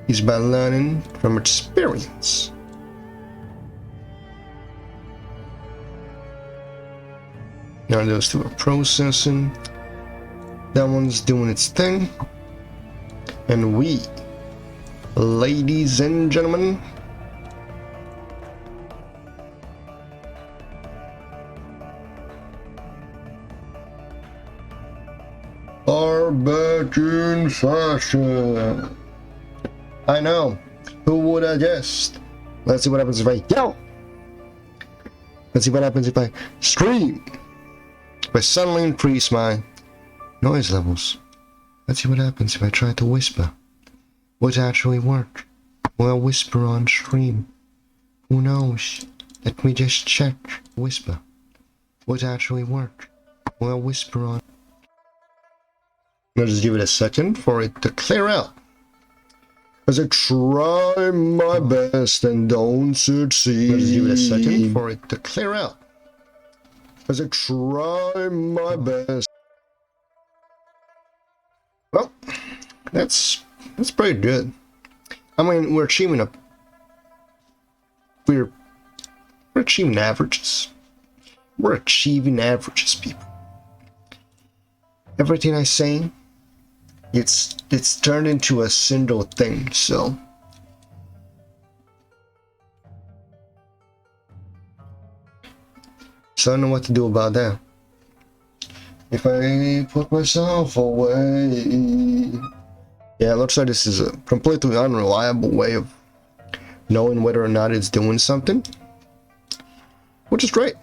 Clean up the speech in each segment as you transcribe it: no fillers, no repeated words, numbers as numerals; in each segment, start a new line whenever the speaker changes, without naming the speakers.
is by learning from experience. Now those two are processing. That one's doing its thing. And we, ladies and gentlemen, are back in fashion. I know. Who would have guessed? Let's see what happens if I yell. Let's see what happens if I scream. If I suddenly increase my noise levels. Let's see what happens if I try to whisper. Would it actually work? Will I whisper on stream? Who knows? Let me just check. Whisper. Would it actually work? Will I whisper on? I'll just give it a second for it to clear out. As I try my best and don't succeed. I'll just give it a second for it to clear out. As I try my best. Well, that's pretty good. I mean, we're achieving we're achieving averages. We're achieving averages, people. Everything I say, it's turned into a single thing, so I don't know what to do about that. If I put myself away. Yeah, it looks like this is a completely unreliable way of knowing whether or not it's doing something, which is great.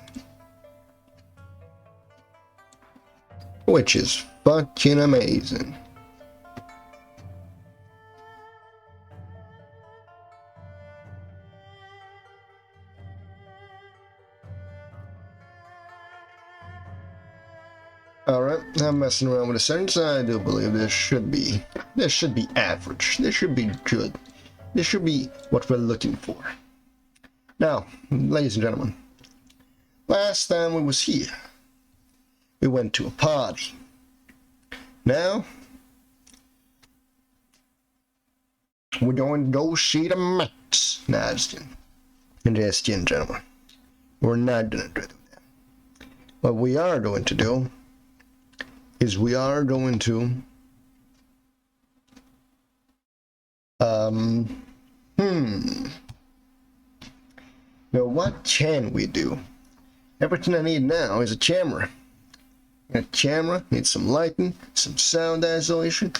Which is fucking amazing. Alright, I'm messing around with the settings. I do believe this should be average. This should be good. This should be what we're looking for. Now, ladies and gentlemen, last time we was here, we went to a party. Now, we're going to go see the Mets. Nah, just kidding, gentlemen. We're not going to do that. What we are going to do is we are going to now what can we do? Everything I need now is a camera. And a camera needs some lighting, some sound isolation,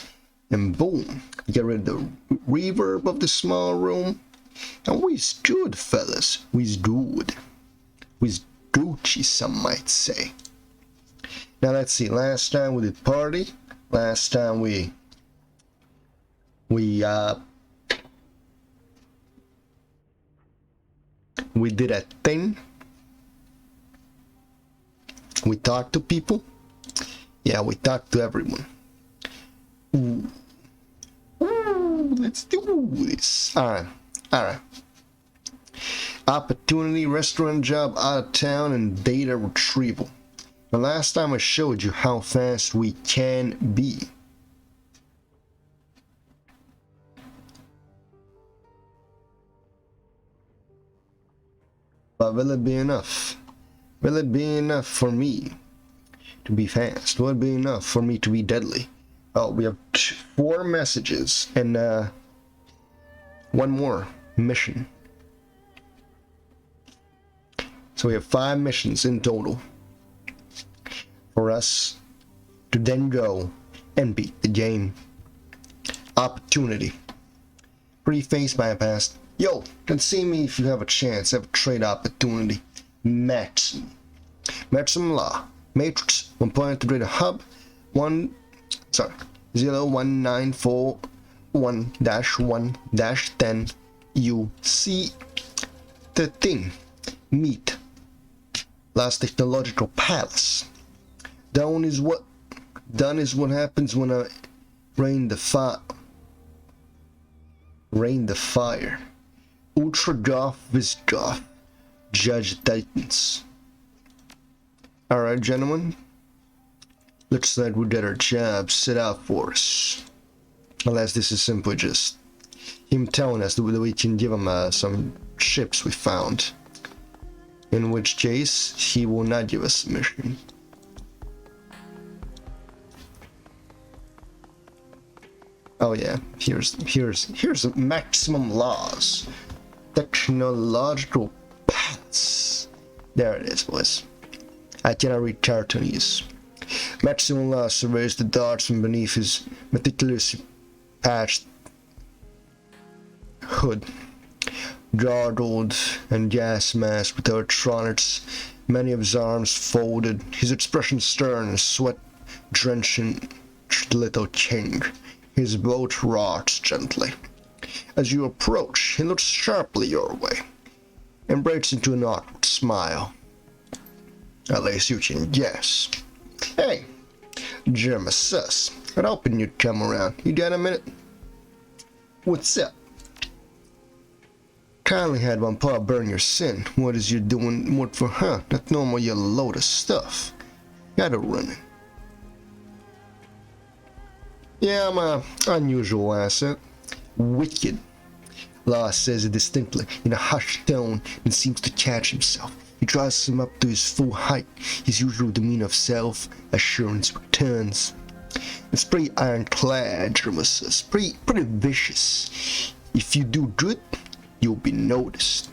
and boom, get rid of the reverb of the small room. And we's good, fellas. We's good. We's Gucci, some might say. Now let's see, last time we did party, last time we did a thing. We talked to people. Yeah, we talked to everyone. Ooh. Ooh, let's do this. Alright. Opportunity, restaurant job, out of town, and data retrieval. The last time I showed you how fast we can be. But will it be enough? Will it be enough for me to be fast? Will it be enough for me to be deadly? Oh, we have 4 messages and one more mission. So we have 5 missions in total for us to then go and beat the game. Opportunity. Preface bypass. Yo, can see me if you have a chance. Have a trade opportunity. Maximum law. Matrix 1.3 hub 01941-1-10 UC 13 meet last technological palace. Done is what happens when I rain the fire. Ultra Goth Visgoth. Judge Titans. Alright, gentlemen. Looks like we did our job set out for us. Unless this is simply just him telling us that we can give him some ships we found. In which case, he will not give us a mission. Oh yeah, here's the maximum laws. Technological paths. There it is, boys. I cannot read Cartoonese. Maximum laws surveys the darts from beneath his meticulously patched hood. Gargled and gas masked with electronics, many of his arms folded, his expression stern and sweat-drenching little king. His boat rocks gently. As you approach, he looks sharply your way and breaks into an awkward smile. At least you can guess. Hey, JermaSUS, I'd hoping you'd come around. You got a minute? What's up? Kindly had one paw burn your sin. What is you doing what for her? Not normal you load of stuff. Shadowrun. Yeah, I'm a unusual asset. Wicked. Law says it distinctly, in a hushed tone, and seems to catch himself. He draws him up to his full height. His usual demeanor of self-assurance returns. It's pretty ironclad, JermaSUS. Pretty vicious. If you do good, you'll be noticed.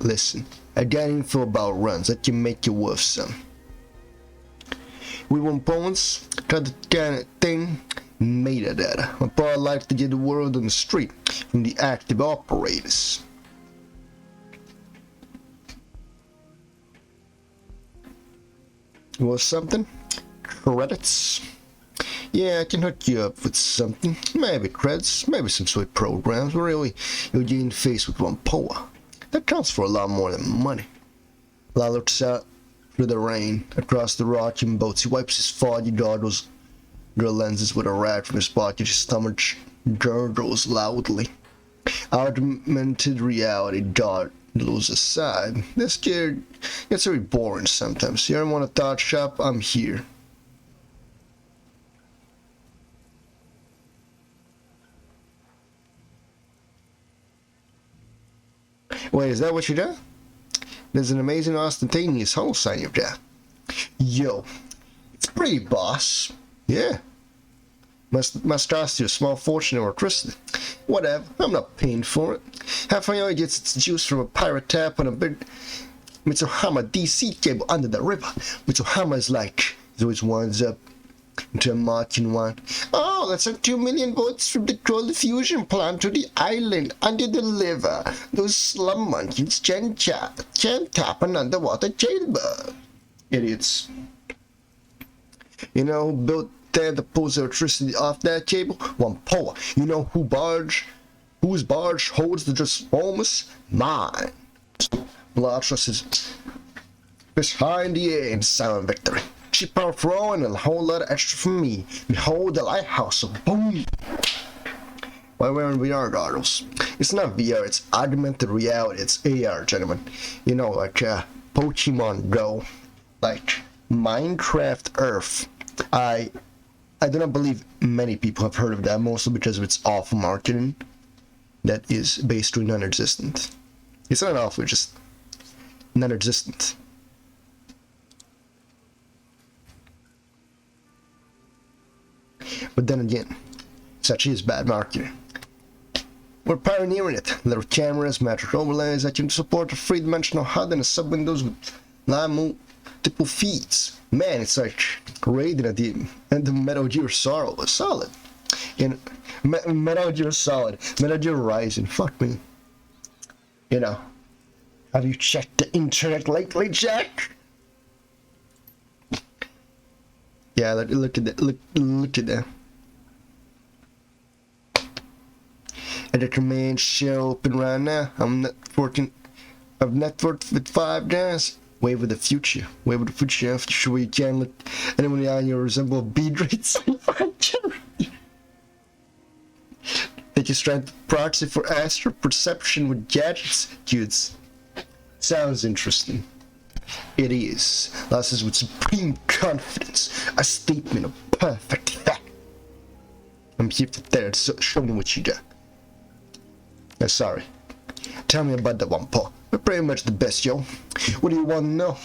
Listen, I got info about runs that can make you worth some. We want points, try the kind of thing, metadata. My part likes to get the word on the street from the active operators. You want something? Credits? Yeah, I can hook you up with something. Maybe credits, maybe some sweet programs. But really, you're getting faced with one poa. That counts for a lot more than money. La looks out through the rain, across the rocking boats. He wipes his foggy goggles, lenses with a rag from his pocket. His stomach gurgles loudly. Augmented reality goggles aside. This kid gets very boring sometimes. You ever want a thought shop? I'm here. Wait, is that what you do? There's an amazing ostentatious hole sign you've got. Yo, it's pretty, boss. Yeah. Must cost you a small fortune or electricity. Whatever, I'm not paying for it. Half my oil gets its juice from a pirate tap on a big Mitsuhama DC cable under the river. Mitsuhama is like, it always winds up into a marking one. Oh, that's a 2 million volts from the coal fusion plant to the island under the river. Those slum monkeys can tap an underwater chamber. Idiots. You know who built there to pulls electricity off that cable? One power. You know whose barge holds the transformers? Mine. Blotros is fish high in the air in silent victory. Cheap power throwing and a whole lot of extra from me. Behold the lighthouse, so boom! Why wearing VR goggles? It's not VR, it's augmented reality, it's AR, gentlemen. You know, like Pokemon Go, like Minecraft Earth. I do not believe many people have heard of that, mostly because of its awful marketing that is basically non-existent. It's not awful, it's just non-existent. But then again, such is bad marketing. We're pioneering it. Little cameras, magic overlays that can support a three-dimensional HUD and a sub-windows with multiple feeds. Man, it's like raiding at the end of Metal Gear Solid was solid. And Metal Gear Solid, Metal Gear Rising, fuck me. You know, have you checked the internet lately, Jack? Yeah, look at that. Look at that. And the command shell open right now. I've networked with 5 guys. Wave of the future. Wave of the future. After sure you can look anyone in the eye and you resemble a bead rate. They just tried to proxy for astral perception with gadgets. Dudes. Sounds interesting. It is. That is with supreme confidence. A statement of perfect fact. I'm here to show me what you got. Sorry. Tell me about that one, Paul. We're pretty much the best, yo. What do you want to know?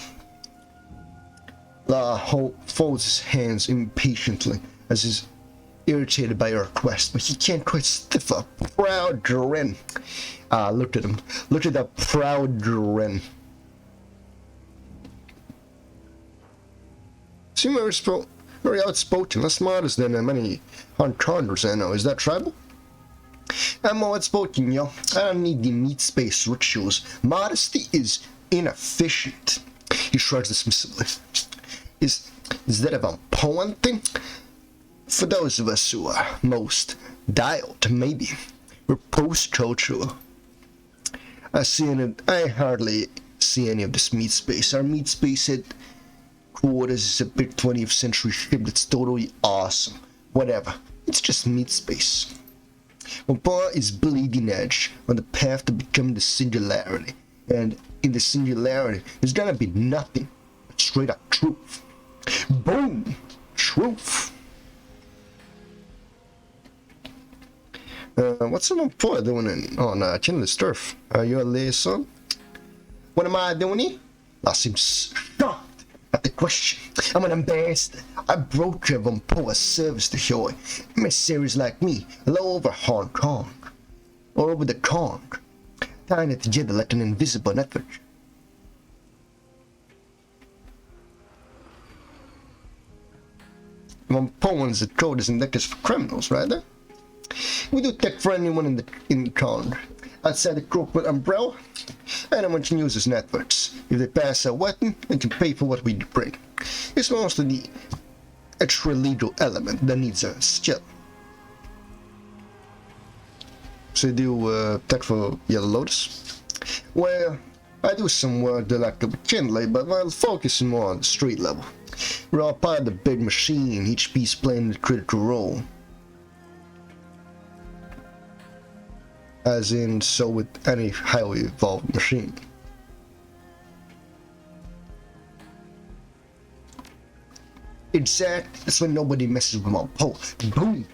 La Ho folds his hands impatiently as he's irritated by your request, but he can't quite stiff a proud grin. Look at him. Look at that proud grin. Seem very outspoken, less modest than many Hong-Kongers I know. Is that tribal? I'm more outspoken, yo. I don't need the meat space rituals. Modesty is inefficient. He shrugs dismissively. Is that a Vampoan thing? For those of us who are most dialed, maybe. We're post-cultural. I hardly see any of this meat space. Our meat space headquarters is a big 20th century ship that's totally awesome. Whatever. It's just meat space. Vampoa is bleeding edge on the path to become the singularity. And in the singularity, there's gonna be nothing but straight up truth. Boom! Truth! What's someone Vampoa doing on Chinless turf? Are you a liaison? What am I doing here? I seem shocked at the question. I'm an ambassador. I broker Vampoa service to Hoi. Emissaries like me, all over Hong Kong. All over the Kong. Tying it together like an invisible network. Vampoans and code is indictors for criminals, right there? We do tech for anyone in the Kong. Outside the corporate umbrella, anyone can use his networks. If they pass a weapon, they can pay for what we bring. It's mostly the extra-legal element that needs a skill. So you do tech for Yellow Lotus? Well, I do some work directly with Kinley, but I'll focus more on the street level. We're all part of the big machine, each piece playing a critical role. As in, so with any highly evolved machine. Exactly. That's when nobody messes with Vampoa. Boom.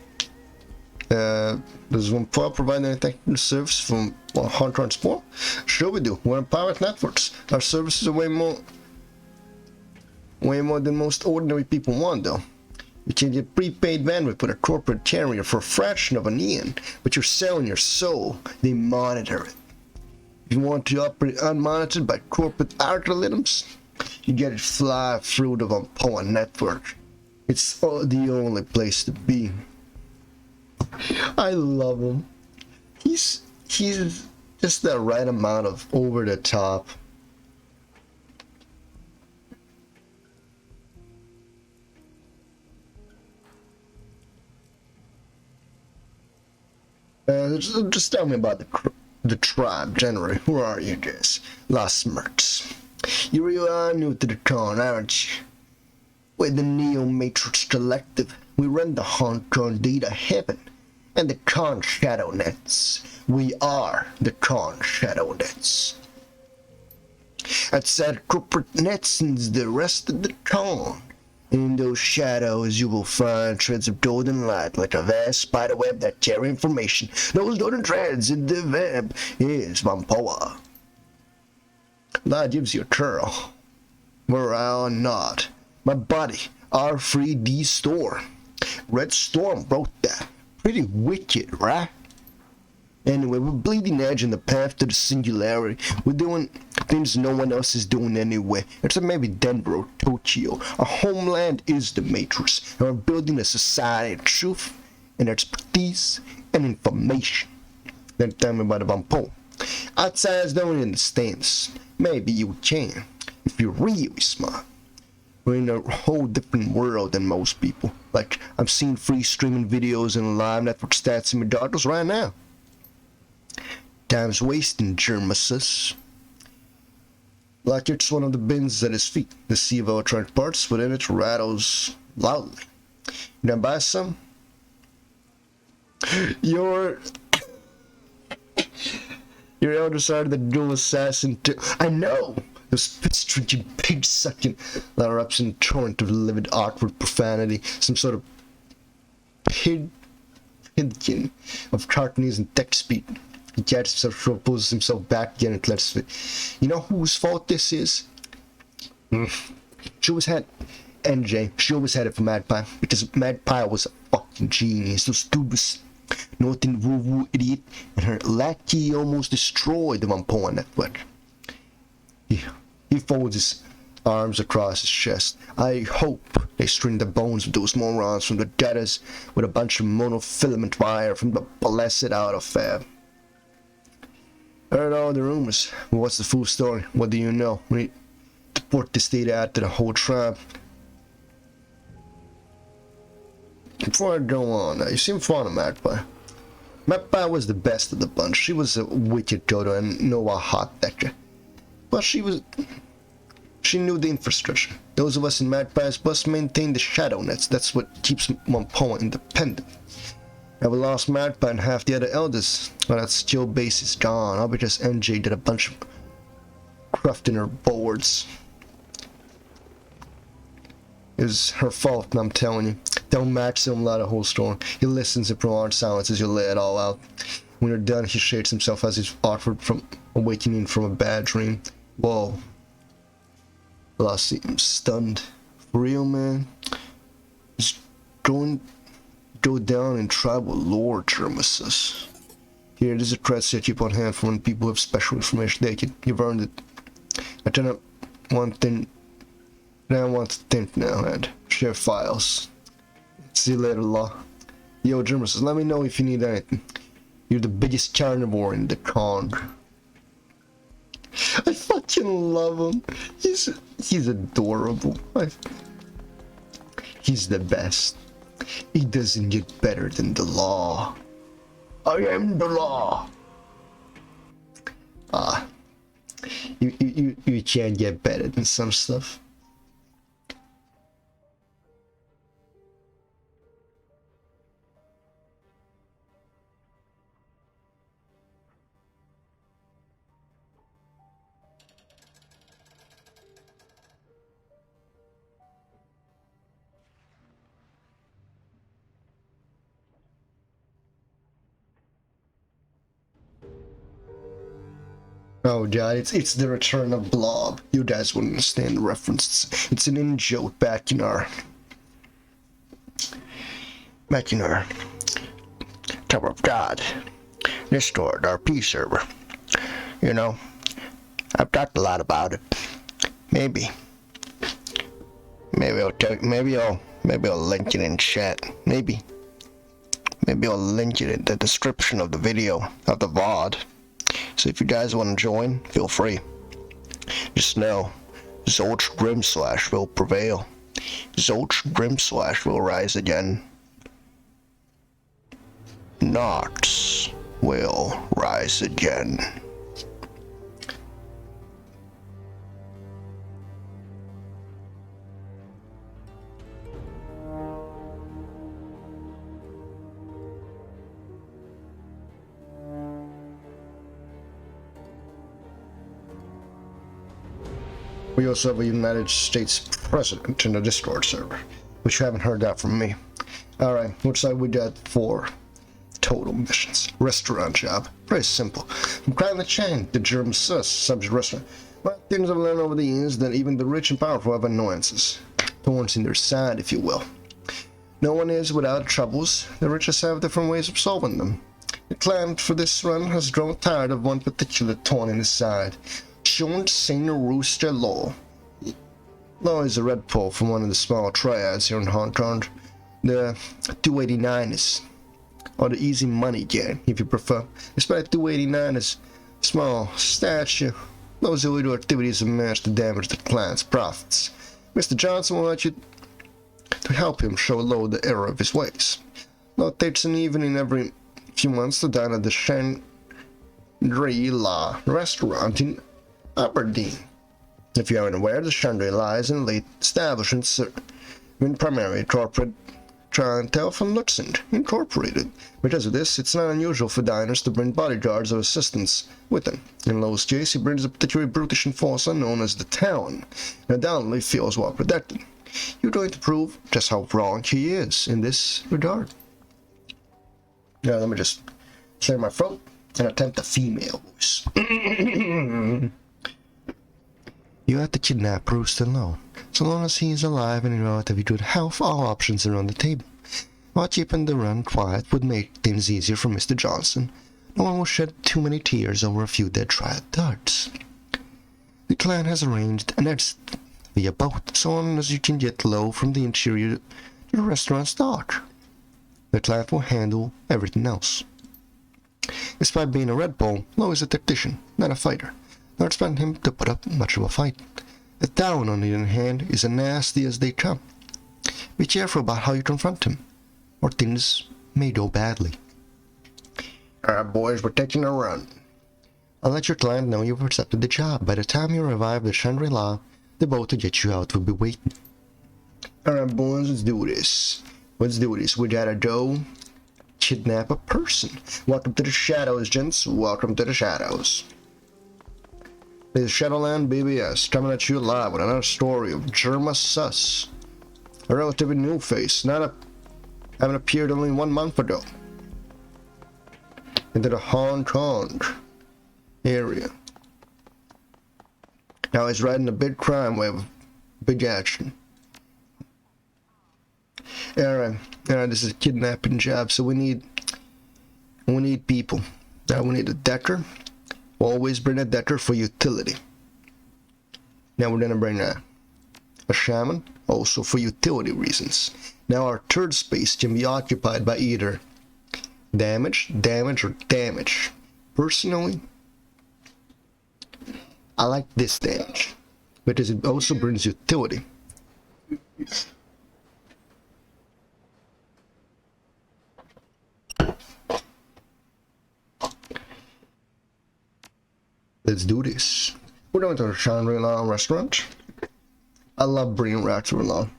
Does Vampoa provide any technical service from Hong Kong Sport? Sure we do. We're on private networks. Our services are way more than most ordinary people want, though. You can get prepaid bandwidth with a corporate carrier for a fraction of an yen, but you're selling your soul. They monitor it. If you want to operate unmonitored by corporate algorithms, you get it fly through the Vampoa network. It's the only place to be. I love him. He's just the right amount of over the top. Just tell me about the tribe, generally. Who are you guys? Lost Mercs. You really are new to the con, aren't you? We're the Neo Matrix Collective. We run the Hong Kong data heaven and the con shadow nets. We are the con shadow nets. Outside corporate nets and the rest of the con. In those shadows you will find threads of golden light like a vast spider web that carry information. Those golden threads in the web is Vampoa. That gives you a curl. Morale not. My body, our 3D store. Red Storm wrote that. Pretty wicked, right? Anyway, we're bleeding edge in the path to the singularity. We're doing things no one else is doing anyway. Except maybe Denver or Tokyo. Our homeland is the Matrix. And we're building a society of truth and expertise and information. Then tell me about the Vampoa. Outsiders don't understand this. Maybe you can, if you're really smart. We're in a whole different world than most people. Like, I'm seeing free streaming videos and live network stats in my goggles right now. Time's wasting, JermaSUS. Like it's one of the bins at his feet. The sea of electronic parts within it rattles loudly. You gonna buy some? Your elder side of the dual assassin too. I know! Those piss-drinking, pig-sucking that erupts in a torrent of livid, awkward profanity. Some sort of pidgin of cartoonies and tech speak. He catches himself, pulls himself back again, and lets it. You know whose fault this is? She always had NJ. She always had it for Magpie, because Magpie was a fucking genius. Those stupid, nothing woo-woo idiot, and her lackey almost destroyed the Pawn network. He folds his arms across his chest. I hope they string the bones of those morons from the debtors with a bunch of monofilament wire from the blessed out of Fab. Heard all the rumors. Well, what's the full story? What do you know? We need to report this data out to the whole tribe. Before I go on, you seem fond of Magpie. Magpie was the best of the bunch. She was a wicked Dodo and Noah hot decker. But she knew the infrastructure. Those of us in Magpies must maintain the shadow nets. That's what keeps Wampoa independent. Now we lost Magpie and half the other elders. Well, that skill base is gone. All because NJ did a bunch of cruft in her boards. It was her fault, I'm telling you. Don't max him out the whole story. He listens in prolonged silence as you lay it all out. When you're done, he shakes himself as he's awkward from awakening from a bad dream. Whoa. Lost seems stunned. For real, man? Just go down in tribal lore, JermaSUS. Here, there's a threat set you keep on hand for when people have special information they can. You've earned it. I turn up one thing. Now I want to think now and share files. See you later, Law. Yo, JermaSUS, let me know if you need anything. You're the biggest carnivore in the Kong. I fucking love him. He's adorable. He's the best. He doesn't get better than the law. I am the law. You can't get better than some stuff. Oh god, it's the return of Blob. You guys wouldn't understand the reference. It's an in-joke back in our Tower of God, Discord, RP server. You know, I've talked a lot about it. Maybe I'll link it in chat. Maybe I'll link it in the description of the video of the VOD. So if you guys want to join, feel free. Just know, Zolch Grimslash will prevail. Zolch Grimslash will rise again. Nox will rise again. We also have a United States President in the Discord server, which you haven't heard that from me. Alright, looks like we got 4 total missions. Restaurant job. Very simple. From Crown the Chain to JermaSUS subject restaurant. Well, things I've learned over the years that even the rich and powerful have annoyances. Thorns in their side, if you will. No one is without troubles. The richest have different ways of solving them. The clan for this run has grown tired of one particular thorn in his side. Shorn Saint Rooster Law. Law is a red pole from one of the small triads here in Hong Kong. The 289ers, or the easy money gang, if you prefer. Despite 289ers' small stature, those illegal activities have managed to damage the clan's profits. Mr. Johnson will like you to help him show Law the error of his ways. Law takes an evening every few months to dine at the Shangri-La restaurant in Aberdeen. If you aren't aware, the Shangri-La is an elite establishment serving primarily corporate clientele from Luxembourg Incorporated. Because of this, it's not unusual for diners to bring bodyguards or assistants with them. In Lowe's case, he brings a particularly brutish enforcer known as the Town, and undoubtedly feels well protected. You're going to prove just how wrong he is in this regard. Yeah, let me just clear my throat. and attempt a female voice. You have to kidnap Rooster Low. So long as he is alive and in relatively good health, all options are on the table. While keeping the run quiet would make things easier for Mr. Johnson, no one will shed too many tears over a few dead triad darts. The clan has arranged an exit via boat, so long as you can get Low from the interior to the restaurant's dock. The clan will handle everything else. Despite being a Red Bull, Low is a tactician, not a fighter. Not expect him to put up much of a fight. The Talon, on the other hand, is as nasty as they come. Be careful about how you confront him, or things may go badly. Alright boys, we're taking a run. I'll let your client know you've accepted the job. By the time you arrive at Shangri-La, the boat to get you out will be waiting. Alright boys, let's do this. We gotta go kidnap a person. Welcome to the shadows, gents. Welcome to the shadows. This is Shadowrun BBS, coming at you live with another story of JermaSUS. A relatively new face, having appeared only 1 month ago. Into the Hong Kong area. Now he's riding a big crime wave, big action. Alright, this is a kidnapping job, so we need people. Now we need a decker. Always bring a decker for utility. Now we're gonna bring a shaman, also for utility reasons. Now our third space can be occupied by either damage, or damage. Personally, I like this damage, because it also brings utility. Let's do this. We're going to the Shangri-La restaurant. I love bringing Raptor along.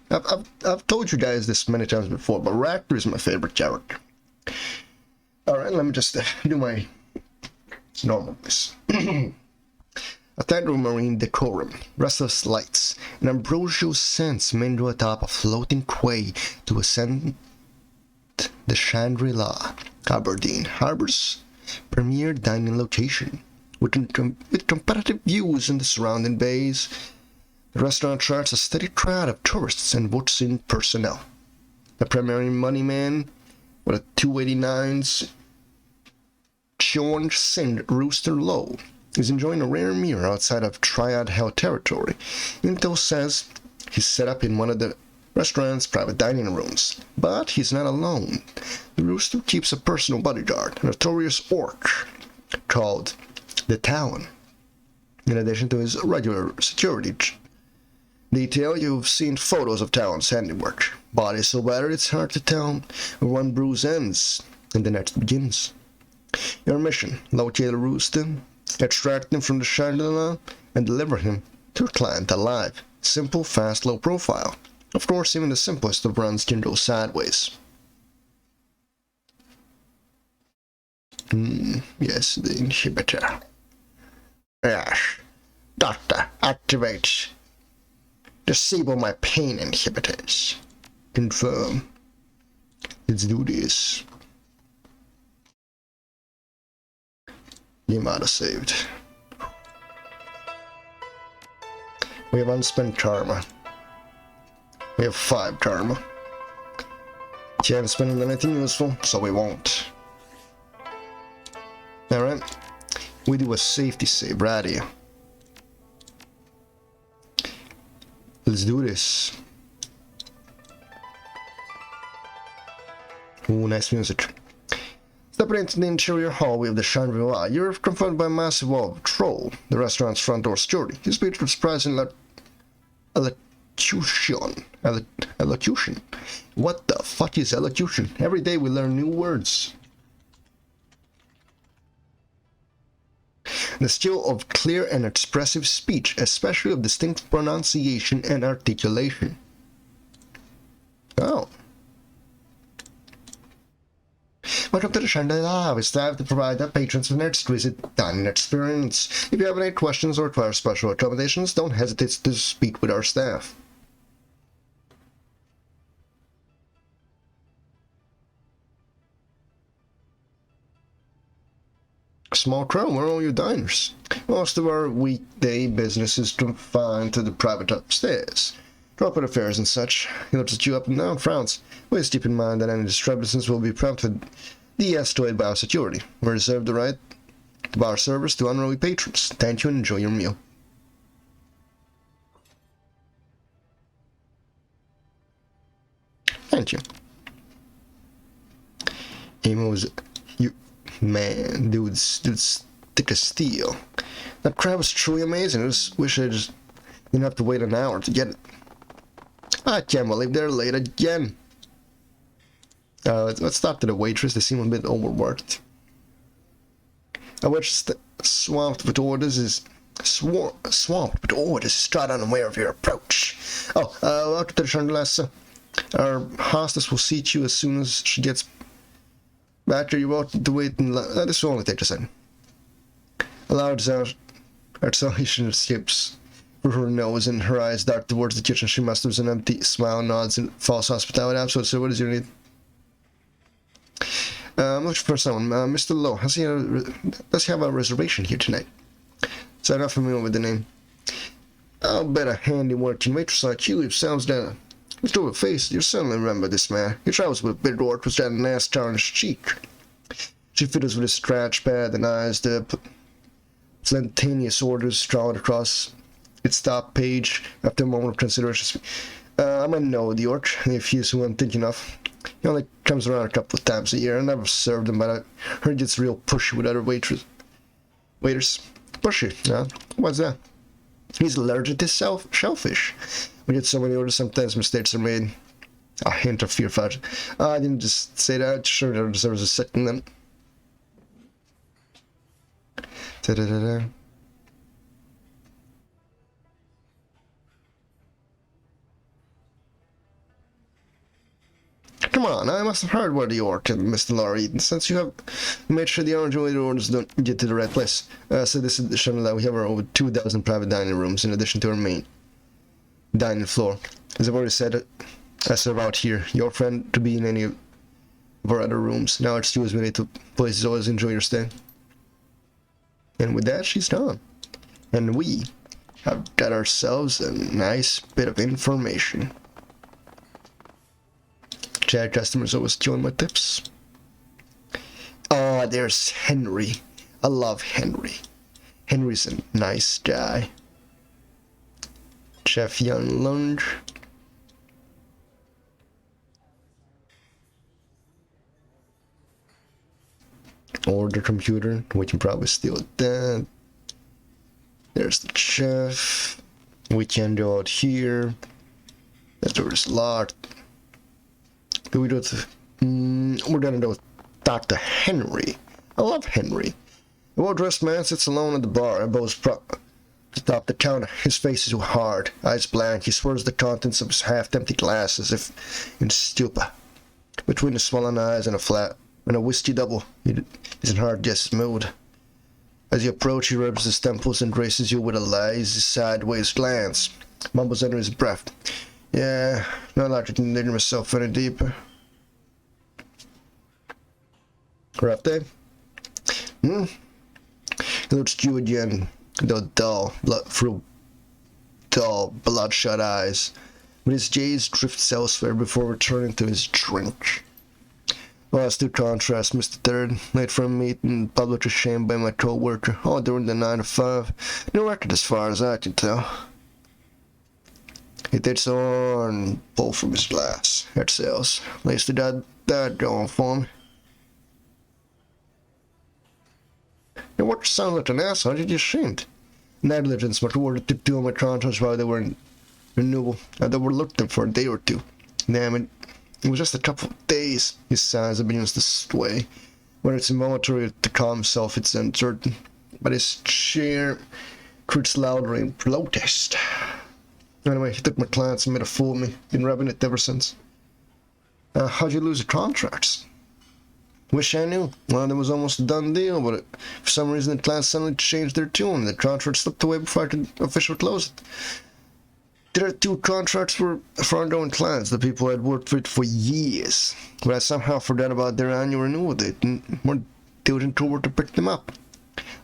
I've told you guys this many times before, but Raptor is my favorite character. Alright, let me just do my normal voice. A title marine decorum, restless lights, and ambrosial scents mingle atop a floating quay to ascend the Shangri-La, Aberdeen Harbor's premier dining location. With competitive views in the surrounding bays, the restaurant attracts a steady crowd of tourists and worsening personnel. The primary money man, with a 289's Sean Sind Rooster Low, is enjoying a rare meal outside of Triad Hell territory. Intel says he's set up in one of the restaurant's private dining rooms, but he's not alone. The Rooster keeps a personal bodyguard, a notorious orc called the Talon, in addition to his regular security detail. You've seen photos of Talon's handiwork. Body so battered it's hard to tell where one bruise ends and the next begins. Your mission: locate a Rooster, extract him from the Shangri-La, and deliver him to a client alive. Simple, fast, low profile. Of course, even the simplest of runs can go sideways. Yes, the inhibitor. Yes. Doctor, activate. Disable my pain inhibitors. Confirm. Let's do this. Game auto saved. We have unspent karma. We have 5 karma. Can't spend it on anything useful, so we won't. Alright. We do a safety save right here. Let's do this. Ooh, nice music. Stepping into the interior hallway of the Shangri-La, you're confronted by a massive wall of troll, the restaurant's front door security. He speaks with surprising elocution. What the fuck is elocution? Every day we learn new words. The skill of clear and expressive speech, especially of distinct pronunciation and articulation. Oh. Welcome to the Shangri-La. We strive to provide our patrons with an exquisite dining experience. If you have any questions or require special accommodations, don't hesitate to speak with our staff. Small crowd, where are all your diners? Most of our weekday business is confined to the private upstairs. Drop affairs and such. He looks at you up and down, frowns. Please keep in mind that any disturbances will be prompted de-escalated by our security. We reserve the right to bar service to unruly patrons. Thank you and enjoy your meal. Thank you. Emo's... You... Man, dude's thick as steel. That crab was truly amazing. I just wish I just didn't have to wait an hour to get it. I can't believe they're late again. Let's talk to the waitress. They seem a bit overworked. A waitress swamped with orders is straight unaware of your approach. Oh, welcome to the Shangri-La. Our hostess will seat you as soon as she gets back here. You're welcome to wait in line. This will only take a second. A loud exhalation escapes through her nose and her eyes dart towards the kitchen. She musters an empty smile, nods in false hospitality. Absolutely, sir. What is your need? I'm looking for someone. Mr. Lowe, does he have a reservation here tonight? So I'm not familiar with the name. I'll bet a handy working waitress like you sounds down. Look over face, you certainly remember this man. He travels with a big orc who's got an ass tarnished cheek. She fiddles with a scratch pad and eyes the spontaneous orders scrawled across its top page after a moment of consideration. I might know the orc, if he's who I'm thinking of. He only comes around a couple of times a year. I never served him, but I heard he gets real pushy with other waiters. Pushy, huh? What's that? He's allergic to shellfish. We get so many orders, sometimes mistakes are made. A hint of fear fudge. I didn't just say that. Sure, there deserves a second then. Da-da-da-da. Come on, I must have heard where the orc and Mr. Laura eaten, since you have made sure the orange waiter orders don't get to the right place. So this is the Shadowrun. We have over 2,000 private dining rooms in addition to our main dining floor. As I've already said, I serve out here. Your friend to be in any of our other rooms. Now it's you as we need to places. Always enjoy your stay. And with that, she's gone. And we have got ourselves a nice bit of information. Chat customers always killing my tips. Oh, there's Henry. I love Henry. Henry's a nice guy. Chef Young Lunge. Order computer. We can probably steal that. There's the chef. We can go out here. That door is locked. Do we do it? We're gonna go with Dr. Henry. I love Henry. A well-dressed man sits alone at the bar. Elbows atop the counter. His face is hard, eyes blank. He swirls the contents of his half-empty glass as if in stupor. Between his swollen eyes and a whiskey double, he is in hard guess mood. As you approach, he rubs his temples and graces you with a lazy, sideways glance. Mumbles under his breath. Yeah, not like I can dig myself any deeper. We're up there. He looks at you again, those dull, bloodshot eyes. But his gaze drifts elsewhere before returning to his drink. Well, to contrast, Mr. Third, late for a meeting, publicly shamed by my co-worker, all during the 9 to 5. No record as far as I can tell. He takes on and pulls from his glass. Exhales. At least he got that going for me. Your worker sounds like an asshole. You're ashamed. Negligence, my order took 2 of my contracts while they were in renewal. They were looking for a day or 2. Damn it. It was just a couple of days. His sighs have been used this way. Whether it's involuntary to calm himself, it's uncertain. But his chair creaks louder in protest. Anyway, he took my clients and made a fool of me. Been rubbing it ever since. How'd you lose your contracts? Wish I knew. Well, there was almost a done deal, but for some reason the clients suddenly changed their tune. The contract slipped away before I could officially close it. There are 2 contracts for ongoing clients, the people I'd worked with for years. But I somehow forgot about their annual renewal date and weren't diligent toward to pick them up.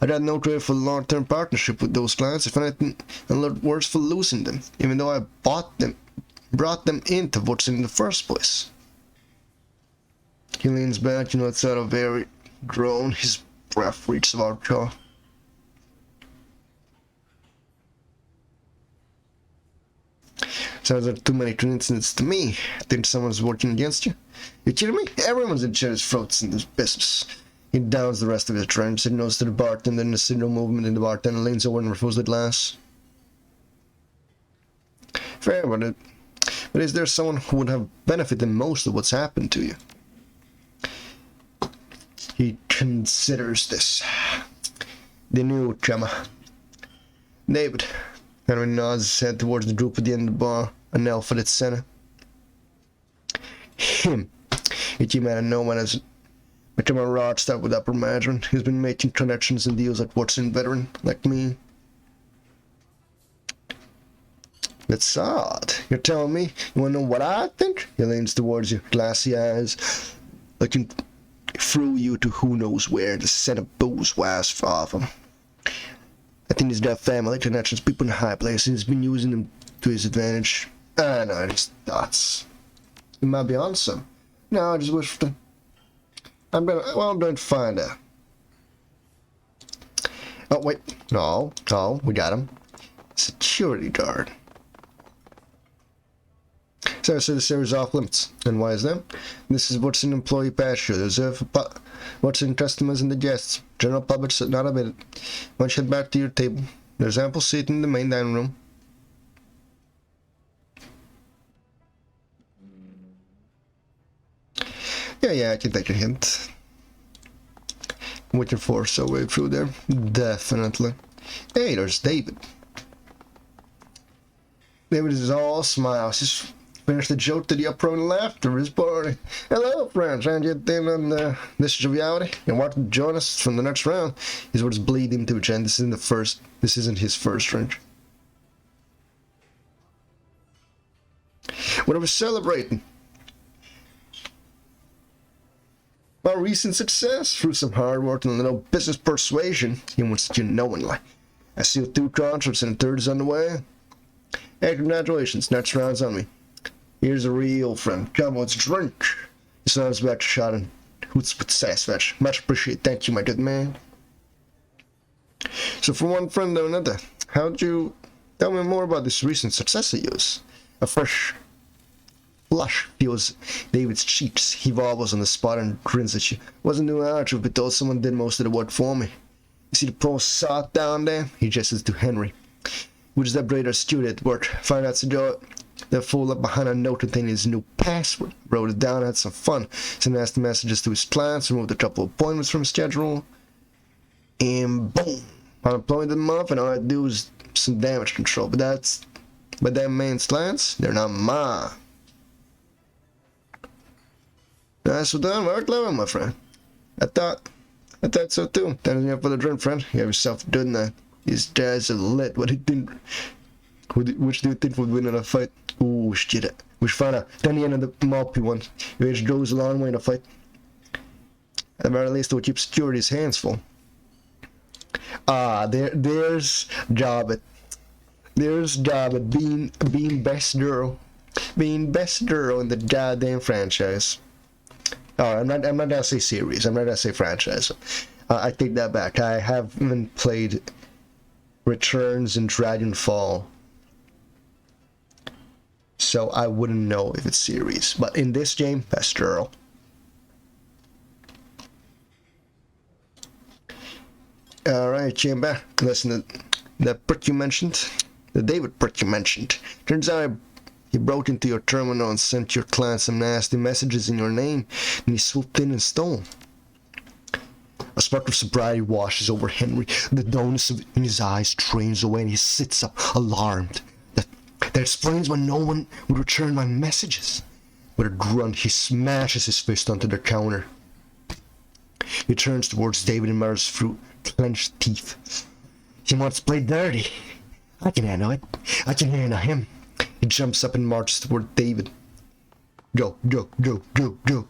I'd had no trade for long-term partnership with those clients, if anything, and a lot worse for losing them, even though I brought them into worsening in the first place. He leans back, it's out a very groan, his breath reaches our jaw. Sounds like too many coincidences to me. I think someone's working against you. You kidding me? Everyone's in each other's throats in this business. He downs the rest of his drink, said notes to the bartender, and the signal movement in the bartender leans over and refills the glass. Fair, but is there someone who would have benefited most of what's happened to you? He considers this. The new Gemma. David. Henry nods his head towards the group at the end of the bar, an elf at its center. Him. He came out of no one as become a rock star with upper management. He's been making connections and deals at Watson veteran like me. That's odd. You're telling me you wanna know what I think? He leans towards you, glassy eyes, looking through you to who knows where, the scent of booze wise far from. I think he's got family connections, people in high places. He's been using them to his advantage. I know, just thoughts. He might be on some. No, I just wish for I'm going to find out. Oh, wait. No, we got him. Security guard. So the series off limits. And why is that? This is what's an employee pasture. There's what's in customers and the guests. General public, not a bit. Once you head back to your table, there's ample seating in the main dining room. Yeah, I can take a hint. I'm waiting for so way through there. Definitely. Hey, there's David. David is all smiles. He's finished the joke to the uproar and laughter of his party. Hello, friends. And you in on this joviality? You want to join us from the next round? His words bleed into each end. This isn't his first drink. What are we celebrating? Our recent success through some hard work and a little business persuasion. He wants you knowingly. I see 2 concerts and a third is on the way. Hey, congratulations. Next round's on me. Here's a real friend. Come, let's drink. He slams back to shot and hoots with satisfaction. Much appreciated. Thank you, my good man. So from one friend to another, how'd you tell me more about this recent success of yours? A fresh flush feels David's cheeks. He wobbles on the spot and grins at you. Wasn't doing hard, but told someone did most of the work for me. You see the pro sock down there? He gestures to Henry. Which is that brader student at work. Find out to do it. Then fold up behind a note containing his new password. Wrote it down, had some fun. Sent nasty messages to his clients, removed a couple of appointments from his schedule. And boom! Unemployed the month, and all I do is some damage control. But them man's clients, they're not mine. Nice well done, work level, my friend. I thought so too. Thanks you for the drink, friend. You have yourself a good night. These guys are lit. What do you think? Which do you think would win in a fight? Ooh, shit. We should find out. Then the end of the moppy one. Which goes a long way in a fight. At the very least, it will keep security's hands full. There's Jobbit. There's Jobbit being best girl. Being best girl in the goddamn franchise. Oh, I'm not gonna say series. I'm not gonna say franchise. I take that back. I haven't played Returns and Dragonfall, so I wouldn't know if it's series. But in this game, best girl. All right, came back. Listen to that prick you mentioned, the David prick you mentioned. Turns out he broke into your terminal and sent your client some nasty messages in your name, and he swooped in and stole. A spark of sobriety washes over Henry. The dullness in his eyes drains away, and he sits up, alarmed. That explains why no one would return my messages. With a grunt, he smashes his fist onto the counter. He turns towards David and mutters through clenched teeth. He wants to play dirty. I can handle it. I can handle him. He jumps up and marches toward David. Go, go, go, go, go.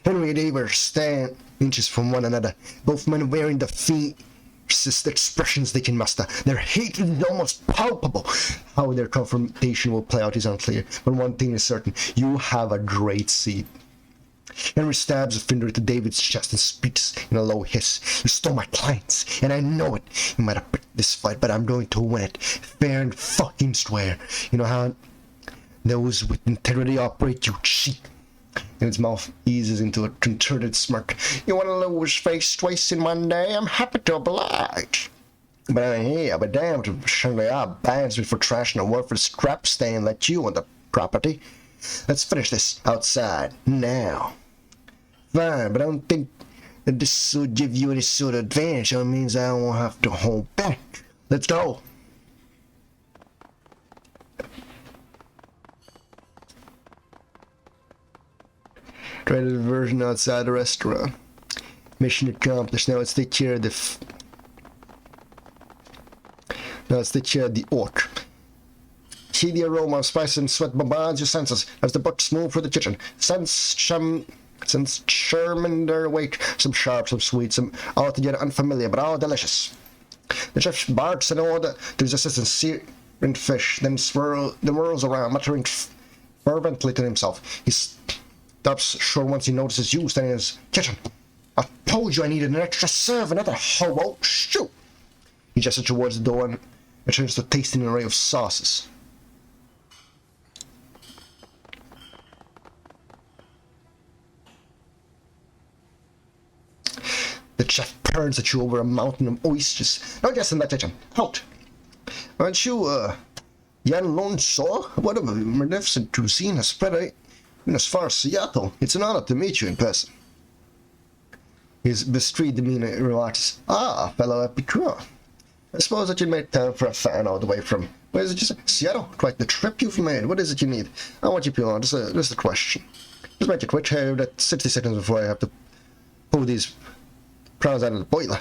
Henry and Dave were stand inches from one another, both men wearing the fiercest expressions they can muster. Their hatred is almost palpable. How their confrontation will play out is unclear, but one thing is certain: you have a great seat. Henry stabs a finger into David's chest and speaks in a low hiss. You stole my clients, and I know it. You might have picked this fight, but I'm going to win it. Fair and fucking square. You know how those with integrity operate, you cheat. And his mouth eases into a contorted smirk. You want to lose face twice in one day? I'm happy to oblige. But I'll be damned if Shangri-La bans me for trashing a worthless scrap stain like you on the property. Let's finish this outside, now. Fine, but I don't think that this will give you any sort of advantage. It means I won't have to hold back. Let's go. Try the diversion outside the restaurant. Mission accomplished. Now let's take care of the orc. See the aroma of spice and sweat bombards your senses as the books move through the kitchen. Sense Sherman their weight, some sharp, some sweet, some altogether unfamiliar, but all delicious. The chef barks an order to his assistant, searing fish, then whirls around, muttering fervently to himself. He stops short once he notices you standing in his kitchen. I told you I needed an extra serve, another hobo. Shoot! He gestures towards the door and returns to tasting an array of sauces. The chef turns at you over a mountain of oysters. Now just in that kitchen. Halt! Aren't you, Jan Lonshaw? What a magnificent cuisine has spread even as far as Seattle. It's an honor to meet you in person. His bistreet demeanor relaxes. Ah, fellow epicure. I suppose that you made time for a fan all the way from... Where is it you say? Seattle? Quite the trip you've made. What is it you need? I want you to on. Just a question. Just make it quick. I have that 60 seconds before I have to pull these prawns out of the boiler.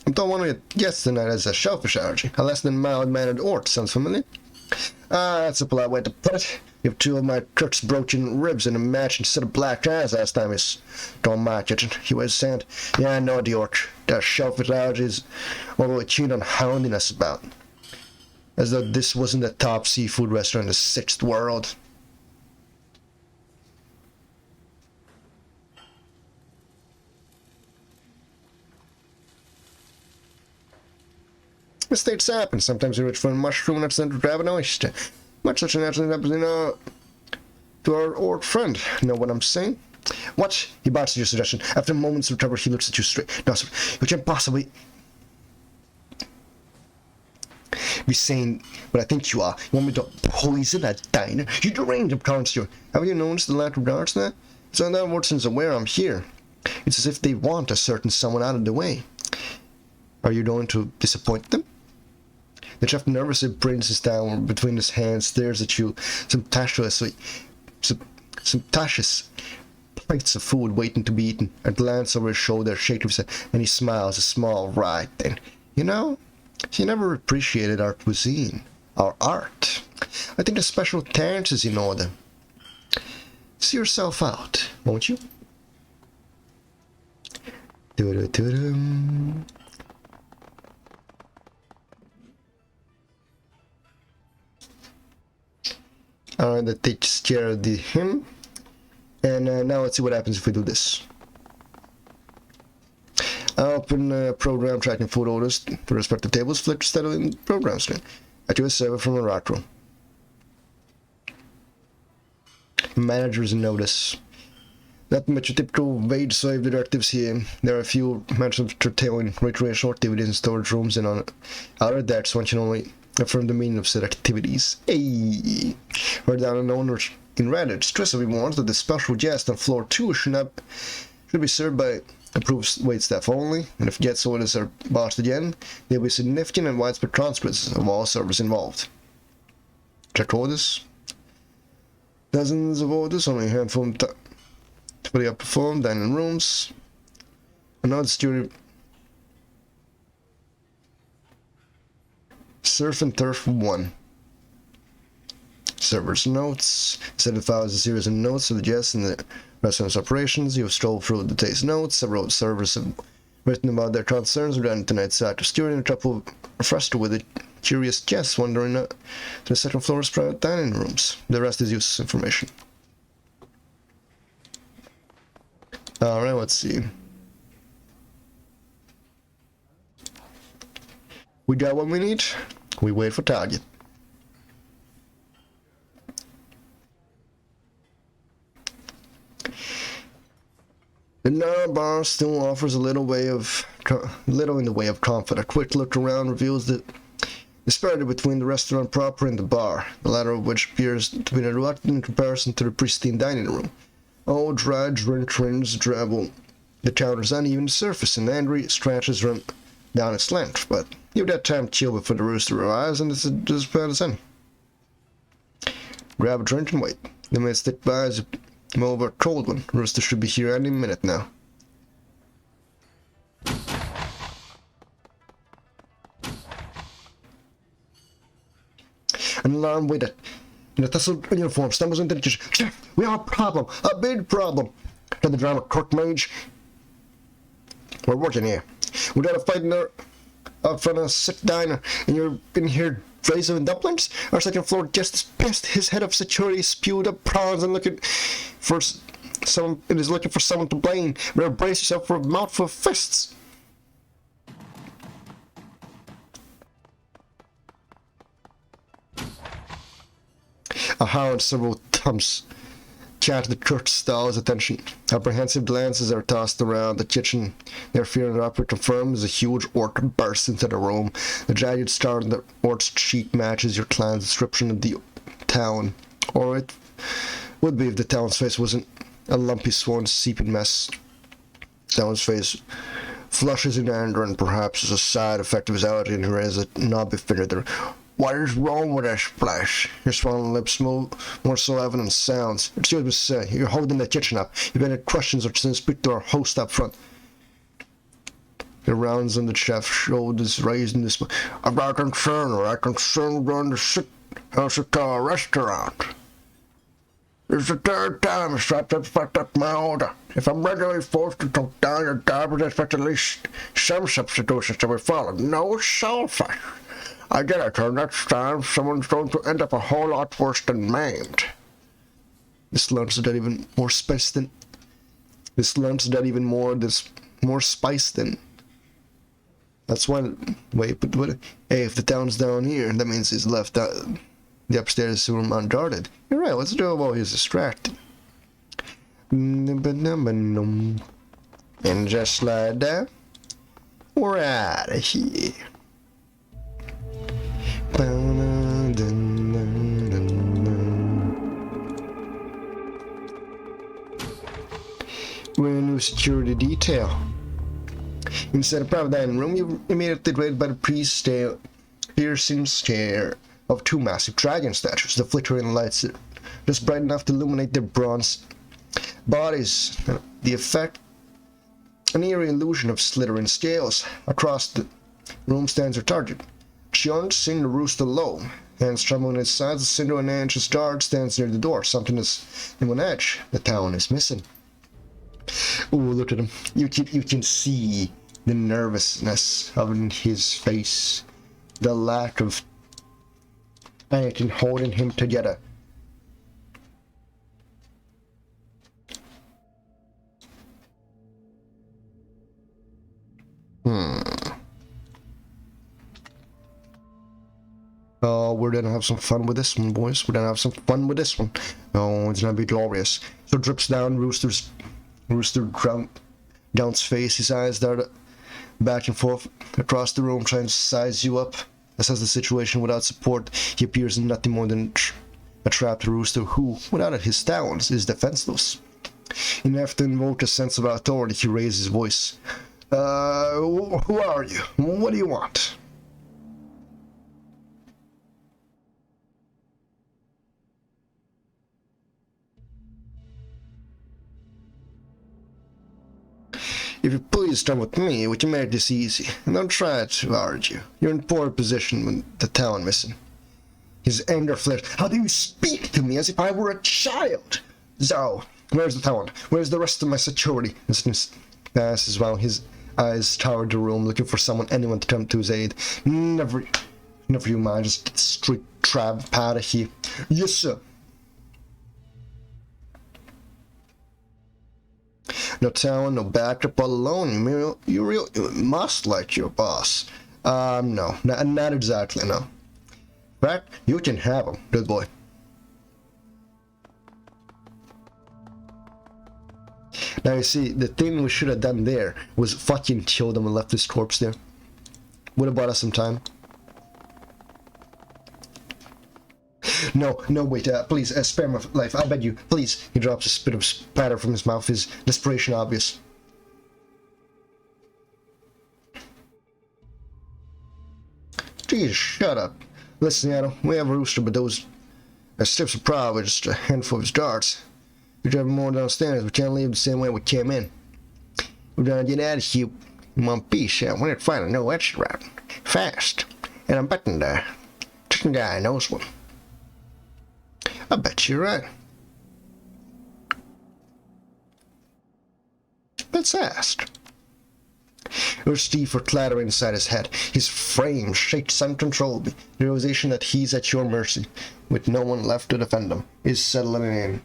I don't want to guess tonight as a shellfish allergy. A less than mild-mannered orc. Sounds familiar? That's a polite way to put it. You have two of my cook's broken ribs in a matching set of black eyes last time he stole my kitchen. He was sand. Yeah, I know the orc. The shellfish allergies overly keen on hounding us about. As though this wasn't the top seafood restaurant in the 6th world. Mistakes happen. Sometimes you reach for a mushroom and accidentally grab an oyster. Much such an accident happens, to our old friend. Know what I'm saying? What? He bows to your suggestion. After a moment's recovery, he looks at you straight. No, sir, you can't possibly be saying what I think you are. You want me to poison a diner? You deranged, constable. Have you noticed the lack of guards there? So that Watson's aware I'm here. It's as if they want a certain someone out of the way. Are you going to disappoint them? The chef nervously brings his down between his hands, stares at you, some tashless plates of food waiting to be eaten. A glance over his shoulder, shake his head, and he smiles a small right then. You know, he never appreciated our cuisine, our art. I think a special talent is in order. See yourself out, won't you? Do-do-do-dum. That takes care of him. And now let's see what happens if we do this. I'll open program tracking food orders to respective tables, flick steadily in the program screen. Activate server from a rock room. Managers notice. Not much your typical wage slave directives here. There are a few matters of curtailing recreational activities in storage rooms and on outer decks. One can only affirm the meaning of said activities. Hey! Heard down an owner in Reddit. Stressfully warns that the special guest on floor 2 should be served by approved waitstaff only, and if guest orders are botched again, there will be significant and widespread consequences of all servers involved. Check orders. Dozens of orders, only a handful fully outperformed, dining rooms. Another security Surf and Turf 1. Server's notes. Set of files a series of notes suggesting the restaurant's operations. You have strolled through the day's notes. Several servers have written about their concerns regarding tonight's act of steering. A couple are frustrated with it. Curious guests wandering to the second floor's private dining rooms. The rest is useless information. Alright, let's see. We got what we need. We wait for target. The narrow bar still offers a little in the way of comfort. A quick look around reveals the disparity between the restaurant proper and the bar, the latter of which appears to be neglected in comparison to the pristine dining room. Old dry drink trains travel the counter's uneven surface, and angry scratches run down its length, but you've got time to chill before the rooster arrives, and it's as bad as any. Grab a drink and wait. The minutes stick by as you move over a cold one. Rooster should be here any minute now. An alarm waited. In a tasseled uniform stumbles into the kitchen. Chef, we have a problem. A big problem. Said the drama cook mage. We're working here. We got a fight in there up front of a sick diner, and you're in here braising dumplings? Our second floor guest is pissed. His head of security spewed up prawns and looking for someone. It is looking for someone to blame. Better brace yourself for a mouthful of fists. A hound several thumbs catch the cook's stall's attention. Apprehensive glances are tossed around the kitchen. Their fear and rapid confirms a huge orc bursts into the room. The jagged scar on the orc's cheek matches your clan's description of the town. Or it would be if the town's face wasn't a lumpy, swollen, seeping mess. The town's face flushes in anger and perhaps as a side effect of his allergy, and he raises a knobby finger there. What is wrong with this place? Your swollen lips move more saliva than sounds. Excuse me, sir. You're holding the kitchen up. If you have any questions or to speak to our host up front. The rounds on the chef's shoulders raised in this. I've got a concern, or I concern going to sit house at a restaurant. This is the third time I've fucked up my order. If I'm regularly forced to take down your garbage, I expect at least some substitutions to be followed. No selfish. I get it, so next time someone's going to end up a whole lot worse than maimed. This lunch got even more spice than. More spice than. That's one way. But hey, if the town's down here, that means he's left the upstairs room unguarded. You're right. Let's do it while he's distracted. And just like that, we're out of here. We're in a new security detail. Inside a private dining room, you're immediately greeted by the piercing stare of two massive dragon statues. The flickering lights are just bright enough to illuminate their bronze bodies. The effect, an eerie illusion of slithering scales. Across the room stands your target. Xion seen the rooster low. Hands trembling at his sides, a cinder and anxious guard stands near the door. Something is on edge. The town is missing. Ooh, look at him. You can see the nervousness in his face. The lack of anything holding him together. Oh, we're gonna have some fun with this one, boys. We're gonna have some fun with this one. Oh, it's gonna be glorious. So drips down Rooster Ground's face. His eyes dart back and forth across the room, trying to size you up. Assess the situation without support. He appears nothing more than a trapped rooster who, without his talons, is defenseless. Enough to invoke a sense of authority, he raises his voice. Who are you? What do you want? If you please come with me, we can make this easy, and don't try to argue. You're in poor position with the talent missing. His anger flared. How do you speak to me as if I were a child? So, where's the talent? Where's the rest of my security? As well, his eyes towered the room, looking for anyone to come to his aid. Never you mind, just get straight trap out of here. Yes, sir. No talent, no backup, all alone. You must like your boss. No, not exactly, no. In fact, you can have him, good boy. Now you see, the thing we should have done there was fucking killed him and left his corpse there. Would have bought us some time. No, wait, please, spare my life, I beg you, please. He drops a spit of spatter from his mouth, his desperation obvious. Jeez, shut up. Listen, Seattle, we have a rooster, but those strips are probably just a handful of his darts. We're driving more downstairs, we can't leave the same way we came in. We're gonna get out of here in one piece, yeah, we're gonna find a no exit route. Fast. And I'm betting the chicken guy knows one. I bet you're right. Let's ask. There's teeth were clattering inside his head. His frame shakes uncontrollably. The realization that he's at your mercy, with no one left to defend him, is settling in.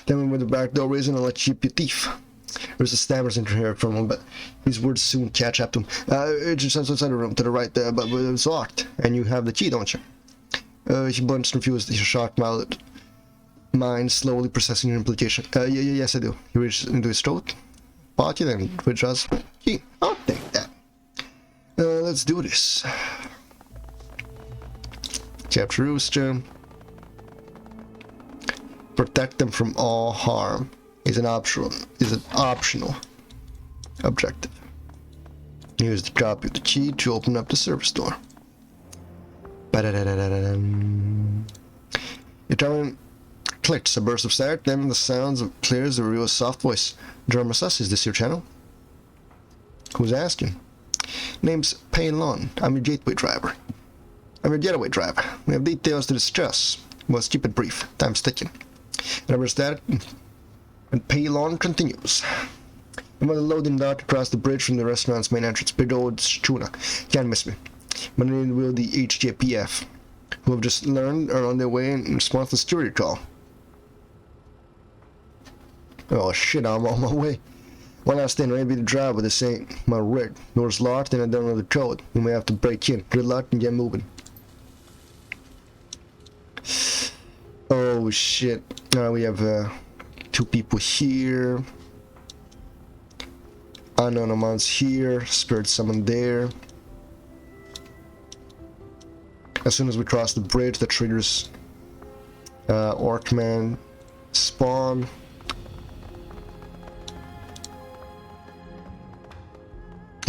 Tell me where the back door is and I'll let you keep your teeth. There's a stammers interfered from him, but his words soon catch up to him. It's just outside the room to the right there, but it's locked. And you have the key, don't you? He bunched confused, his shocked mind slowly processing your implication. Yes I do. He reaches into his throat. Pocket and withdraws key. I'll take that. Let's do this. Capture Rooster. Protect them from all harm is an optional objective. Use the copy of the key to open up the service door. Your tongue clicks a burst of start, then the sounds of clears to reveal a soft voice. JermaSUS, is this your channel? Who's asking? Name's Paylon. I'm your gateway driver. I'm your getaway driver. We have details to discuss. Let's keep it brief. Time's ticking. Number started, and Paylon continues. I'm on the loading dock across the bridge from the restaurant's main entrance. Big old tuna. Can't miss me. My name will the HJPF, who have just learned are on their way in response to the security call. Oh shit, I'm on my way. One last thing, ready to drive, but this ain't my rig. Door's locked and I don't know the code. We may have to break in. Good luck and get moving. Oh shit. We have two people here. Unknown amounts here. Spirit summon there. As soon as we cross the bridge, that triggers Orcman spawn.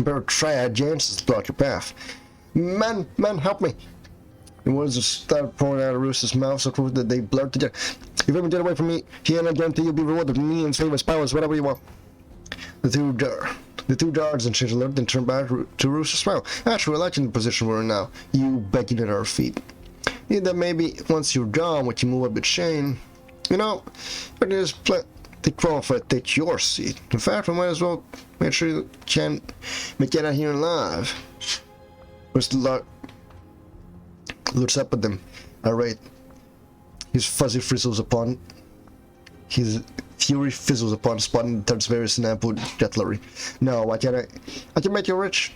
Better try James to block your path. Man, help me! The words just started pouring out of Rooster's mouth so quick that they blurred together. If you ever get away from me, here and I guarantee you'll be rewarded with millions, famous powers, whatever you want. The two guards and change alert, then turned back to Rooster's smile. Actually, we're liking the position we're in now. You begging at our feet. Need that maybe once you're gone, we can move up with Shane. You know, but there's plenty qualified to take your seat. In fact, we might as well make sure you can make it out here alive. Where's the lot? Looks up at them. Alright. His fury fizzles upon spotting the third's various inappropriate cutlery. No, why can't I can make you rich.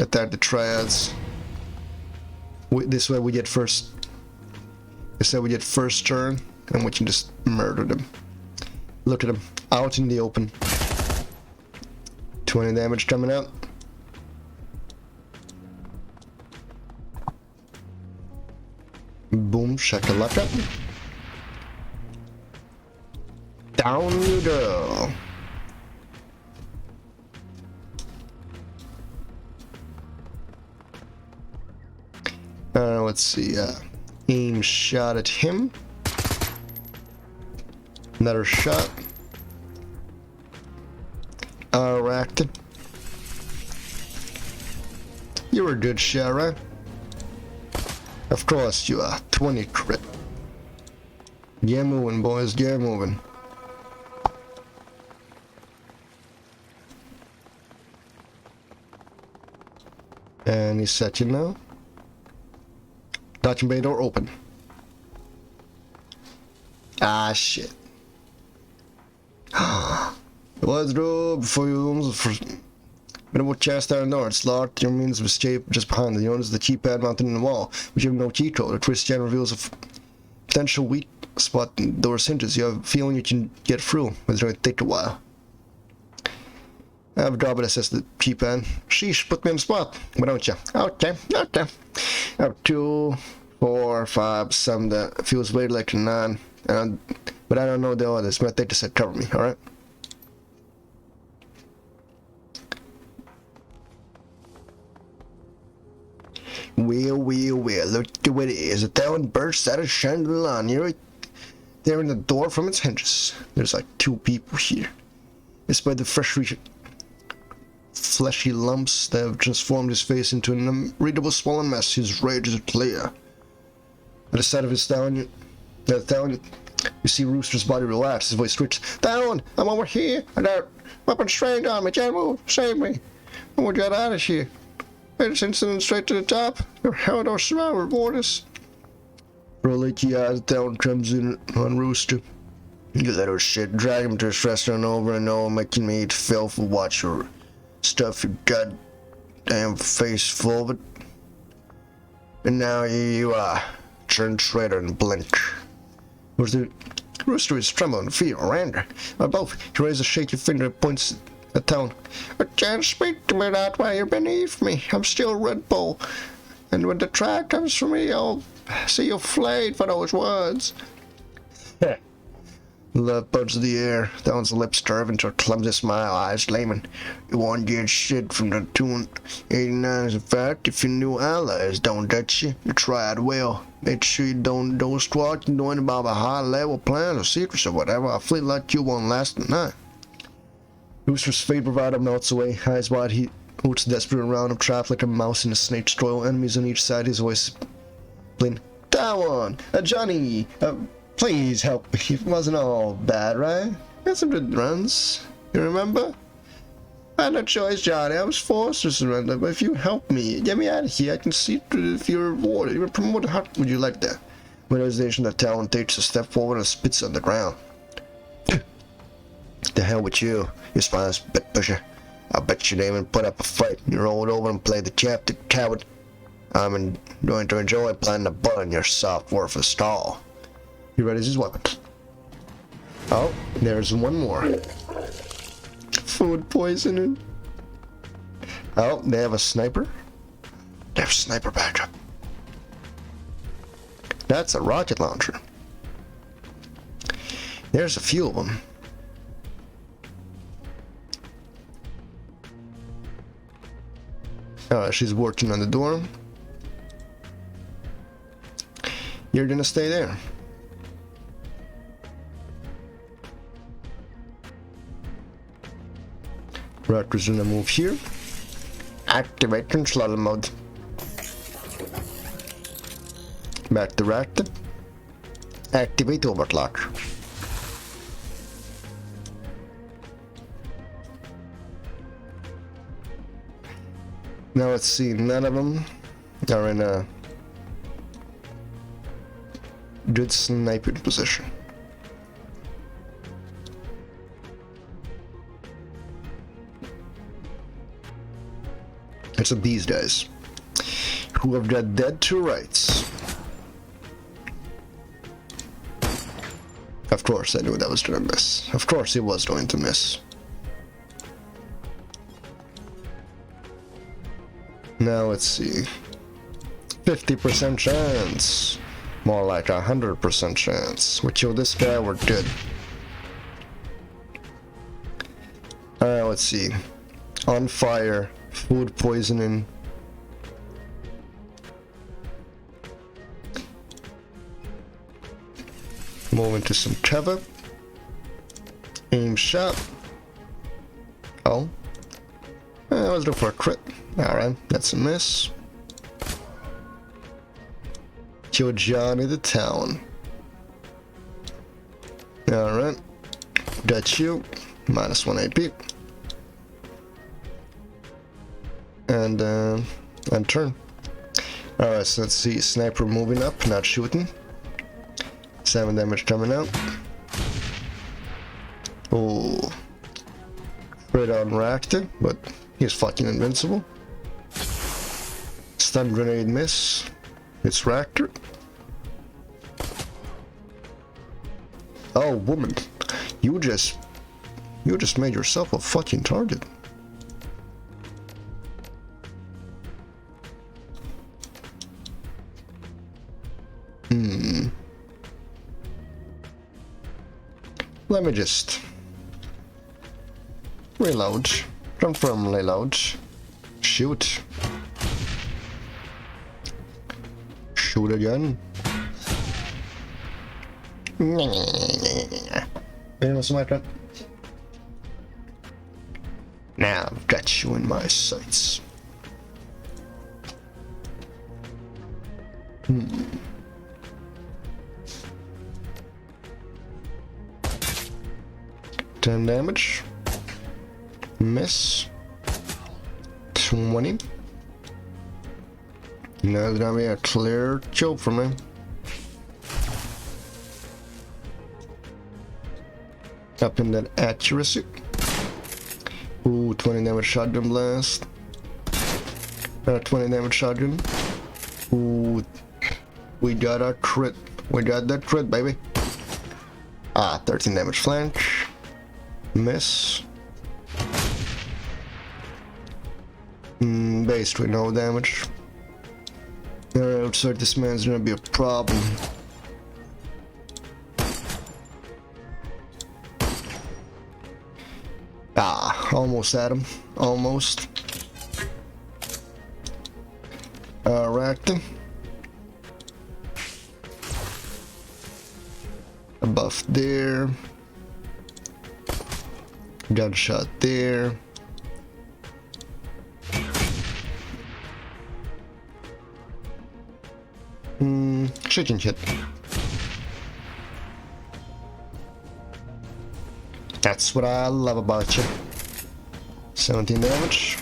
Attack the triads. This way we get first. This way we get first turn, and we can just murder them. Look at them out in the open. 20 damage coming out. Boom, shakalaka. Down you go. Let's see. Aim shot at him. Another shot. Racked. You're a good shot, right? Of course you are. 20 crit. Get moving, boys. Get moving. And he's set you now. Dodging bay door open. Ah, shit. Let's go before you minimal chest down north. Slot your means of escape just behind the owners of the keypad mounted in the wall, which you have no key code. A twist gen reveals a potential weak spot in the door's hinges. You have a feeling you can get through, but it's going to take a while. I have a job to assess the keypad. Sheesh, put me on the spot. Why don't you? Okay. I have 2, 4, 5, 7 that feels weird like a 9. But I don't know the others, but they just said cover me, alright? Well, look at what it is. A thousand bursts out of Shadowrun. You're right there in the door from its hinges. There's like 2 people here. Despite the fleshy lumps that have transformed his face into an unreadable swollen mess, his rage is clear. At the sight of his down, you see Rooster's body relax, his voice twitches. Down! I'm over here! I got weapons trained on me! Can't move! Save me! I want to get out of here! This incident straight to the top. Your hell don't smell, reward us. Leaky eyes down comes in on Rooster. You little shit, drag him to his restaurant over and over, making me eat filth and watch your stuff your goddamn face full of it. And now you are. Turn traitor and blink. Rooster is trembling in fear or anger. Both. He raises a shaky finger and points at town. I can't speak to me that way. You're beneath me. I'm still Red Bull. And when the track comes for me, I'll see you flayed for those words. Love buds the air. Town's lips curve into a clumsy smile, eyes gleaming. You won't get shit from the 289 is a fact. If your new allies don't touch you, you tried well. Make sure you don't squawk and doing about a high level plans or secrets or whatever. I'll flee like you won't last night. Rooster's fate bravado melts away. Eyes wide, he hoots desperate around him, trapped like a mouse in a snake's coil. Enemies on each side, his voice plain. Down! Johnny! Please help me. It wasn't all bad, right? Got some good runs. You remember? I had no choice, Johnny. I was forced to surrender, but if you help me, get me out of here, I can see if you're rewarded. You were promoted. How would you like that? Realization that Talon takes a step forward and spits on the ground. The hell with you, you spineless bit pusher. I bet you didn't even put up a fight. You rolled over and played the captain, coward. I'm going to enjoy playing the butt in your soft, worthless stall. He readies his weapon. Oh, there's one more. Food poisoning. Oh, they have a sniper. They have sniper backup. That's a rocket launcher. There's a few of them. She's working on the door. You're gonna stay there. Raptor's gonna move here. Activate control mode. Back to Raptor. Activate overclock. Now let's see, none of them are in a good sniping position. It's these guys who have got dead to rights. Of course I knew that was going to miss. Of course he was going to miss. Now let's see. 50% chance. More like 100% chance. We kill this guy, we're good. Alright, let's see. On fire. Food poisoning. Move into some cover. Aim shot. Oh. I was looking for a crit. Alright, that's a miss. Kill Johnny the Town. Alright. Got you. -1 AP. And turn. Alright, so let's see. Sniper moving up, not shooting. 7 damage coming out. Oh. Crit on Ractor, but he's fucking invincible. Stun grenade miss. It's Ractor. Oh, woman. You just made yourself a fucking target. Let me just reload. Confirm reload. Shoot. Shoot again. Now I've got you in my sights. 10 damage. Miss. 20. Now it's gonna be a clear kill for me. Up in that accuracy. Ooh, 20 damage shotgun blast. 20 damage shotgun. Ooh, we got a crit. We got that crit, baby. 13 damage flank. Miss. Basically no damage. Alright, looks like this man's gonna be a problem. Almost at him. Almost. Racked him. A buff there. Got a shot there. Chicken hit. That's what I love about you. 17 damage.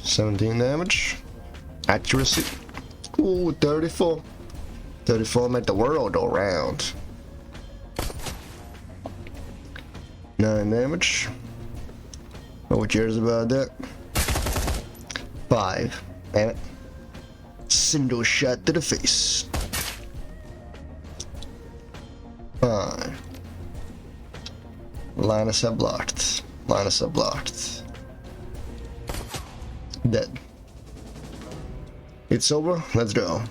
17 damage. Accuracy. Ooh, 34. 34 make the world go round. 9 damage. Who cares about that? 5. Damn it. Single shot to the face. 5. Linus have blocked. Linus have blocked. Dead. It's over. Let's go.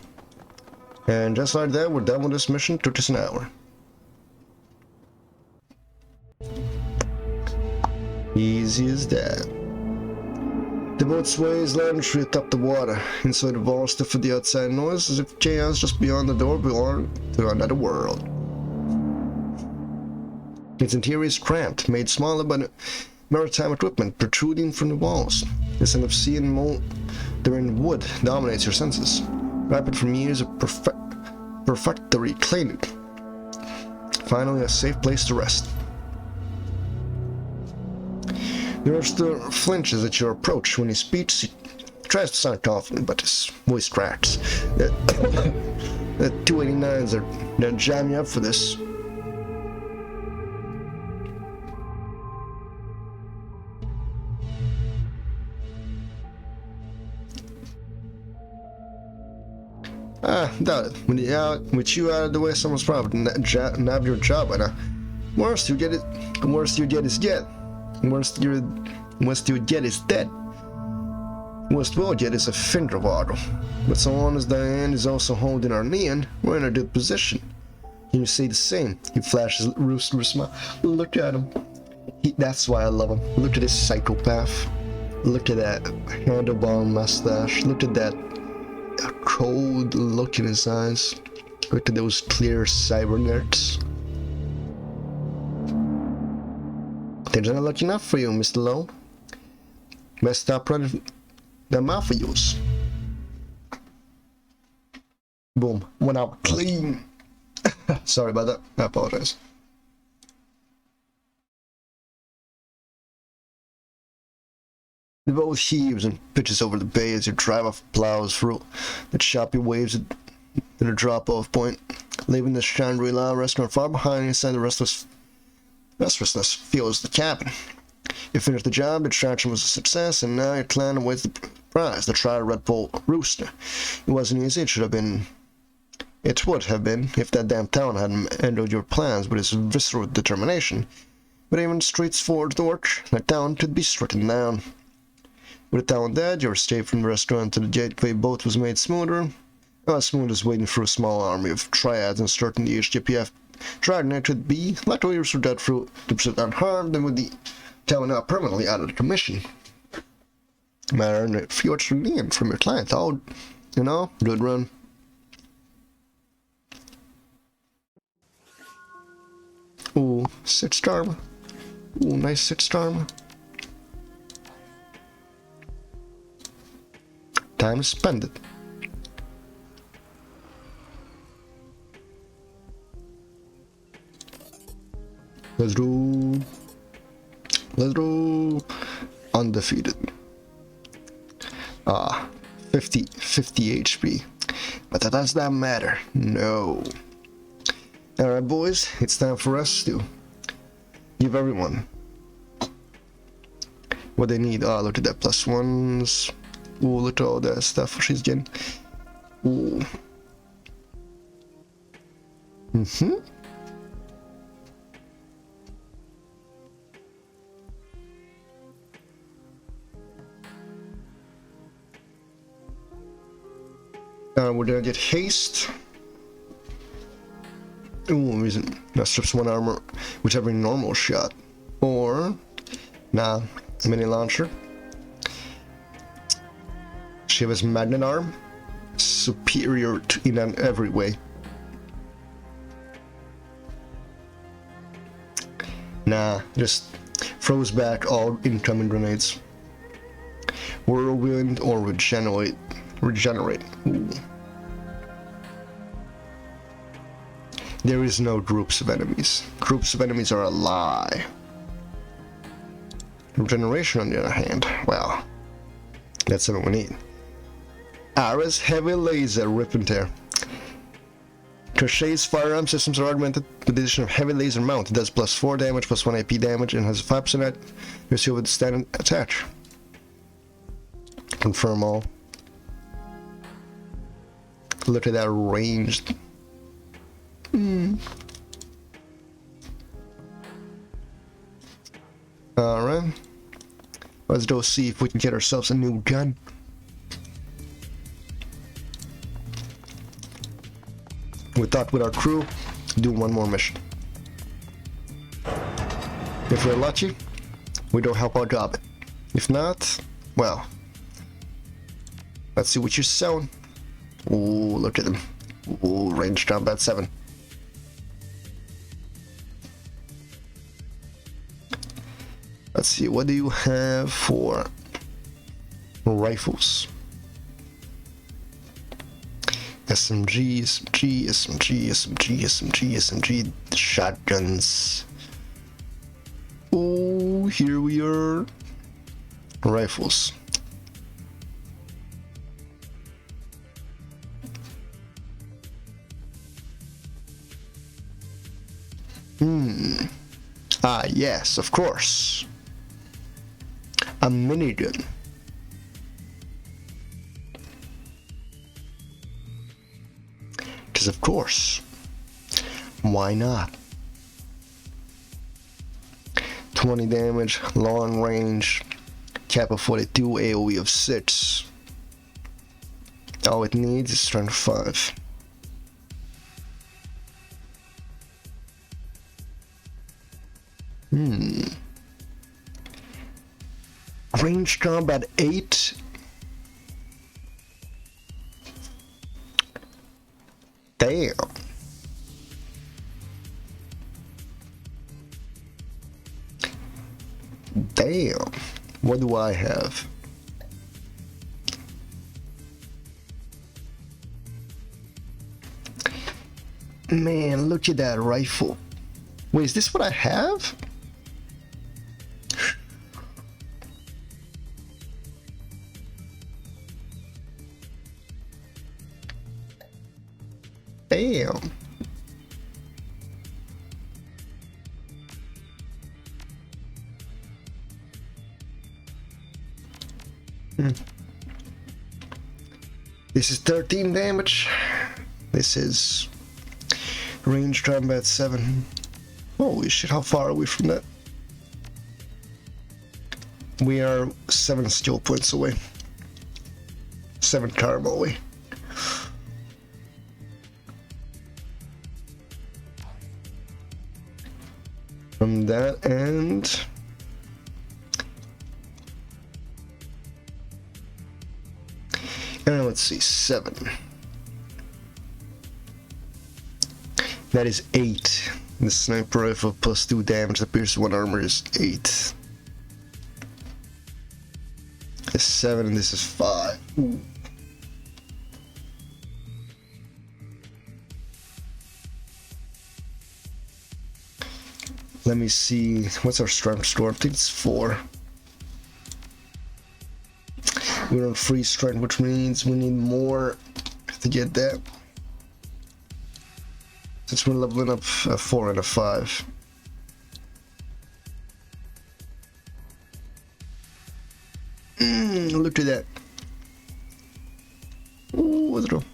And just like that, we're done with this mission. Took us an hour. Easy as that. The boat sways loudly atop the water. Inside the vault, stiff for the outside noise, as if chaos just beyond the door belonged to another world. Its interior is cramped, made smaller by the maritime equipment protruding from the walls. The scent of sea and moldering wood dominates your senses, rapid from years of perfectory cleaning. Finally, a safe place to rest. The Roaster flinches at your approach when he speaks. He tries to sound confident, but his voice cracks. The 289s are gonna jam you up for this. Doubt it. With you out of the way, someone's probably nabbed your job by now. Worst you get is dead. Worst you get is dead. Worst we'll get is a finger waggle. But so long as Diane is also holding our knee, we're in a good position. Can you say the same? He flashes a rooster smile. Look at him. That's why I love him. Look at this psychopath. Look at that handlebar mustache. Look at that cold look in his eyes. Look at those clear cyber nerds. Things are not lucky enough for you, Mr. Lowe. Best stop running the mouth for yours. Boom. Went out clean. Sorry about that. I apologize. The boat heaves and pitches over the bay as your drive-off plows through the choppy waves at a drop-off point, leaving the Shangri-La restaurant far behind inside the restlessness fills the cabin. You finished the job, the attraction was a success, and now your clan awaits the prize, the tried Red Bull Rooster. It wasn't easy, it would have been if that damn town hadn't ended your plans with its visceral determination. But even streets forward torch, the town could be stricken down. With the town dead, your escape from the restaurant to the gateway boat was made smoother. As smooth as waiting for a small army of triads and starting the HGPF Dragnet could be. Luckily, you were dead through to pursuit unharmed, and with the town now permanently out of the commission. Matter and a few extra gain from your client. Oh, you know, good run. Ooh, 6 karma. Ooh, nice 6 karma. Time to spend it. Let's go. Let's go. Undefeated. 50 HP. But that does not matter. No. Alright, boys. It's time for us to give everyone what they need. Oh, look at that. +1s. Ooh, look at all that stuff she's getting. Ooh. We're gonna get haste. Ooh, reason that strips 1 armor with every normal shot. Or, nah, mini launcher. She has magnet arm, superior in every way. Nah, just throws back all incoming grenades. Whirlwind or regenerate. Ooh. There is no groups of enemies. Groups of enemies are a lie. Regeneration, on the other hand, well, that's something we need. Ara's heavy laser rip and tear. Crochet's firearm systems are augmented with the addition of heavy laser mount. It does +4 damage, +1 AP damage, and has a 5% accuracy with standard attach. Confirm all. Look at that ranged. Alright. Let's go see if we can get ourselves a new gun. We thought with our crew, do one more mission. If we're lucky, we don't help our job. If not, well, let's see what you're selling. Ooh, look at them. Ooh, range combat 7. Let's see, what do you have for rifles? SMG, SMG, SMG, SMG, SMG, SMG, shotguns. Oh, here we are. Rifles. Ah, yes, of course. A minigun. Because of course. Why not? 20 damage, long range, cap of 42, AoE of 6. All it needs is strength 5. Range combat 8. Damn. What do I have? Man, look at that rifle. Wait, is this what I have? Damn. This is 13 damage. This is range combat 7. Holy shit, how far are we from that? We are 7 skill points away. 7 karma away. From that end... And let's see, 7. That is 8. The sniper rifle plus 2 damage, the pierce 1 armor is 8. This is 7 and this is 5. Ooh. Let me see, what's our strength score? I think it's 4. We're on free strength, which means we need more to get that. Since we're leveling up a 4 and a 5. Look at that. Ooh, what's it all?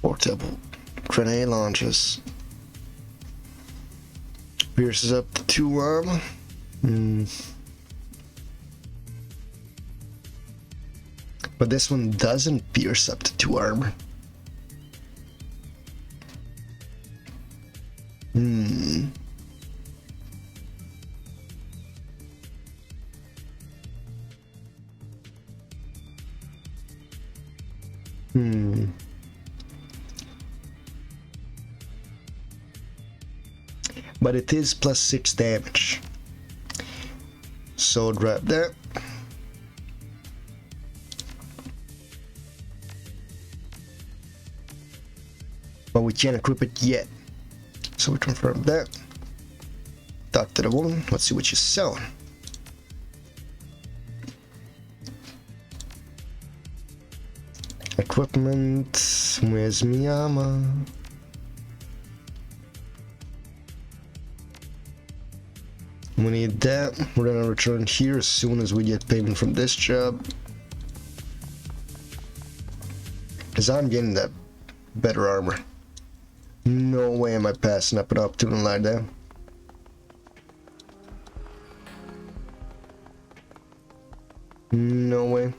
Portable grenade launches. Pierces up to 2 armor. But this one doesn't pierce up to 2 armor. But it is plus 6 damage. So grab that. But we can't equip it yet. So we confirm that. Talk to the woman. Let's see what she's selling. Equipment. Where's Miyama? We need that. We're gonna return here as soon as we get payment from this job. Because I'm getting that better armor. No way am I passing up an opportunity like that. No way.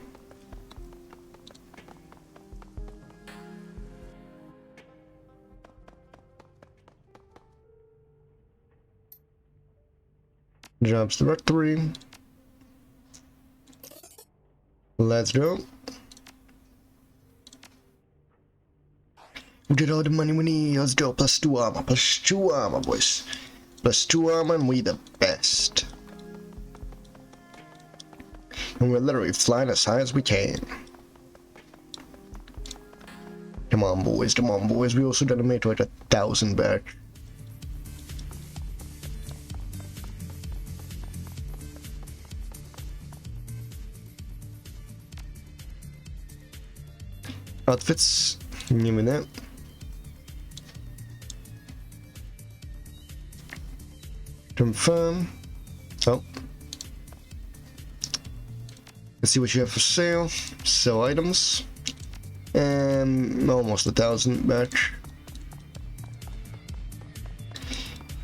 Jobs directory. Let's go. We get all the money we need. Let's go. Plus 2 armor. Plus 2 armor, boys. Plus 2 armor and we the best. And we're literally flying as high as we can. Come on, boys. Come on, boys. We also gotta make like 1,000 back. Outfits. Give me that. Confirm. Oh. Let's see what you have for sale. Sell items. And almost 1,000 back.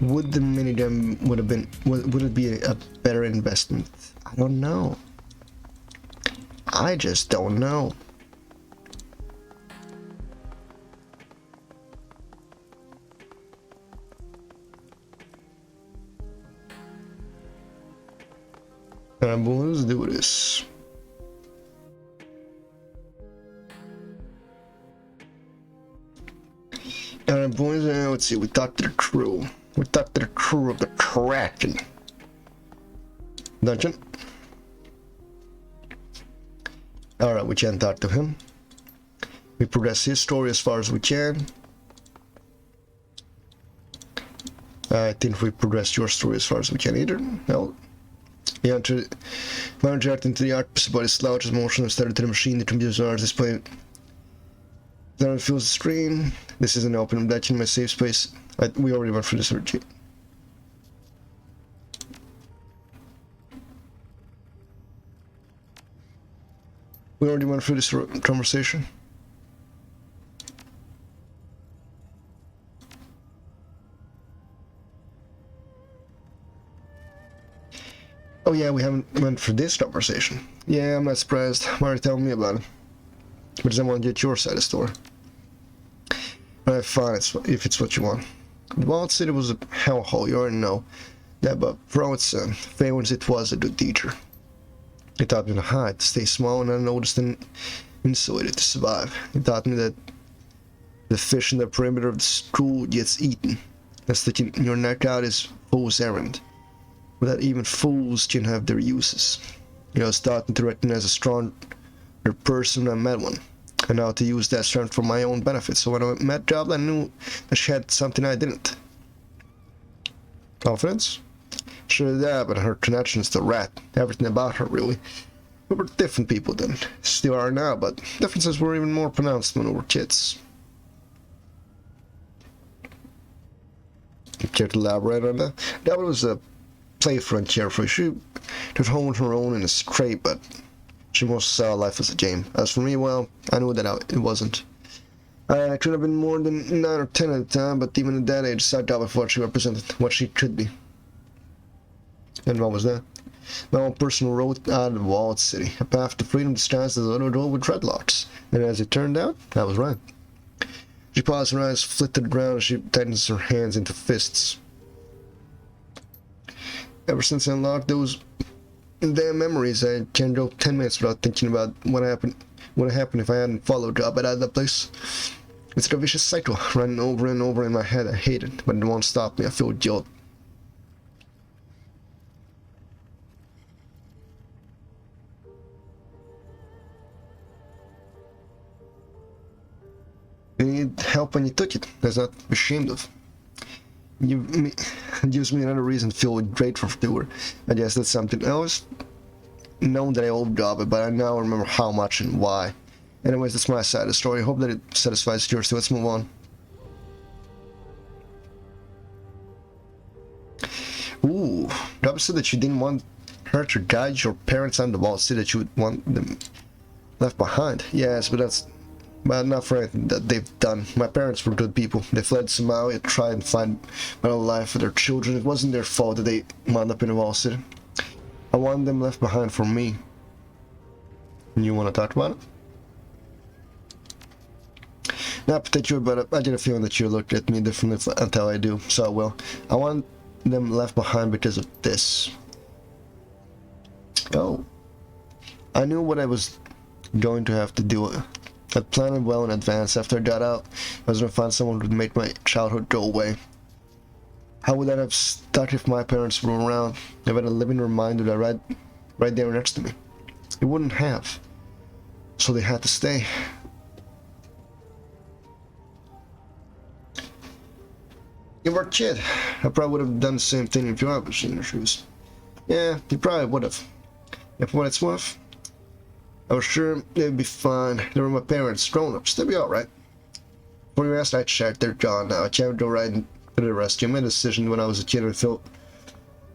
Would the minigun would have been? Would it be a better investment? I don't know. I just don't know. Alright, boys, let's do this. Alright, boys, let's see, we talked to the crew. We talked to the crew of the Kraken dungeon. Alright, we can talk to him. We progress his story as far as we can. I think we progressed your story as far as we can either. No. We interacted into the art body slouches motion and started to the machine. The computer's art display. Then it fills the screen. This is an open dungeon in my safe space. We already went through this already. We already went through this conversation. Oh yeah, we haven't went through this conversation. Yeah, I'm not surprised. Why are you telling me about it? Because I want to get your side of the story. But fine, if it's what you want. The Wild City was a hellhole, you already know. Yeah, but for its failings, it was a good teacher. It taught me to hide, to stay small and unnoticed and insulated to survive. It taught me that the fish in the perimeter of the school gets eaten. And sticking your neck out is fool's errand. But that even fools can have their uses. You know, it's taught me to recognize a stronger person when I met one. And how to use that strength for my own benefit. So when I met Job, I knew that she had something I didn't. Confidence? Sure, yeah, but her connections to Rat. Everything about her, really. We were different people then. Still are now, but differences were even more pronounced when we were kids. You care to elaborate on that? That was a playfriend carefree. She took home on her own in a scrape, but she most saw life as a game. As for me, well, I knew that it wasn't. I could have been more than 9 or 10 at the time, but even at that age, I doubt with what she represented, what she could be. And what was that? My own personal road out of the Walled City. A path to freedom disguised as a little door with dreadlocks. And as it turned out, I was right. She paused, her eyes flit to the ground as she tightens her hands into fists. Ever since I unlocked those damn memories, I can't go 10 minutes without thinking about what happened if I hadn't followed Job out of that place. It's a vicious cycle, running over and over in my head. I hate it, but it won't stop me. I feel guilt. You need help when you took it. That's not to be ashamed of. It gives me another reason to feel grateful to her. I guess that's something. I always known that I owed Job it, but I now remember how much and why. Anyways, that's my side of the story. I hope that it satisfies yours, so let's move on. Ooh, Job said that you didn't want her to guide your parents on the wall, said that you would want them left behind. Yes, but not for anything that they've done. My parents were good people. They fled Somalia, tried and find a better life for their children. It wasn't their fault that they wound up in the Wall City. I want them left behind for me. You want to talk about it? Not particularly, but I get a feeling that you looked at me differently until I do, so I will. I want them left behind because of this. Oh. I knew what I was going to have to do. I planned well in advance. After I got out, I was going to find someone who would make my childhood go away. How would that have stuck if my parents were around? If I had a living reminder that right there next to me. It wouldn't have. So they had to stay. You were a kid. I probably would have done the same thing if you was in your shoes. Yeah, you probably would have. And for what it's worth, I was sure they'd be fine. They were my parents, grown-ups. They'd be alright. For your ass, I checked. They're gone now. I can't go right into the rescue. I made a decision when I was a kid and felt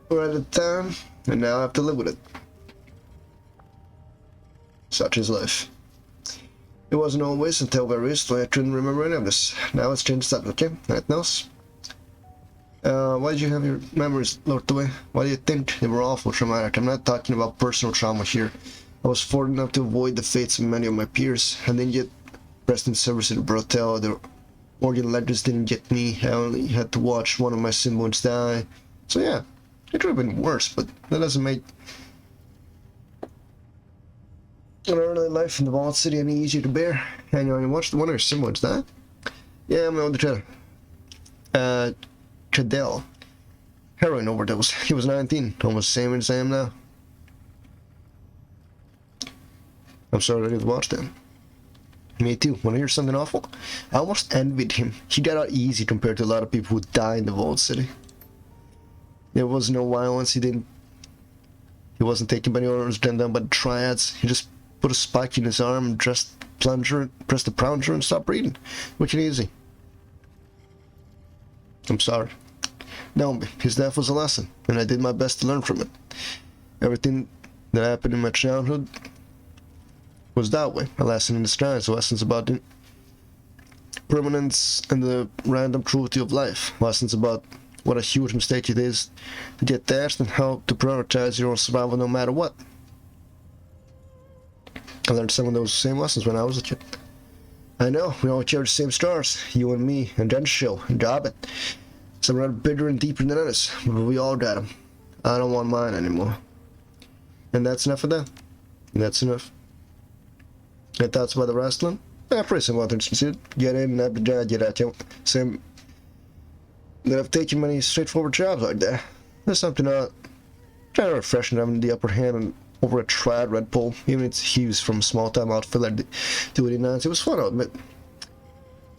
right at the time, and now I have to live with it. Such is life. It wasn't always until very recently I couldn't remember any of this. Now it's changed up, okay? Anything else? Why did you have your memories locked away? Why do you think they were awful traumatic? I'm not talking about personal trauma here. I was fortunate enough to avoid the fates of many of my peers. I didn't get pressed in service at the brothel. The Oregon legends didn't get me. I only had to watch one of my siblings die. So yeah, it could have been worse, but that doesn't make an early life in the Vault City any easier to bear. And you watched one of your siblings die? Yeah, my older brother. Cadell. Heroin overdose. He was 19, almost the same as I am now. I'm sorry I didn't watch that. Me too. Wanna hear something awful? I almost envied him. He got out easy compared to a lot of people who died in the Vault City. There was no violence. He wasn't taken by the orders, done down by the triads. He just put a spike in his arm and pressed the plunger and stopped breathing. Wicked easy. I'm sorry. No, his death was a lesson, and I did my best to learn from it. Everything that happened in my childhood was that way. A lesson in disguise, lessons about the permanence and the random cruelty of life, lessons about what a huge mistake it is to get dashed and how to prioritize your own survival no matter what. I learned some of those same lessons when I was a kid. I know, we all share the same scars, you and me, and Denshill, and Gobbet. Some are bigger and deeper than others, but we all got them. I don't want mine anymore. And that's enough of that. That's enough. And thoughts about the wrestling? Yeah, pretty simple. Get in and have the job, get out. Same that I've taken many straightforward jobs like that. There's something kind of refreshing having the upper hand and over a triad Red Bull, even if he was from a small-time outfit like the 289s. It was fun, I'll admit.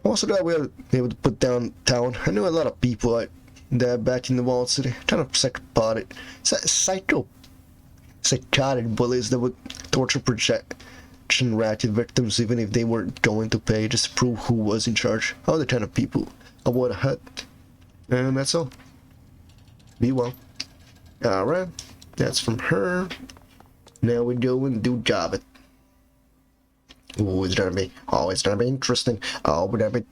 I'm also glad we were able to put down town. I knew a lot of people like that back in the Vault City. Kind of psychotic bullies that would torture projection ratchet victims even if they weren't going to pay, just to prove who was in charge. All the kind of people I would have had. And that's all. Be well. Alright. That's from her. Now we go and do job it. Ooh, it's gonna be interesting. Oh, would I be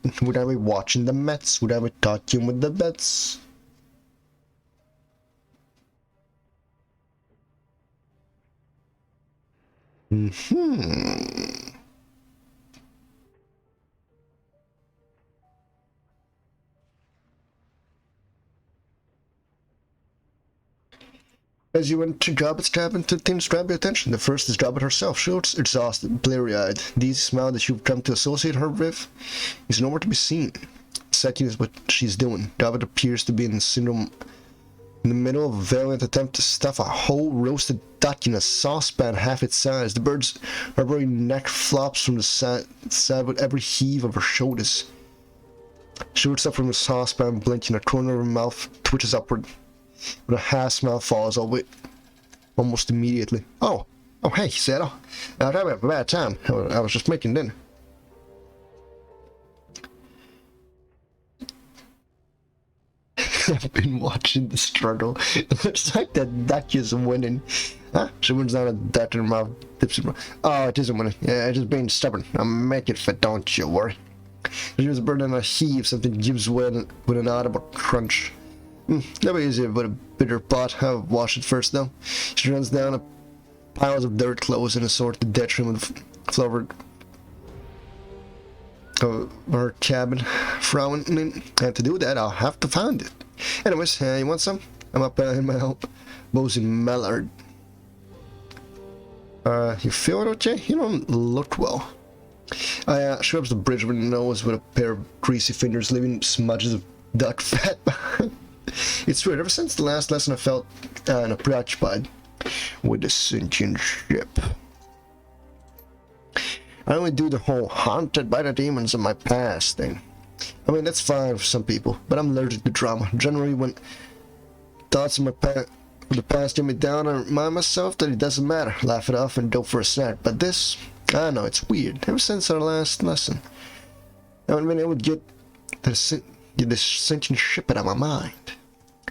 watching the Mets? Would I be talking with the bets? As you enter Gobbet's cabin, two things grab your attention. The first is Gobbet herself. She looks exhausted, bleary-eyed. The easy smile that you've come to associate her with is nowhere to be seen. Second is what she's doing. Gobbet appears to be in the middle of a valiant attempt to stuff a whole roasted duck in a saucepan half its size. The bird's rubbery neck flops from the side with every heave of her shoulders. She looks up from the saucepan, blinking. A corner of her mouth twitches upward. But a half smile falls over almost immediately. Oh, hey, Saddle. I'm having a bad time. I was just making dinner. I've been watching the struggle. It looks like that duck is winning. Huh? She wins down a duck in her mouth. Dips in her mouth. Oh, it isn't winning. Yeah, it's just being stubborn. I'll make it fit, don't you worry. She was burning a heave. Something gives way with an audible crunch. That'll be easier with a bitter pot. I'll wash it first though. She runs down a piles of dirt clothes and a sort of detriment of flowered her cabin, frowning. And to do that, I'll have to find it. Anyways, you want some? I'm up in my elbows in Mallard. You feeling okay? You don't look well. She rubs the bridge of her nose with a pair of greasy fingers, leaving smudges of duck fat behind. It's weird, ever since the last lesson I felt preoccupied with the sinking ship. I only do the whole haunted by the demons of my past thing. I mean, that's fine for some people, but I'm allergic to drama. Generally, when thoughts of the past get me down, I remind myself that it doesn't matter. Laugh it off and go for a snack. But this, I know, it's weird. Ever since our last lesson, I haven't been able to get this sinking ship out of my mind.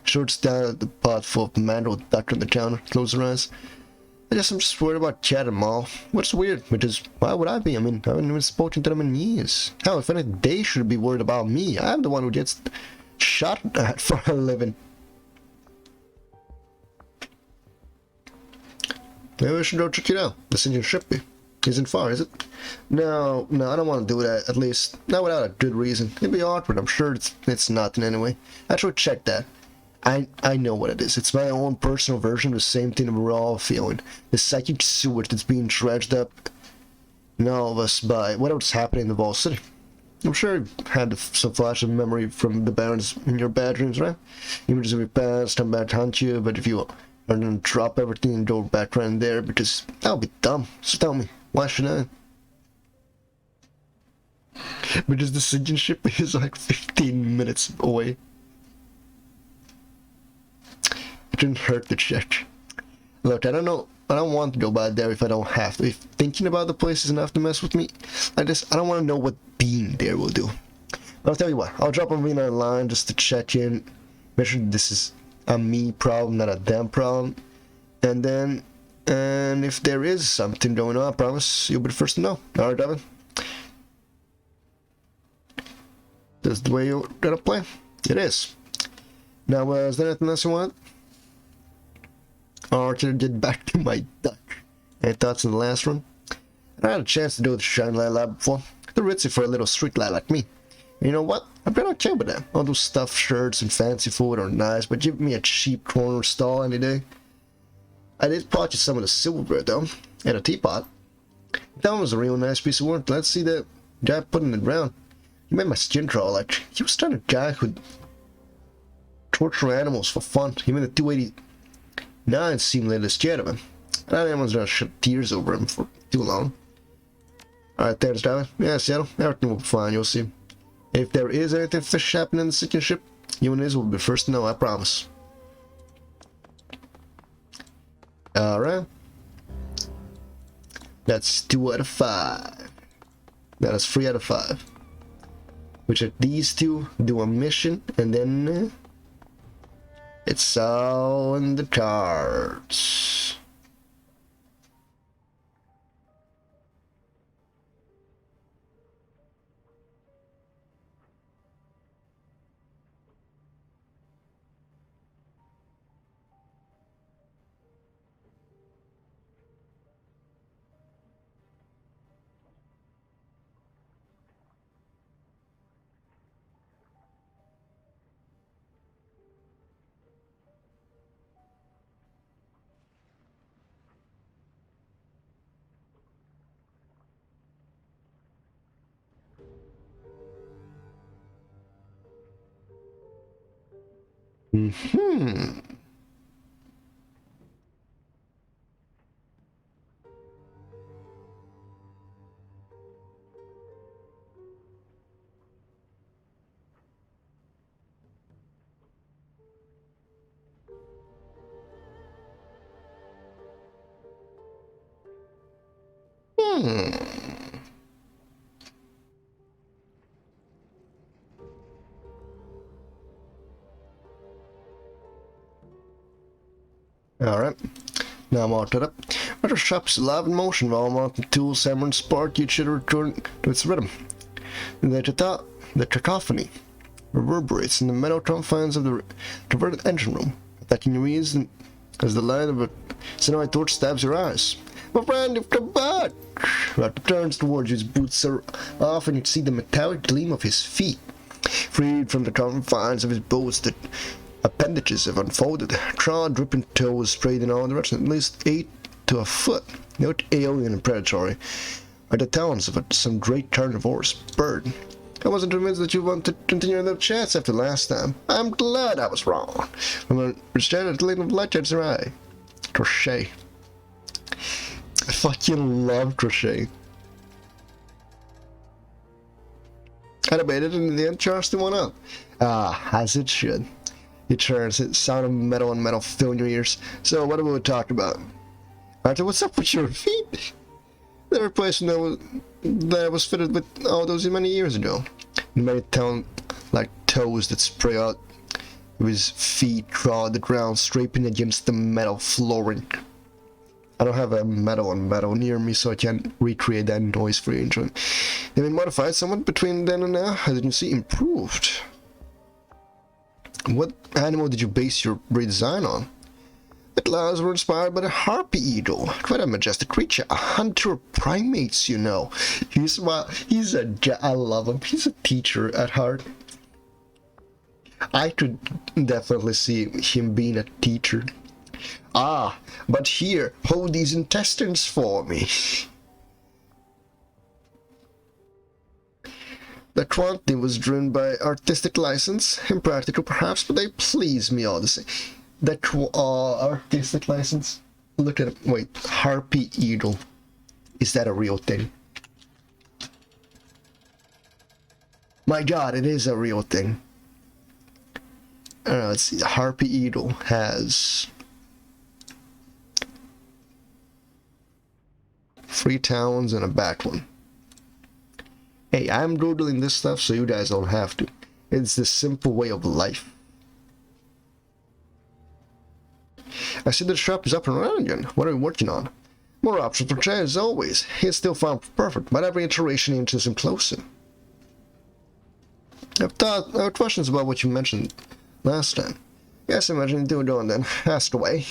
Shorts down at the pot full of mangled with duck on the counter, close her eyes. I guess I'm just worried about Chad and Maul. What's weird? Because why would I be? I mean, I haven't even spoken to them in years. Hell, if anything, they should be worried about me. I'm the one who gets shot at for a living. Maybe I should go check it out. The sinking ship isn't far, is it? No, I don't want to do that. At least not without a good reason. It'd be awkward. I'm sure it's nothing anyway. I should check that. I know what it is. It's my own personal version of the same thing that we're all feeling. The psychic sewage that's being dredged up in all of us by whatever's happening in the Vault City. I'm sure you had some flash of memory from the barons in your bad dreams, right? Images of your past come back to haunt you, but if you are gonna drop everything and go back right in there, because that would be dumb. So tell me, why should I? Because the citizenship is like 15 minutes away. It didn't hurt to check. Look, I don't know. I don't want to go by there if I don't have to. If thinking about the place is enough to mess with me, I don't want to know what being there will do. But I'll tell you what. I'll drop a Rena line just to check in. Make sure this is a me problem, not a them problem. And then, if there is something going on, I promise you'll be the first to know. Alright, Devin? That's the way you're gonna play. It is. Now, is there anything else you want? Or to get back to my duck. Any thoughts on the last one? I had a chance to do the Shine Light Lab before. They're ritzy for a little street lad like me. And you know what? I've been okay with that. All those stuffed shirts and fancy food are nice, but give me a cheap corner stall any day. I did purchase some of the silverware though, and a teapot. That one was a real nice piece of work. Let's see the guy putting it around. He made my skin crawl. Like, he was kind of guy who'd torture animals for fun. He made the 289 seem like the scared of him. I don't anyone's gonna shed tears over him for too long. Alright, there's Tyler. Yeah, Seattle. Everything will be fine, you'll see. If there is anything fish happening in the citizenship, you and Liz will be first to know, I promise. Alright. That's 2 out of 5. That is 3 out of 5. Which are these two do a mission, and then it's all in the cards. Alright, now I'm all caught up. But our shop's alive in motion while mountain tools, hammer and spark each other return to its rhythm. The cacophony reverberates in the metal confines of the converted engine room, attacking your ears as the light of a xenite torch stabs your eyes. My friend, you've come back! Roger turns towards you, his boots are off, and you see the metallic gleam of his feet. Freed from the confines of his boots, the appendages have unfolded, clawed, dripping toes sprayed in all directions, at least 8 to a foot. Not alien and predatory, are the talons of some great carnivorous bird. I wasn't convinced that you wanted to continue the chance after last time. I'm glad I was wrong. I'm a restrained gleam of light catches her eye. Crochet. I fucking love crochet. I debated and in the end charged the one up. Ah, as it should. It turns, it sound of metal and metal filling your ears. So what are we talking about? Arthur, what's up with your feet? The replacement that was fitted with all those many years ago. He made it sound like toes that spray out of his feet clawed the ground, scraping against the metal flooring. I don't have a metal on metal near me, so I can't recreate that noise for you. They've been modified somewhat between then and now, as you can see, improved. What animal did you base your redesign on? The claws were inspired by the harpy eagle, quite a majestic creature, a hunter of primates, you know. I love him. He's a teacher at heart. I could definitely see him being a teacher. Ah, but here, hold these intestines for me. The quantity was driven by artistic license, impractical perhaps, but they please me all the same. The artistic license? Look at it. Wait, Harpy Eagle. Is that a real thing? My god, it is a real thing. Let's see. Harpy Eagle has 3 towns and a back one. Hey, I'm doodling this stuff so you guys don't have to. It's the simple way of life. I see the shop is up and running again. What are we working on? More options for Chad as always. He's still found perfect, but every iteration inches him closer. I have questions about what you mentioned last time. Yes, imagine doing then. Ask away.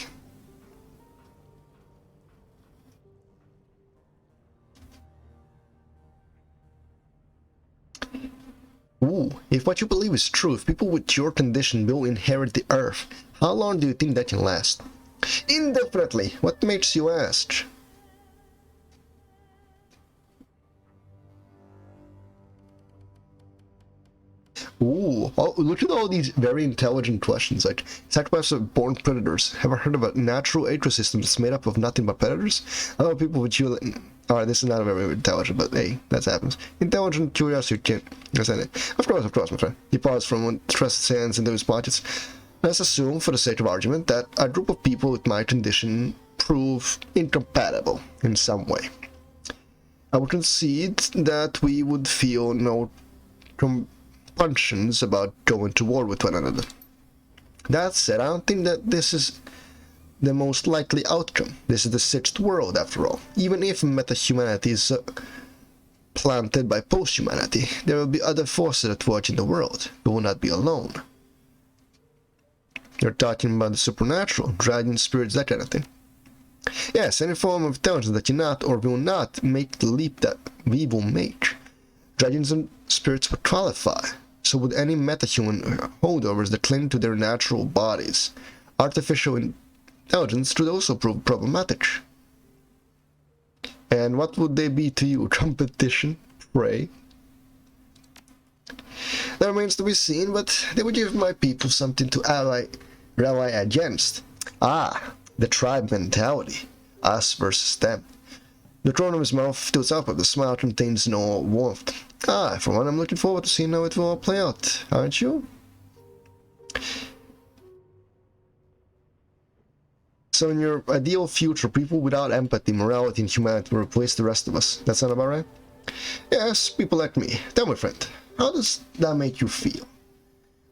Ooh, if what you believe is true, if people with your condition will inherit the earth, how long do you think that can last? Indefinitely. What makes you ask? Ooh, oh, look at all these very intelligent questions, like sacrifice of born predators. Have I heard of a natural ecosystem that's made up of nothing but predators? I know people with you. Alright, this is not very intelligent, but hey, that happens. Intelligent curiosity can't. Of course, my friend. He paused from one, thrust his hands into his pockets. Let's assume, for the sake of argument, that a group of people with my condition prove incompatible in some way. I would concede that we would feel no compunctions about going to war with one another. That said, I don't think that this is the most likely outcome. This is the 6th world, after all. Even if meta-humanity is planted by post-humanity, there will be other forces at work in the world. We will not be alone. You're talking about the supernatural, dragons, spirits, that kind of thing. Yes, any form of intelligence that cannot or will not make the leap that we will make. Dragons and spirits would qualify. So would any meta-human holdovers that cling to their natural bodies. Artificial intelligence could also prove problematic. And what would they be to you? Competition? Prey? That remains to be seen, but they would give my people something to rally against. Ah, the tribe mentality. Us versus them. The corner of his mouth tilts up, but the smile contains no warmth. Ah, for one, I'm looking forward to seeing how it will all play out, aren't you? So in your ideal future, people without empathy, morality, and humanity will replace the rest of us. That sound about right? Yes, people like me. Tell me, friend, how does that make you feel?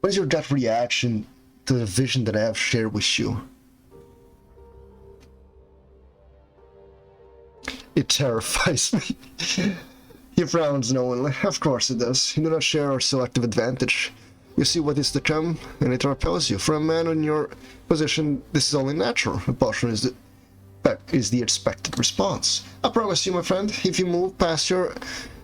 What is your gut reaction to the vision that I have shared with you? It terrifies me. He frowns knowingly. Of course it does. You do not share our selective advantage. You see what is to come, and it repels you. For a man in your position, this is only natural. Repulsion is the expected response. I promise you, my friend, if you move past your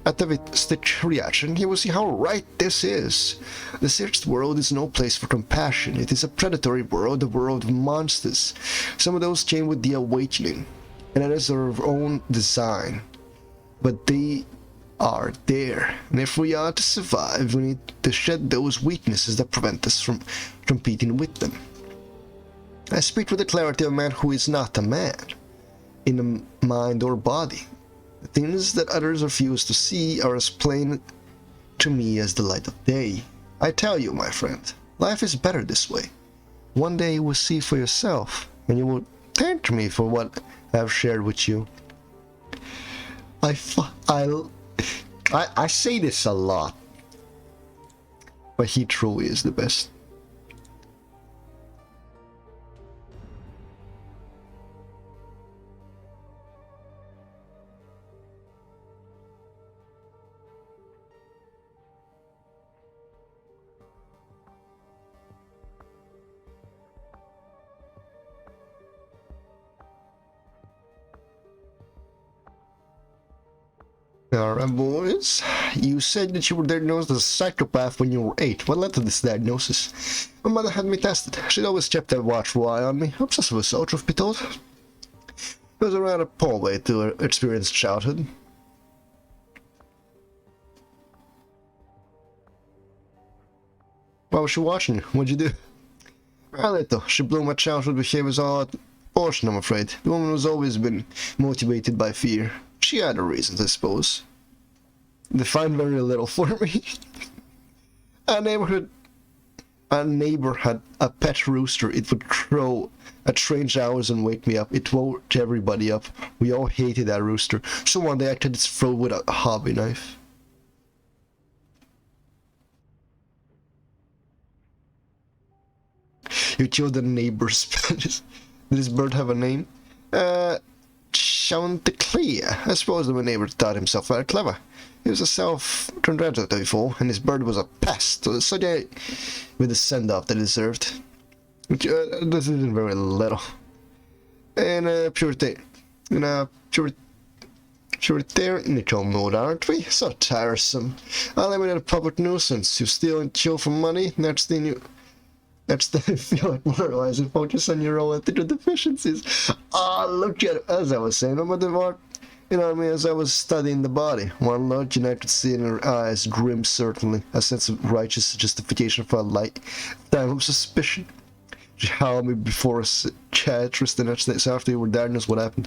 atavistic reaction, you will see how right this is. The 6th world is no place for compassion. It is a predatory world, a world of monsters. Some of those came with the awakening, and it is our own design. But they are there, and if we are to survive, we need to shed those weaknesses that prevent us from competing with them. I speak with the clarity of a man who is not a man, in the mind or body. The things that others refuse to see are as plain to me as the light of day. I tell you, my friend, life is better this way. One day you will see for yourself, and you will thank me for what I have shared with you. I say this a lot, but he truly is the best. Alright, boys. You said that you were diagnosed as a psychopath when you were 8. What led to this diagnosis? My mother had me tested. She'd always kept a watchful eye on me. Obsessive with so, truth be told. It was a rather poor way to experience childhood. Why was she watching? What'd you do? Well, little. She blew my childhood behaviors all out portion, I'm afraid. The woman was always been motivated by fear. She had her reasons, I suppose. They find very little for me. Our neighbor had a pet rooster. It would crow at strange hours and wake me up. It woke everybody up. We all hated that rooster. So one day I cut its throat with a hobby knife. You killed the neighbor's pet. Did this bird have a name? Chanticleer. I suppose the neighbor thought himself very clever. He was a self-congratulatory fool, and his bird was a pest, so they, with the send-off they deserved. Which, this isn't very little. And puritanical mode, aren't we? So tiresome. I'll eliminate a public nuisance. You steal and kill for money, next thing you feel like moralizing, focus on your own ethical deficiencies. Look at it. As I was saying, I'm at the you know what I mean, as I was studying the body. One look, and I could see in her eyes, grim certainly, a sense of righteous justification for a lifetime of suspicion. She howled me before a psychiatrist the next day, so after you were diagnosed, what happened?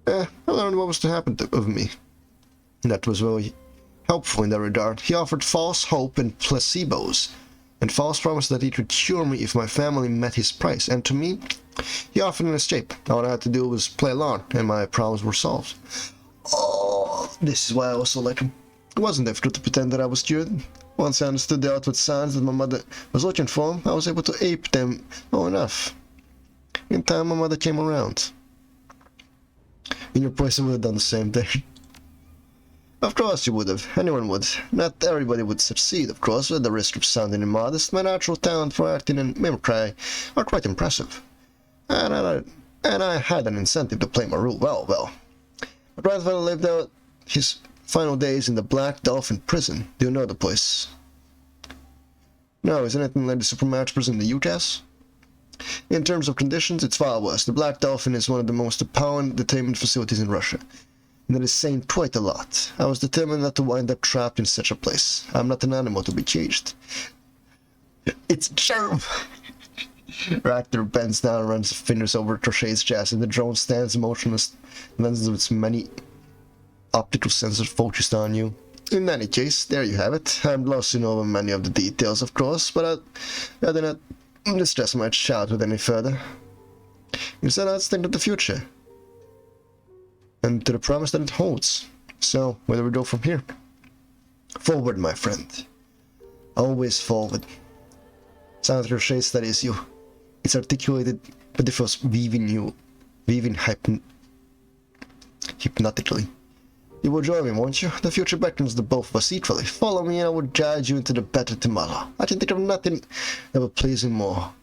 I learned what was to happen of me. And that was very helpful in that regard. He offered false hope and placebos, and false promise that he could cure me if my family met his price, and to me, he offered an escape. All I had to do was play along, and my problems were solved. Oh, this is why I also like him. It wasn't difficult to pretend that I was cured. Once I understood the outward signs that my mother was looking for, I was able to ape them well enough. In time, my mother came around. In your place, I would have done the same thing. Of course you would have. Anyone would. Not everybody would succeed, of course, at the risk of sounding immodest. My natural talent for acting and mimicry are quite impressive. And I had an incentive to play my role well. My grandfather lived out his final days in the Black Dolphin prison. Do you know the place? No, isn't it like the Supermatch prison in the UCAS? In terms of conditions, it's far worse. The Black Dolphin is one of the most appalling detainment facilities in Russia. And that is saying quite a lot. I was determined not to wind up trapped in such a place. I'm not an animal to be caged. It's Jerm! Raptor bends down and runs fingers over Crochet's chest, and the drone stands motionless, lenses of its many optical sensors focused on you. In any case, there you have it. I'm glossing over many of the details, of course, but I'd rather not distress my childhood any further. Instead, let's think of the future, and to the promise that it holds. So, where do we go from here? Forward, my friend. Always forward. Sound like Crochet studies you. It's articulated, but it feels weaving hypnotically. You will join me, won't you? The future beckons the both of us equally. Follow me and I will guide you into the better tomorrow. I can think of nothing that will please you more.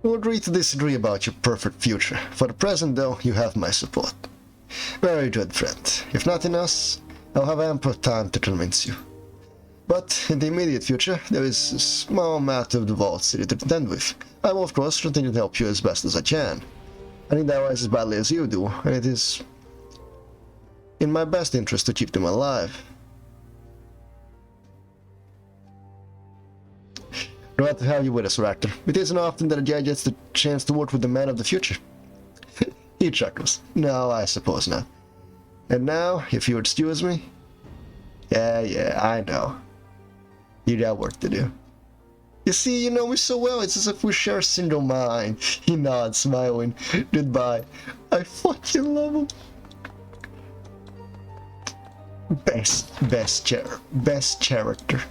We'll agree to disagree about your perfect future. For the present, though, you have my support. Very good, friend. If nothing else, I'll have ample time to convince you. But in the immediate future, there is a small matter of the Vault City to contend with. I will, of course, continue to help you as best as I can. I need their eyes as badly as you do, and it is in my best interest to keep them alive. Glad to have you with us, Raptor. It isn't often that a guy gets the chance to work with the man of the future. He chuckles. No, I suppose not. And now, if you would excuse me... Yeah, I know. You got work to do. You see, you know me so well, it's as if we share a single mind. He nods, smiling. Goodbye. I fucking love him. Best character.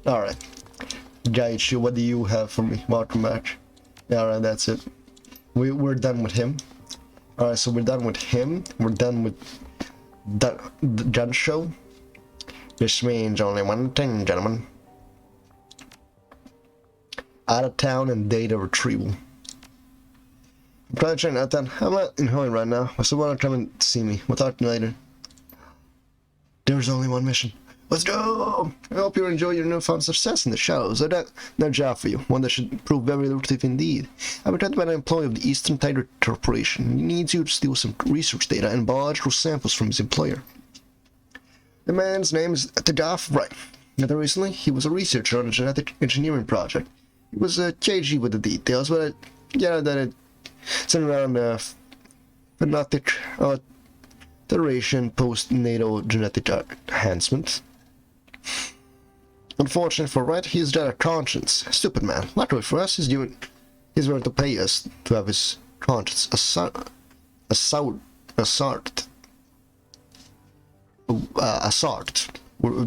Alright. Gaichu, what do you have for me? Welcome back. Alright, that's it. We're done with him. Alright, so we're done with him. We're done with the judge show. This means only one thing, gentlemen. Out of town and data retrieval. I'm trying to check out that. I'm not in a hurry right now. I still want to come and see me. We'll talk later. There's only one mission. Let's go! I hope you enjoy your newfound success in the shadows. No job for you, one that should prove very lucrative indeed. I've been trained by an employee of the Eastern Tiger Corporation. He needs you to steal some research data and biological samples from his employer. The man's name is Tagaf Wright. Until recently, he was a researcher on a genetic engineering project. He was cagey with the details, but I gathered that it centered around phonetic alteration post-natal genetic enhancement. Unfortunately for Wright, he's got a conscience. Stupid man. Luckily for us, he's willing to pay us to have his conscience assaulted.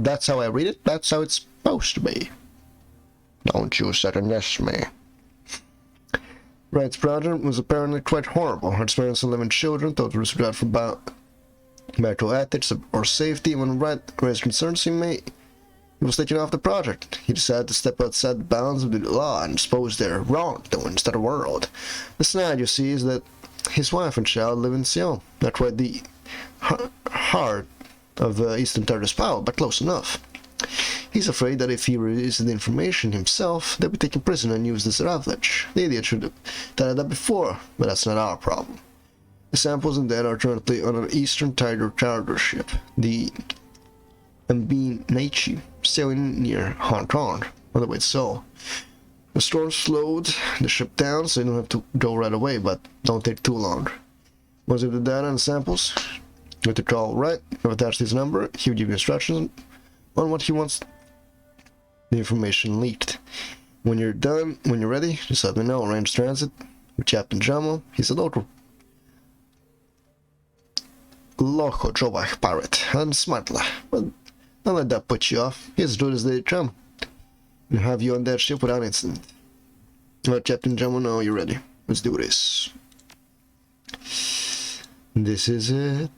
That's how I read it. That's how it's supposed to be. Don't you second guess me. Wright's project was apparently quite horrible. Her experience in living children, thought it was regard for marital ethics or safety. When Wright raised concerns, he was taken off the project. He decided to step outside the bounds of the law and expose their wrongdoings to the world. The snag, you see, is that his wife and child live in Seoul. Not quite the heart of Eastern Tartar's power, but close enough. He's afraid that if he releases the information himself, they'll be taken prisoner and used as leverage. The idiot should have done that before, but that's not our problem. The samples and data are currently on an Eastern Tiger cargo ship, the MB Naichi, sailing near Hong Kong, on the way to Seoul. The storm slowed the ship down, so you don't have to go right away, but don't take too long. Once you have the data and samples, you have to call Wright, have attached his number, he will give you instructions on what he wants the information leaked. When you're done, when you're ready, just let me know. Arrange transit with Captain Jamo. He's a local Joe pirate and smart lad, but don't let that put you off. He's as good as they come. We'll have you on that ship without incident. Let Captain Jamo know you're ready. Let's do this. This is it.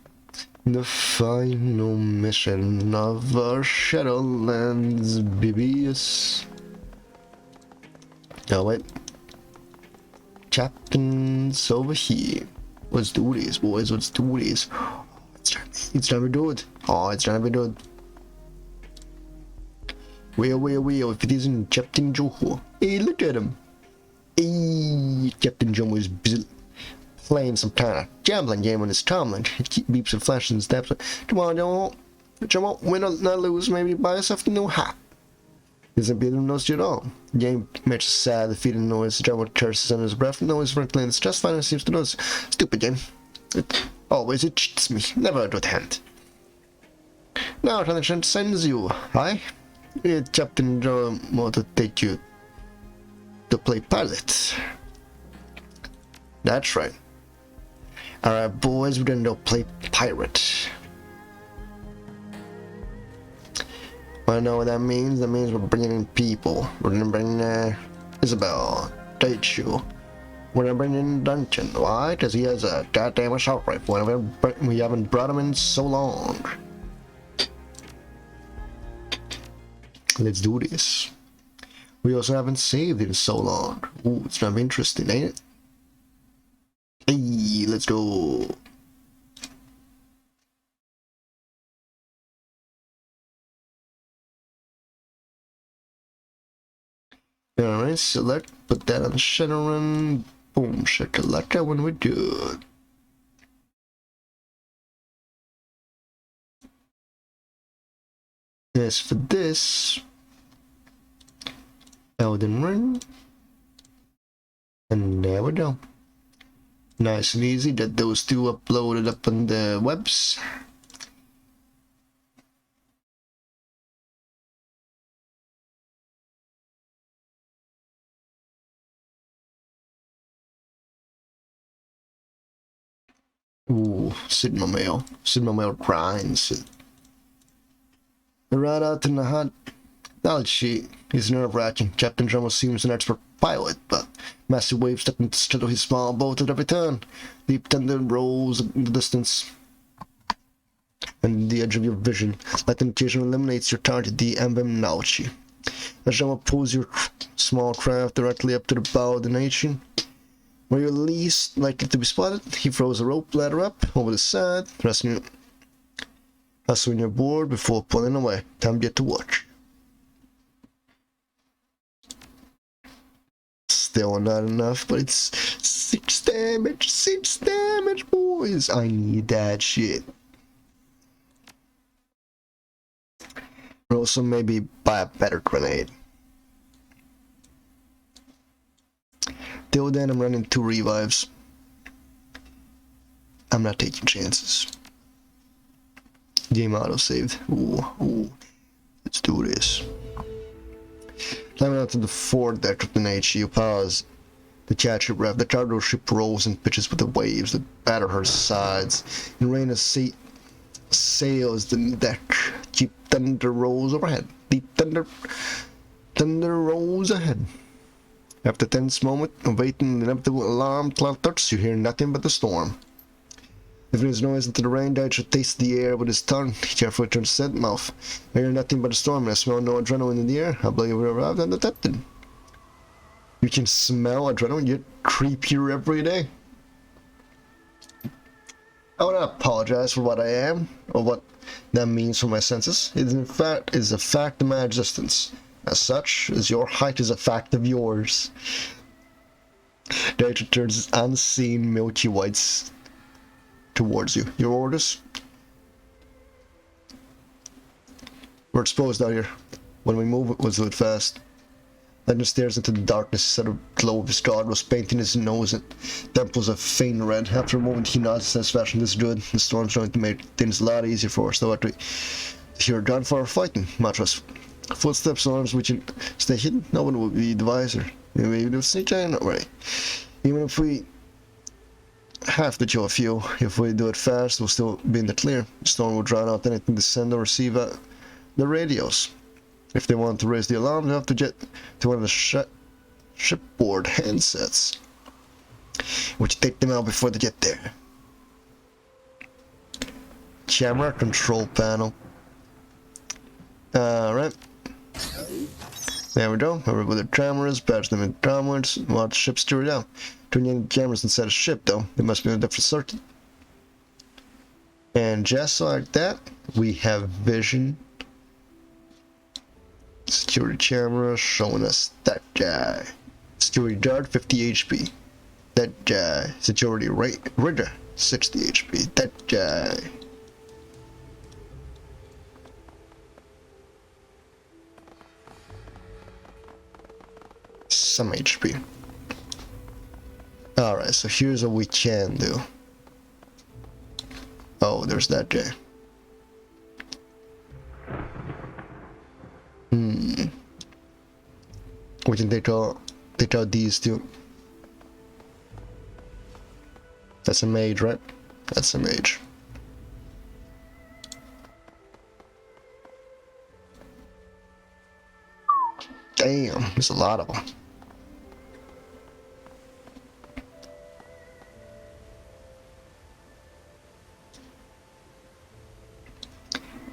The final mission of our Shadowlands BBS. Oh wait. Captain's over here. Let's do this, boys. Let's do this. Oh, it's time to do it. Oh, it's time to do it. Well, if it isn't Captain Joho. Hey, look at him. Hey, Captain Jomo is busy playing some kind of gambling game on his tumbling. It keeps beeps and flashes and steps. Come on, Jomo, win or not lose, maybe buy yourself a new hat. Isn't beating notice you at all. The game makes a sad, defeating noise. Jomo curses under his breath. No, his friend playing this just fine and seems to notice. Stupid game. It cheats me. Never a good hand. Now, Transition sends you. Hi. Captain Jomo to take you to play pilot. That's right. Alright, boys, we're gonna go play pirate. I know what that means. That means we're bringing in people. We're gonna bring Isabel, Daichu. We're gonna bring in Duncan. Why? Because he has a goddamn assault rifle, and we haven't brought him in so long. Let's do this. We also haven't saved in so long. Ooh, it's gonna be interesting, ain't it? Hey, let's go. Alright, select, put that on Shadowrun. Boom, shakalaka when we're good. As for this, Elden Ring. And there we go. Nice and easy. Get those two uploaded up on the webs. Ooh, Sigma Mail. Sigma Mail grinds. Right out in the hot knowledge sheet. He's nerve-wracking. Captain Jomo seems an expert pilot, but massive waves threaten to straddle his small boat at every turn. Deep thunder rolls in the distance. and the edge of your vision. Light indication eliminates your target, the emblem Nauchi. As Jama pulls your small craft directly up to the bow of the nation, where you're least likely to be spotted, he throws a rope ladder up over the side, resting your board before pulling away. Time yet to watch. Still not enough, but it's 6 damage, 6 damage, boys. I need that shit. Or also maybe buy a better grenade. Till then, I'm running 2 revives. I'm not taking chances. Game auto-saved. Ooh. Let's do this. Climbing out to the foredeck of the HU, pause. The catcher rep. The cargo ship rolls and pitches with the waves that batter her sides. In rain of sails the deck. Deep thunder rolls overhead. Deep thunder rolls ahead. After a tense moment of waiting, the inevitable alarm clock starts. You hear nothing but the storm. If there is noise into the rain, Dad should taste the air with his tongue. He carefully turns his head mouth. I hear nothing but a storm, and I smell no adrenaline in the air. I believe we arrived undetected. You can smell adrenaline, you're creepier every day. I want to apologize for what I am, or what that means for my senses. It is a fact of my existence. As such, as your height is a fact of yours. Dad turns his unseen milky whites towards you. Your orders? We're exposed out here. When we move, let's do it fast. Legend stares into the darkness. Instead of glow of his god was painting his nose and temples a faint red. After a moment, he nods in satisfaction. This is good. The storm's going to make things a lot easier for us. Though after you're done for our fighting, much less footsteps, arms, we can stay hidden. No one will be the wiser. Maybe we'll sneak in, not worry. Even if we have to kill a few. If we do it fast, we'll still be in the clear. The storm will drown out anything to send or receive the radios. If they want to raise the alarm, they have to get to one of the shipboard handsets, which take them out before they get there. Camera control panel. Alright. There we go. Over with the cameras, patch them in downwards, watch ship steer down. Turning in cameras inside a ship, though. They must be on a different circuit. And just like that, we have vision. Security camera showing us that guy. Security guard, 50 HP. That guy. Security rigger, 60 HP. That guy. Some HP. Alright, so here's what we can do. Oh, there's that guy. We can take out these two. That's a mage, right? That's a mage. Damn, there's a lot of them.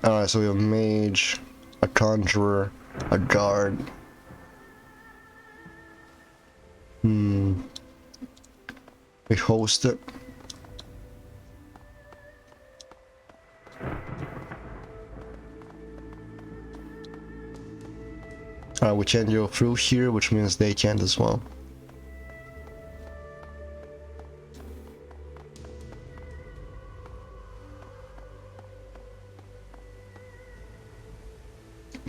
Alright, so we have a mage, a conjurer, a guard. We host it. Alright, we can't go through here, which means they can't as well.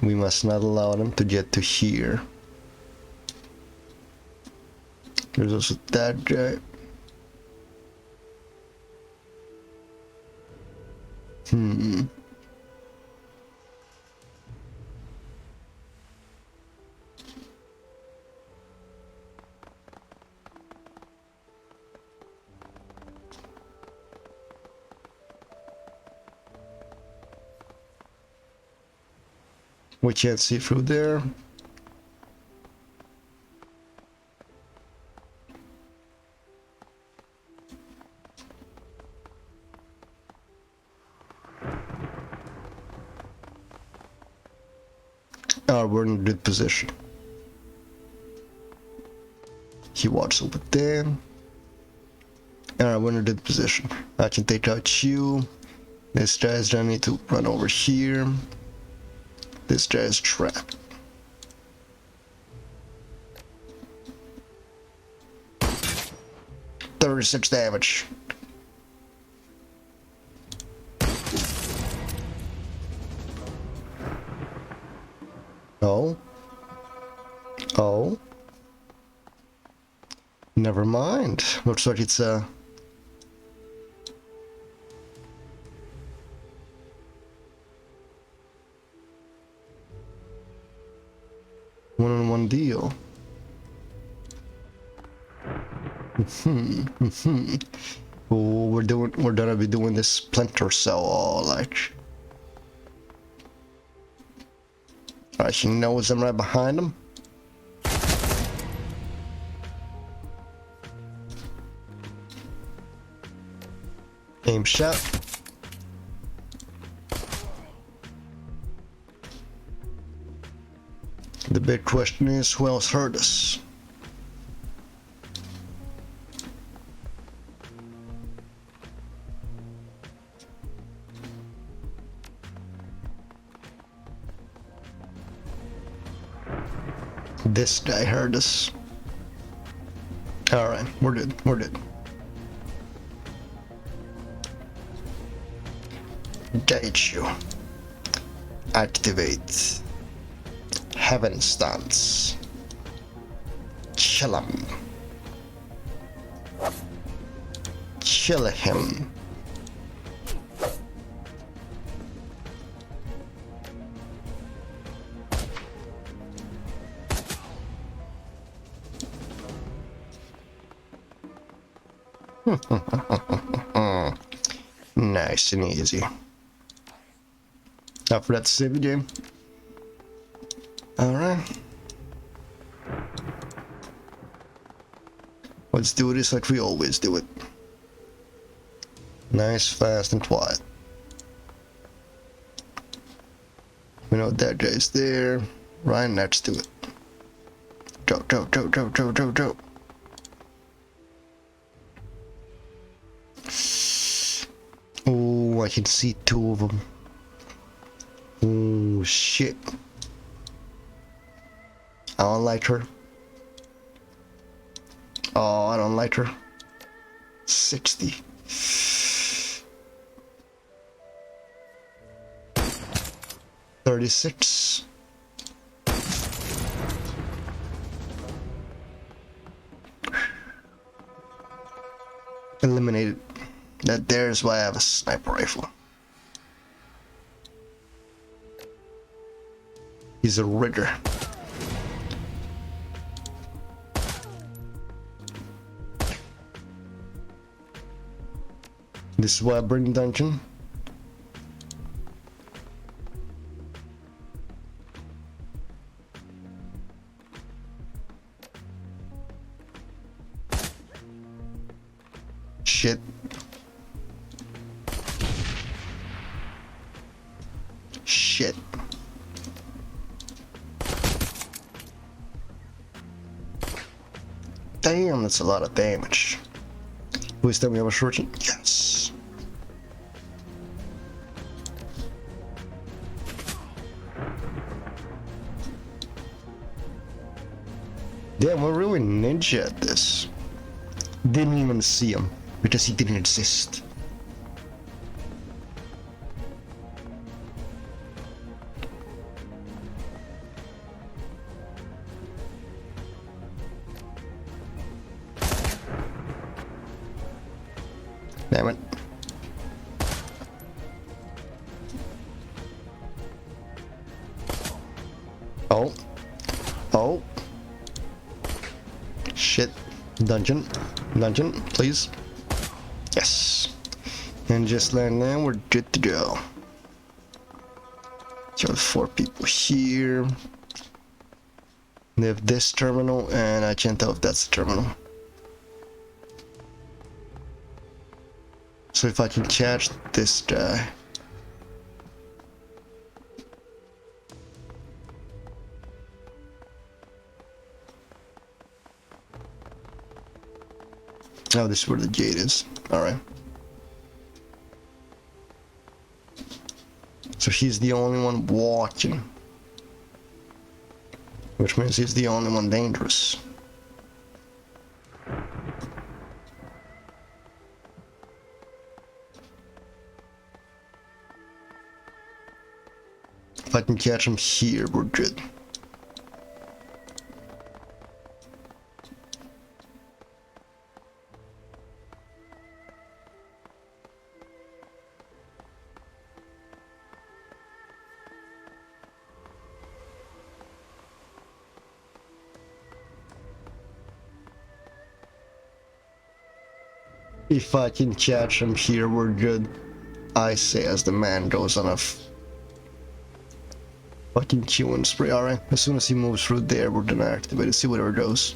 We must not allow them to get to here. There's also that guy. We can't see through there. Oh, we're in a good position. He walks over there. Alright, we're in a good position. I can take out you. This guy's gonna need to run over here. This guy's trapped. $36 damage. Oh. Oh. Never mind. Looks like it's a... one-on-one deal. Oh, we're gonna be doing this Splinter Cell, like... Alright, he knows I'm right behind him. Aim shot. The big question is, who else hurt us? This guy hurt us. Alright, we're good, we're good. Engage you. Activate. Heaven stance. Chill him. Chill him. Nice and easy. Now for that to save the game. Alright. Let's do this like we always do it. Nice, fast, and quiet. We know that guy's there. Right next to it. Go, go, go, go, go, go, go. Oh, I can see two of them. Oh, shit. I don't like her. Oh, I don't like her. 60. 36. Eliminated. That there's why I have a sniper rifle. He's a rigger. This is why I bring dungeon. Shit. Shit. Damn, that's a lot of damage. Please tell me I was shorting. Yes. Damn, we're really ninja at this. Didn't even see him because he didn't exist. Damn it. Oh. Oh. Shit. Dungeon. Dungeon, please. Yes. And just like that, we're good to go. So 4 people here. They have this terminal, and I can't tell if that's the terminal. So if I can catch this guy. Oh, this is where the gate is. Alright. So he's the only one watching. Which means he's the only one dangerous. If I can catch him here, we're good. If I can catch him here, we're good. I say as the man goes on a fucking killing spree. Alright, as soon as he moves through there, we're gonna activate it, see whatever goes.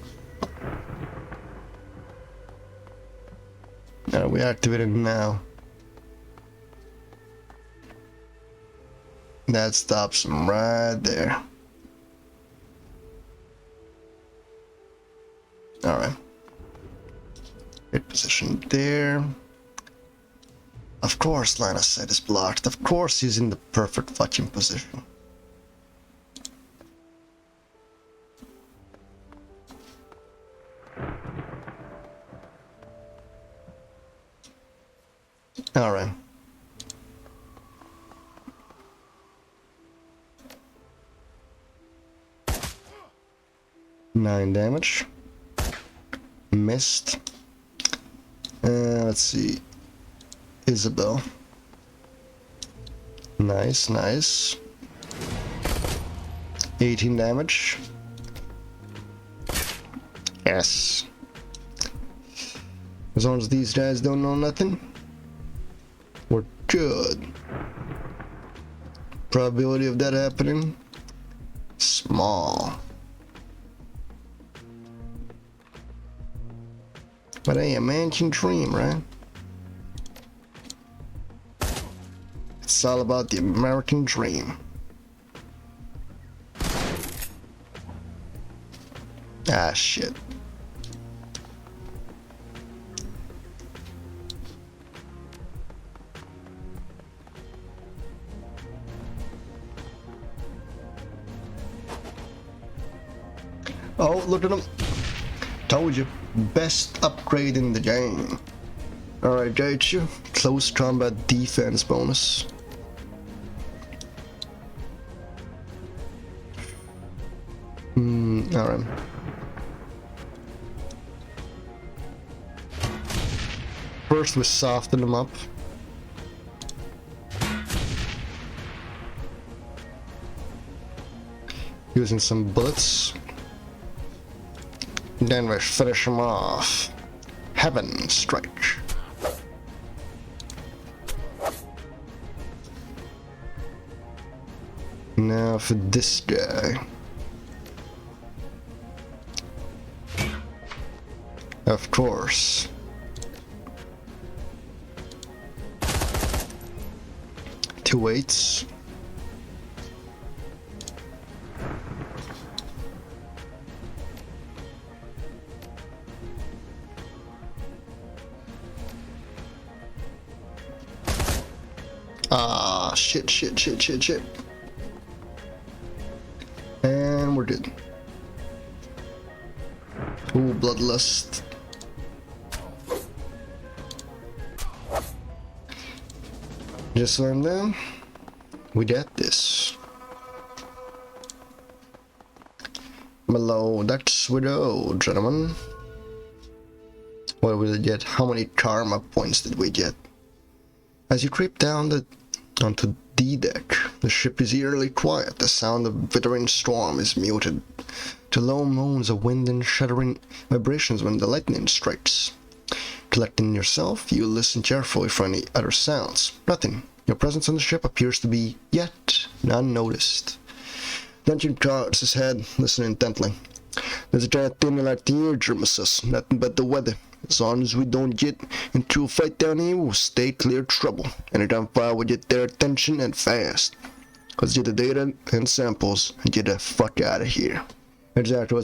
Alright, we activate it now. That stops him right there. Alright. Good position there. Of course line of sight is blocked. Of course he's in the perfect fucking position. Alright. Nine damage. Missed. Let's see. Isabel. Nice, nice. 18 damage. Yes. As long as these guys don't know nothing, we're good. Probability of that happening? Small. But hey, a man can dream, right? It's all about the American dream. Ah, shit. Oh, look at him. Told you. Best upgrade in the game. Alright, got you. Close combat defense bonus. Alright. First we soften them up. Using some bullets. Then we finish him off. Heaven strike. Now for this guy. Of course. Two weights. Ah, shit. And we're good. Ooh, bloodlust. Just slam down. We got this. Below Duck's Widow, gentlemen. What did we get? How many karma points did we get? As you creep down onto D deck, the ship is eerily quiet. The sound of withering storm is muted to low moans of wind and shuddering vibrations when the lightning strikes. Collecting yourself, you listen carefully for any other sounds. Nothing. Your presence on the ship appears to be yet unnoticed. Dungeon guards his head, listening intently. There's a giant thing like the ear, JermaSUS. Nothing but the weather. As long as we don't get into a fight down here, we'll stay clear of trouble. Anytime fire will get their attention and fast. Let's get the data and samples and get the fuck out of here. Exactly.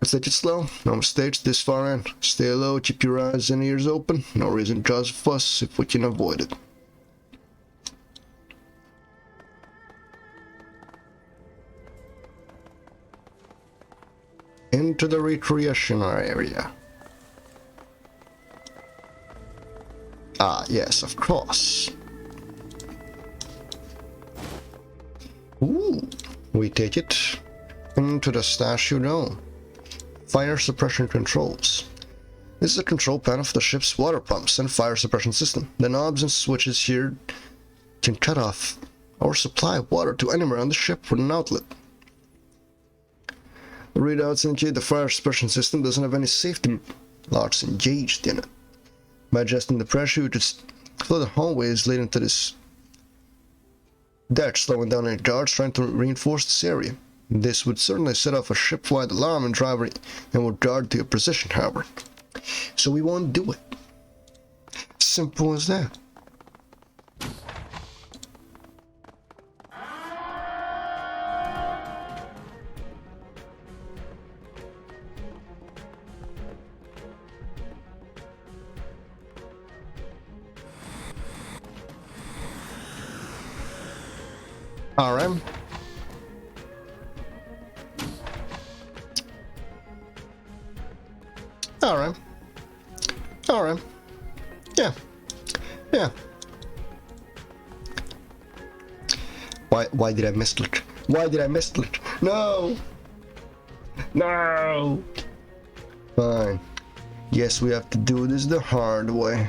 Let's take it slow. No mistakes this far in. Stay low, keep your eyes and ears open. No reason to cause a fuss if we can avoid it. Into the recreational area. Ah, yes, of course. Ooh, we take it into the statue dome. Fire suppression controls. This is a control panel for the ship's water pumps and fire suppression system. The knobs and switches here can cut off or supply water to anywhere on the ship with an outlet. The readouts indicate the fire suppression system doesn't have any safety locks engaged in it. By adjusting the pressure, you could flood the hallways leading to this deck, slowing down any guards trying to reinforce this area. This would certainly set off a ship-wide alarm and drive and would guard to your position, however. So we won't do it. Simple as that. Alright. Alright. Alright. Yeah. Yeah. Why did I misclick? Why did I misclick? No! No! Fine. Yes, we have to do this the hard way.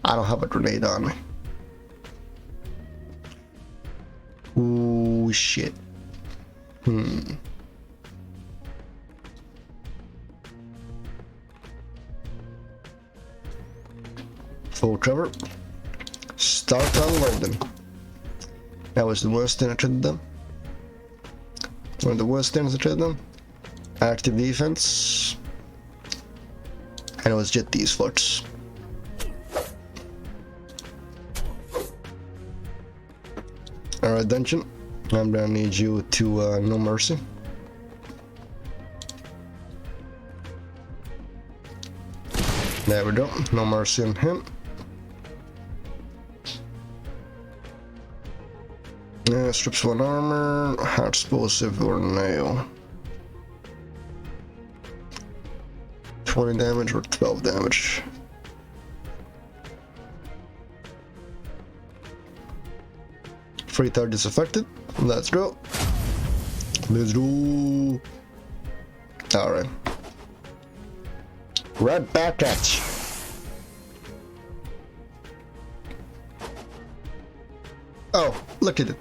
I don't have a grenade on me. Ooh, shit. Full cover. Start unloading. That was the worst thing I could have done. One of the worst things I could have done. Active defense. And it was just these fucks. Alright, dungeon. I'm gonna need you to no mercy. There we go. No mercy on him. Strips one armor, high explosive or nail. 20 damage or 12 damage. Free targets affected. Let's go. Let's go. Alright. Right back at you. Oh, look at it.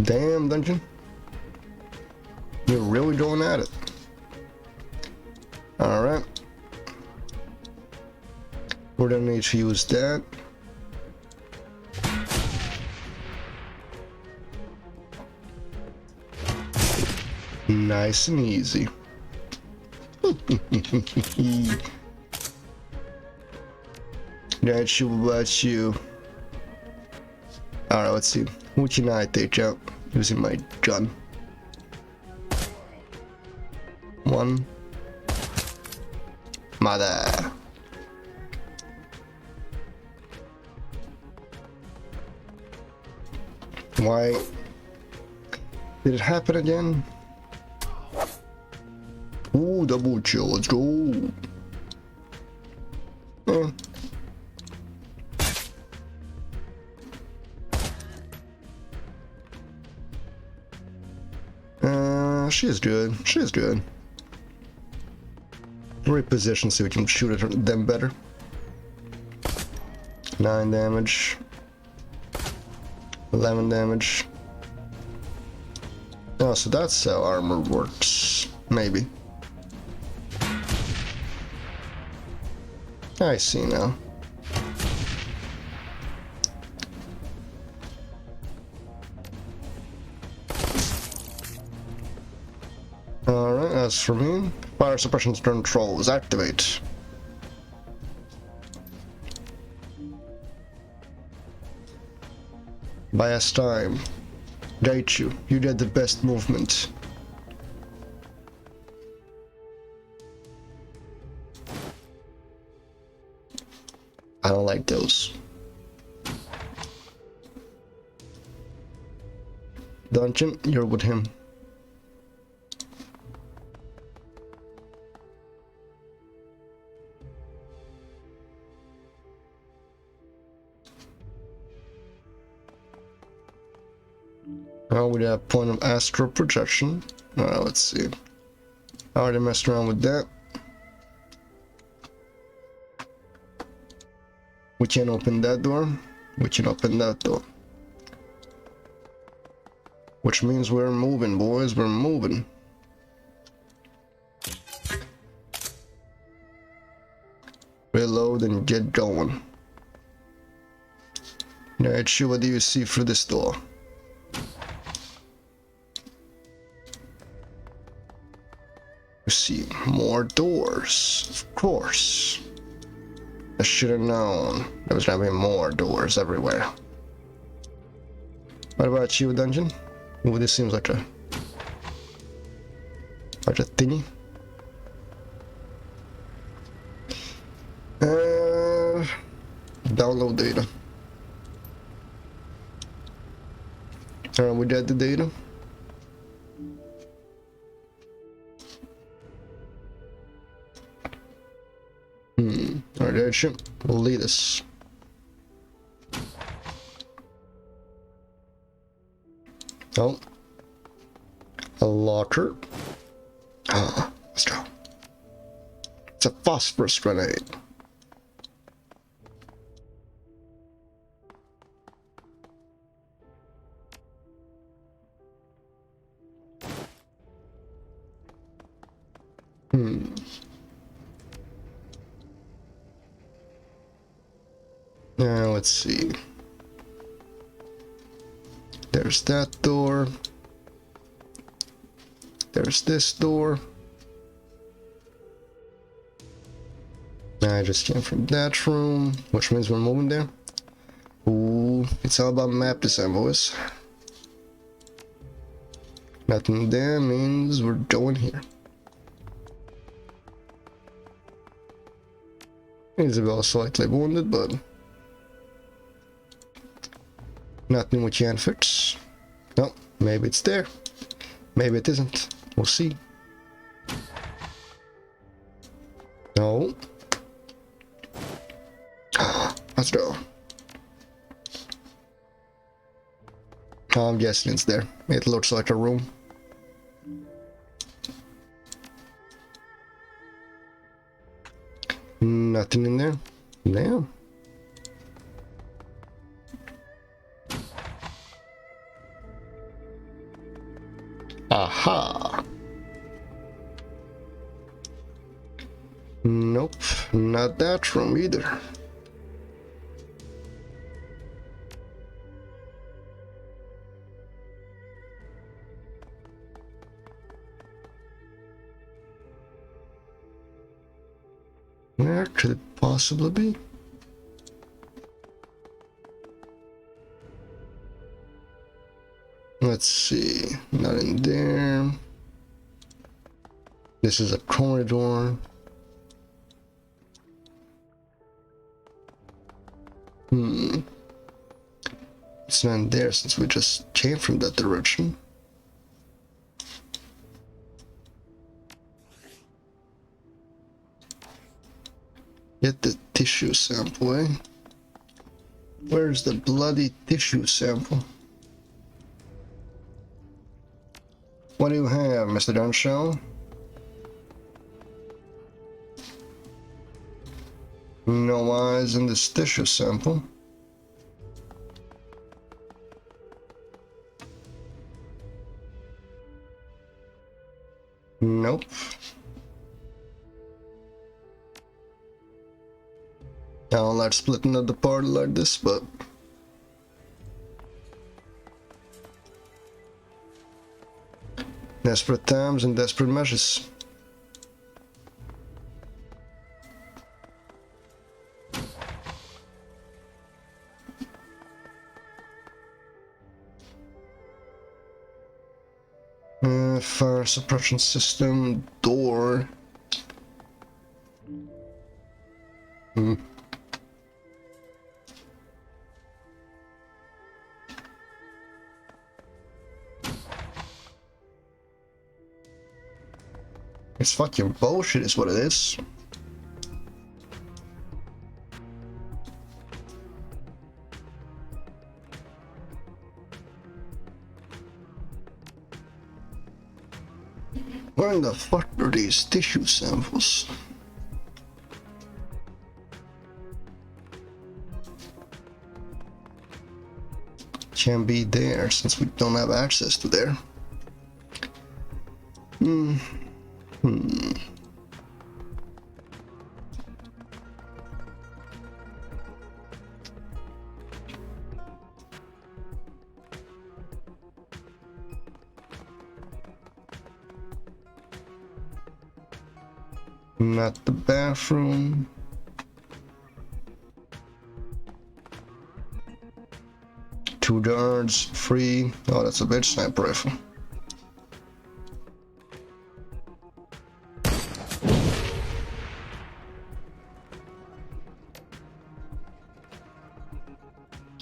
Damn, dungeon. You're really going at it. Alright. We're gonna need to use that. Nice and easy. Got you. Alright, let's see. Who can I take out using my gun? One. Mother. Why did it happen again? Ooh, double chill, let's go. She's good. She's good. Reposition so we can shoot at them better. 9 damage. 11 damage. Oh, so that's how armor works. Maybe. I see now. As for me, fire suppression controls activate. Bias time. Got you. You did the best movement. I don't like those. Dungeon, you're with him. Now we have point of astral projection. Let's see. I already messed around with that. We can open that door. We can open that door. Which means we're moving, boys. We're moving. Reload and get going. Alright, what do you see through this door? You see more doors, of course. I should have known there was gonna be more doors everywhere. What about you, dungeon? Ooh, this seems like a thingy. Download data. We got the data. Alright, ship will lead us. Oh, a locker. Ah, let's go. It's a phosphorus grenade. Now let's see. There's that door. There's this door. I just came from that room, which means we're moving there. Ooh, it's all about map design, boys. Nothing there means we're going here. Isabel slightly wounded, but nothing we can't fix. No, maybe it's there. Maybe it isn't. We'll see. No. Let's go. I'm guessing it's there. It looks like a room. Nothing in there. Damn. Aha. Nope, not that room either. Where could it possibly be? Let's see, not in there. This is a corridor. It's not in there since we just came from that direction. Get the tissue sample, eh? Where's the bloody tissue sample? What do you have, Mr. Dunshell? No eyes in this tissue sample. Nope. I don't like splitting up the party like this, but desperate times and desperate measures. Fire suppression system, door. It's fucking bullshit is what it is. Where in the fuck are these tissue samples? Can't be there since we don't have access to there. Not the bathroom. Two guards, free. Oh, that's a bitch sniper rifle.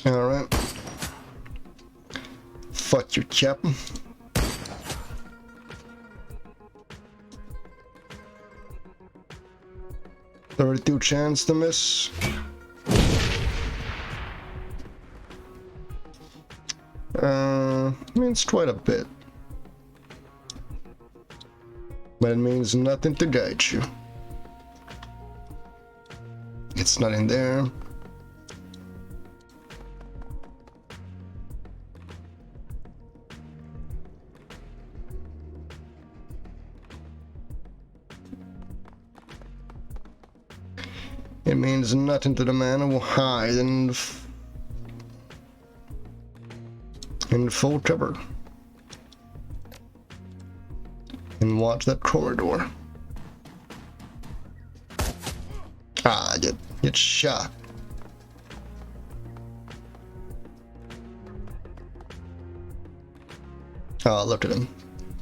Alright. Fuck your captain. .32 chance to miss. Means quite a bit. But it means nothing to guide you. It's not in there. It means nothing to the man who will hide in full cover and watch that corridor. Ah, get shot. Oh, look at him.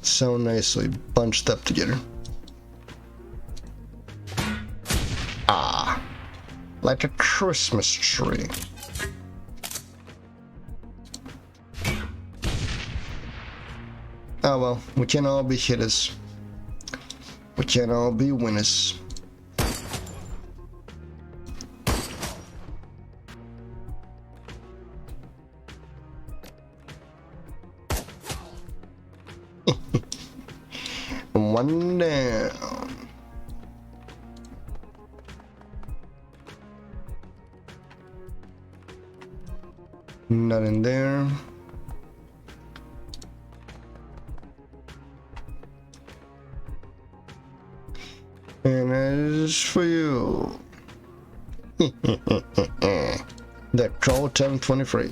So nicely bunched up together. Ah, like a Christmas tree. Oh well, we can all be hitters. We can all be winners. One down. Not in there. And as for you, the Call 1023,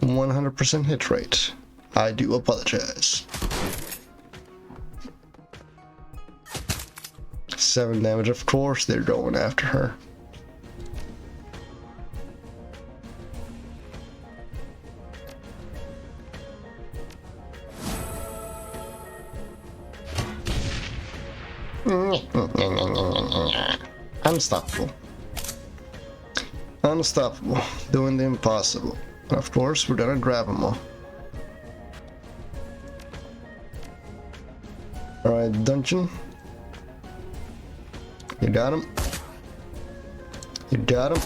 100% hit rate. I do apologize. 7 damage, of course they're going after her. Unstoppable. Unstoppable. Doing the impossible. And of course, we're gonna grab them all. Alright, dungeon. You got him. You got him.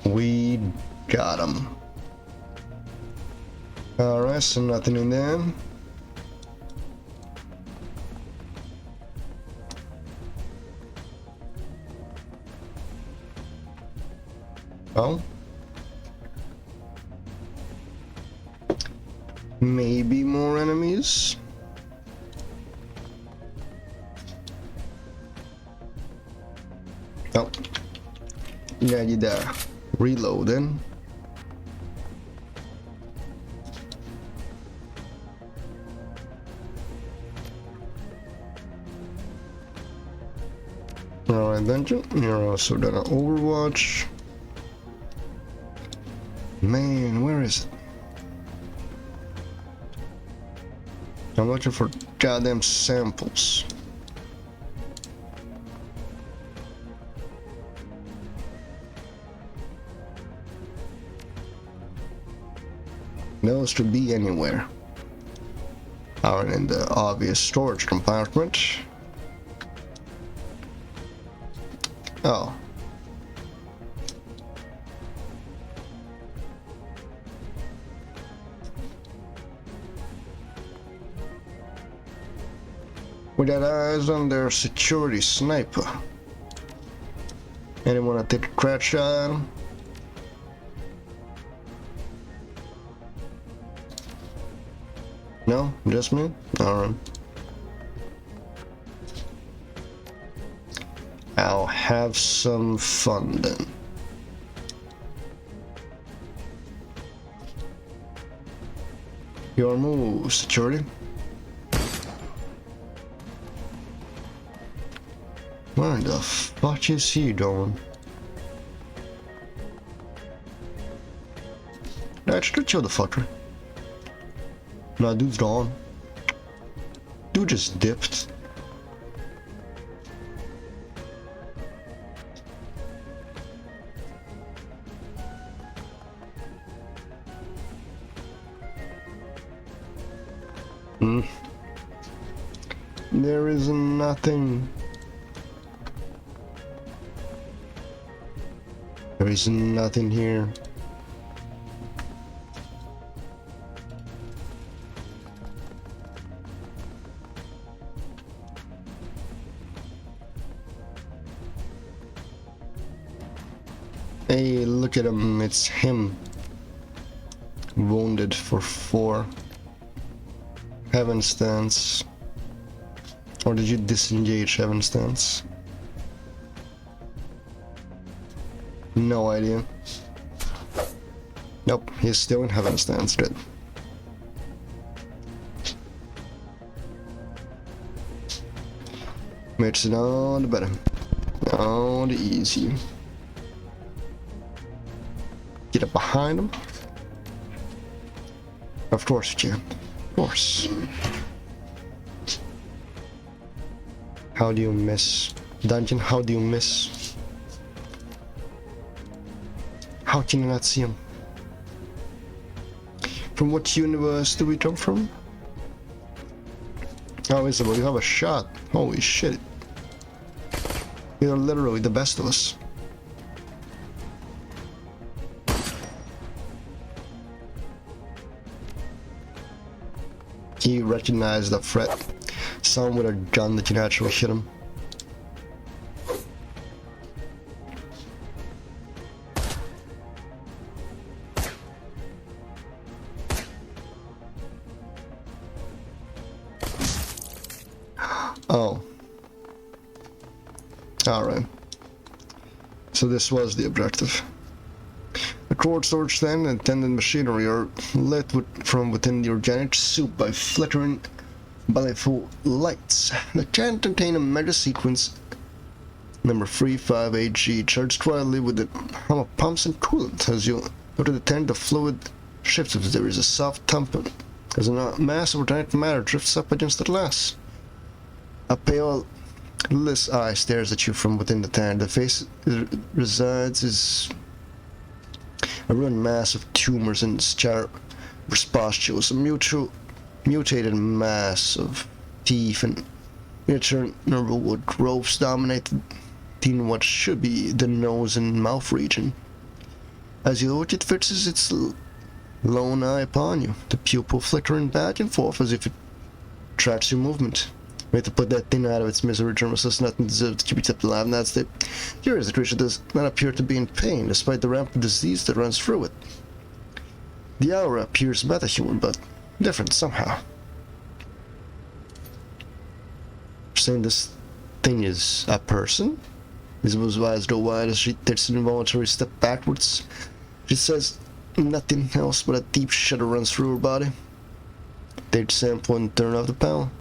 We got him. Alright, so nothing in there. Oh. Maybe more enemies. Oh. Yeah, you there. Reloading. Alright, dungeon. You're also done on Overwatch. Man, where is it? I'm looking for goddamn samples. Those should be anywhere. Are in the obvious storage compartment. Oh. We got eyes on their security sniper. Anyone want to take a crack shot at him? No? Just me? Alright. I'll have some fun then. Your move, security. Where the fuck is he doing? Actually, chill the fucker. Nah, dude's gone. Dude just dipped. There is nothing. There is nothing here. Hey, look at him, it's him. Wounded for 4. Heaven stance. Or did you disengage heaven stance? No idea. Nope, he's still in heaven stance, dead. Makes it all the better. All the easier. Get up behind him. Of course you can. Of course. How do you miss? Dungeon, how do you miss? How can you not see him? From what universe do we come from? Oh, Isabel, you have a shot. Holy shit. You're literally the best of us. He recognized the threat. Someone with a gun that can actually hit him. Oh. Alright. So this was the objective. The cord storage stand and attendant machinery are lit from within the organic soup by flickering baleful lights. The can contain a mega sequence number 358G charged quietly with the hum of pumps and coolant. As you go to the tank, the fluid shifts as there is a soft thumping as a mass of organic matter drifts up against the glass. A pale, listless eye stares at you from within the tank. The face it resides is a ruined mass of tumors and scar respustules, a mutated mass of teeth and miniature nerve growths dominating what should be the nose and mouth region. As you look, it fixes its lone eye upon you, the pupil flickering back and forth as if it tracks your movement. We have to put that thing out of its misery, JermaSUS. Nothing deserves to keep it kept alive, and that's it. Curious, the creature does not appear to be in pain, despite the rampant disease that runs through it. The aura appears metahuman, but different somehow. You're saying this thing is a person? Isabel's eyes go wide as she takes an involuntary step backwards. She says nothing else but a deep shudder runs through her body. Take sample and turn off the panel.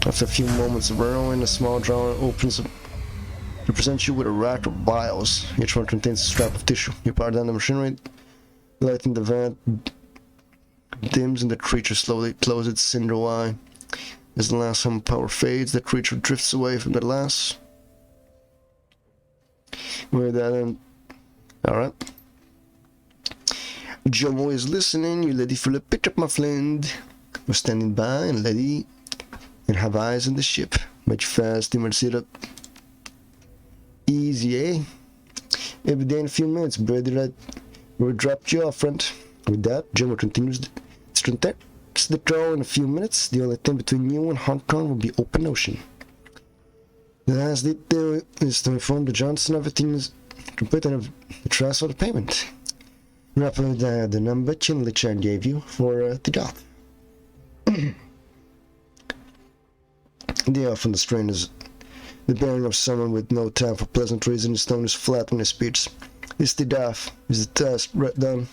After a few moments of burrowing, a small drawer opens up It presents you with a rack of vials. Each one contains a scrap of tissue. You power down the machinery, lighting the vent dims and the creature slowly closes its cinder eye. As the last hum of power fades, the creature drifts away from the glass. With that end, alright. Jomo is listening. You ready for the pickup, my friend? We're standing by and ready and have eyes on the ship. Much fast, you sit up. Easy, eh? Every day in a few minutes, brother. Right? We'll drop you off, friend. With that, Jomo continues the draw in a few minutes. The only thing between you and Hong Kong will be open ocean. The last detail is to inform the Johnson everything is complete and the transfer the payment. Rapidly dial the number Chinley Chan gave you for the job. The off on the strain is the bearing of someone with no time for pleasantries, and his tone is flat when he speaks. Is the daff? Is the task right done?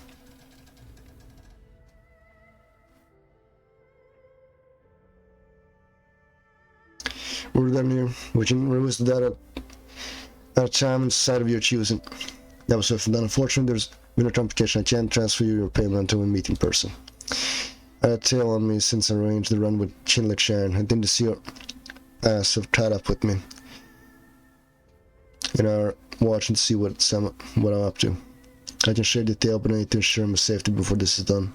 We're done here. We can release the data at a time and side of your choosing. That was swift and done. Unfortunately, there's been a complication. I can't transfer you your payment until we meet in person. I had a tail on me since I arranged the run with Chinley Chan. I didn't see your ass have tied up with me. In our watch and see what I'm up to. I can share the tail, but I need to ensure my safety before this is done.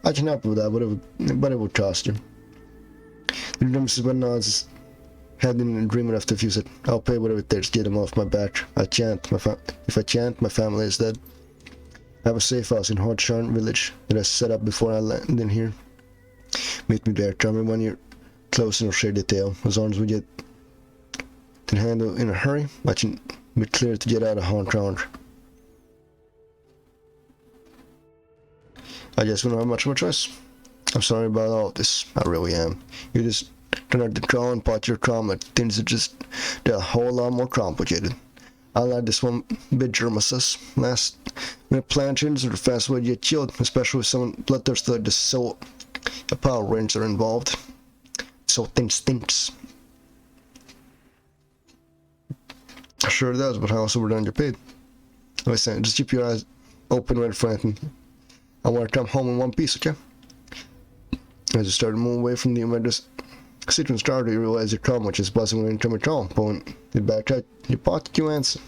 I can help with that, but it would cost you. The Mrs. Nods had been dreaming after a few said, I'll pay whatever it takes to get him off my back. I can't. If I can't, my family is dead. I have a safe house in Hodgsharn village that I set up before I landed in here. Meet me there. Tell me when you're close and I'll share the tail. As long as we get to handle in a hurry, I can be clear to get out of Hong Kong. I guess we don't have much of a choice. I'm sorry about all of this. I really am. You just turn the call and pot your trauma. Things are just they're a whole lot more complicated. I like this one bit JermaSUS. Last minute plan changes are the fast way to get killed, especially with someone bloodthirsty like this. So a Power Ranger involved. So things stinks. Sure it does, but how else we're done get paid? Like I said, just keep your eyes open, ready for anything. I want to come home in one piece, okay? As you started moving away from the emergency sequence starter, you realize your trauma, which is buzzing when you come at home. But when you back out your pocket, you answer.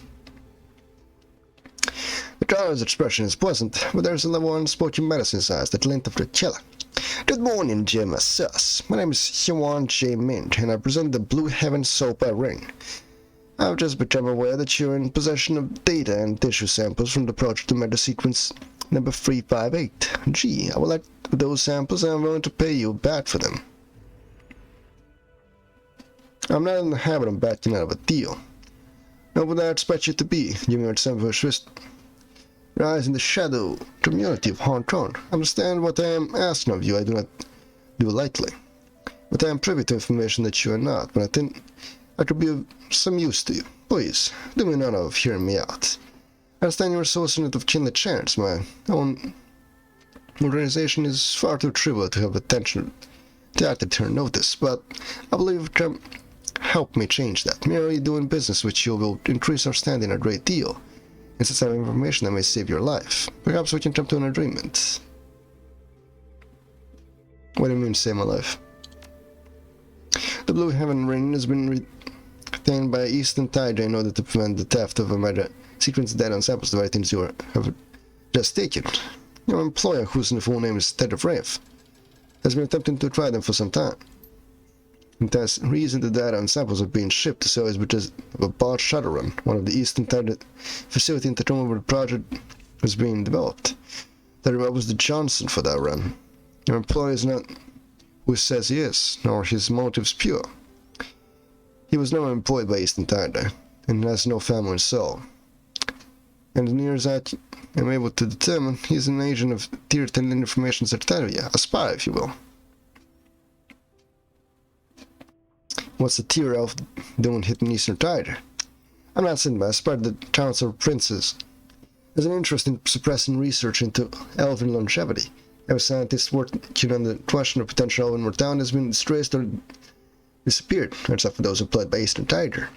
The driver's expression is pleasant, but there's a level of unspoken medicine eyes that glint of the killer. Good morning, JermaSUS. My name is Hyewon J. Mint, and I present the Blue Heaven soap I ring. I've just become aware that you're in possession of data and tissue samples from the project Omega sequence number 358. Gee, I would like those samples and I'm willing to pay you back for them. I'm not in the habit of backing out of a deal. Nor would I expect you to be, giving your sample twist. Rise in the shadow community of Hong Kong. Understand what I am asking of you, I do not do lightly. But I am privy to information that you are not, but I think I could be of some use to you. Please, do me none of hearing me out. I understand you're associate of Chinley Chan's. My own organization is far too trivial to have attention to act at her notice, but I believe it can help me change that. Merely doing business with you will increase our standing a great deal, and since I have information that may save your life, perhaps we can come to an agreement. What do you mean, save my life? The Blue Heaven ring has been retained by Eastern Tiger in order to prevent the theft of Omega sequence data and samples, the very things you have just taken. Your employer, whose full name is Ted of Rave, has been attempting to try them for some time. And the reason the data and samples are being shipped so is because of a botched Shadowrun, one of the Eastern Tiger facility in Tacoma where the project was being developed. That was the Johnson for that run. Your employer is not who says he is, nor his motives pure. He was never employed by Eastern Tiger, and has no family and soul. And as near as I am able to determine, he is an agent of Tier 10 Information Secretariat, a spy, if you will. What's the Tier Elf doing hitting Eastern Tiger? I'm not saying I spy the Council of Princes. There's an interest in suppressing research into elven longevity. Every scientist working on the question of potential elven mortality has been disgraced or disappeared, except for those employed by Eastern Tiger.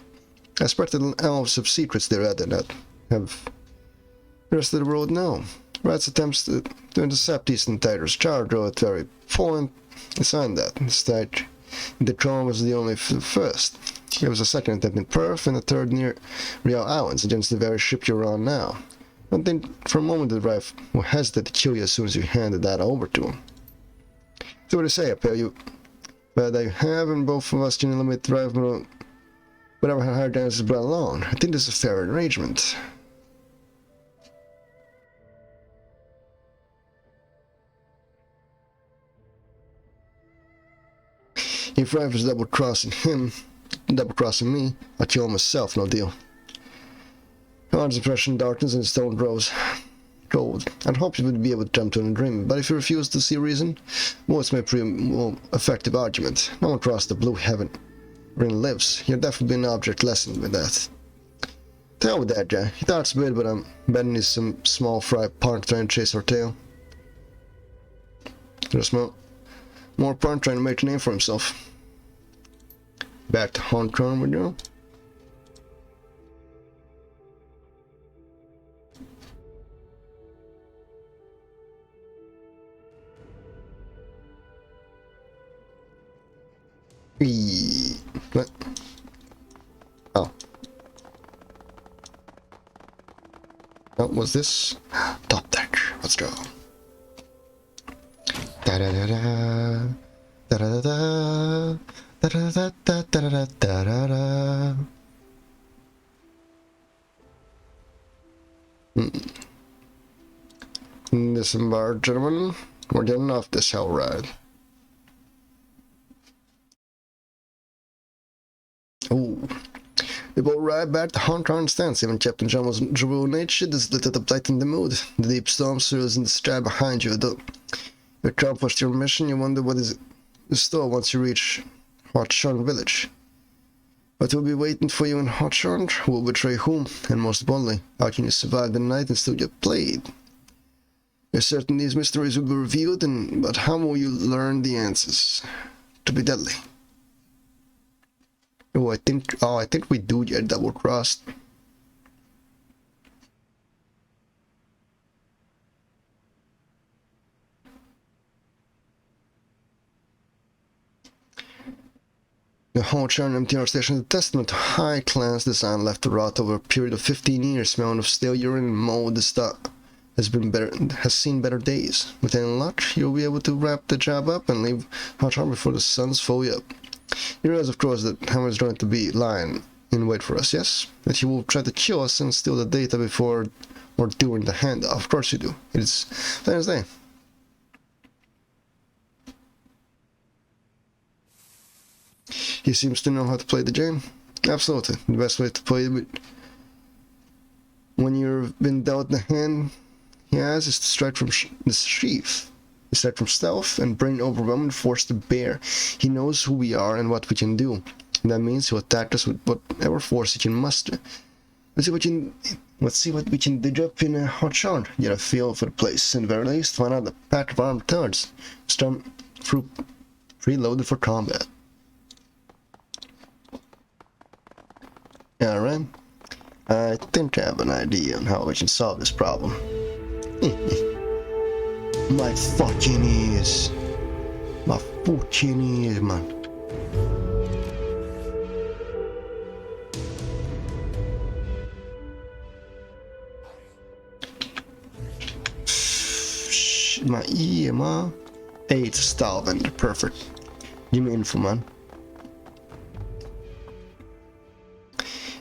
I suspect an elves of secrets there rather than have the rest of the world know. Rat's attempts to intercept these invaders charge at very point assigned that. Instead, the Tron was the only first. There was a second attempt in Perth and a third near Real Islands against the very ship you're on now. I don't think for a moment that Rife will hesitate to kill you as soon as you handed that over to him. So what do you say, up you? But I have, and both of us can eliminate Rife whatever higher dance is brought along. I think this is a fair arrangement. If Rife is double-crossing me, I'll kill him myself, no deal. God's impression darkness and stone grows cold. I'd hope you would be able to jump to an agreement, but if you refuse to see reason, words may prove a more effective argument. No one across the blue heaven ring lives. You'll definitely be an object lesson with that. To hell with that, Jay. He thought it's weird, but I'm betting he's some small fry punk trying to chase our tail. Just more punk trying to make a name for himself. Back to Hong Kong we go. What? Oh. What was this? Top deck. Let's go. Da da da da da da da da da da da da da da da. Disembark, gentlemen. We're getting off this hell ride. Oh, we both ride back to Hong Kong stance. Even Captain John was Jeru nature is lit up tight in the mood. The deep storm swirls in the sky behind you. You accomplished your mission, you wonder what is in store once you reach Hotshorn village. What will be waiting for you in Hotshorn? Who will betray whom? And most importantly, how can you survive the night and still get played? You're certain these mysteries will be revealed, but how will you learn the answers? To be deadly. Oh, I think we do get double-crossed. The Hotshorn MTR station is a testament to high-class design left to rot over a period of 15 years. Smell of stale urine and mold. The stuff has seen better days. With any luck, you'll be able to wrap the job up and leave Hotshorn before the sun's fully up. You realize, of course, that Hammer is going to be lying in wait for us, yes? That he will try to kill us and steal the data before or during the handoff. Of course you do. It's plain as day. He seems to know how to play the game. Absolutely. The best way to play it when you've been dealt the hand he has is to strike from the sheath. Strike from stealth and bring overwhelming force to bear. He knows who we are and what we can do. And that means he'll attack us with whatever force he can muster. Let's see what we can dig up in a Hotshorn. Get a feel for the place, and at the very least find out the pack of armed turds. Storm through preloaded for combat. Alright. I think I have an idea on how we can solve this problem. My fucking ears. My fucking ears, man. My ear, man. Hey, it's a style vendor. Perfect. Give me info, man.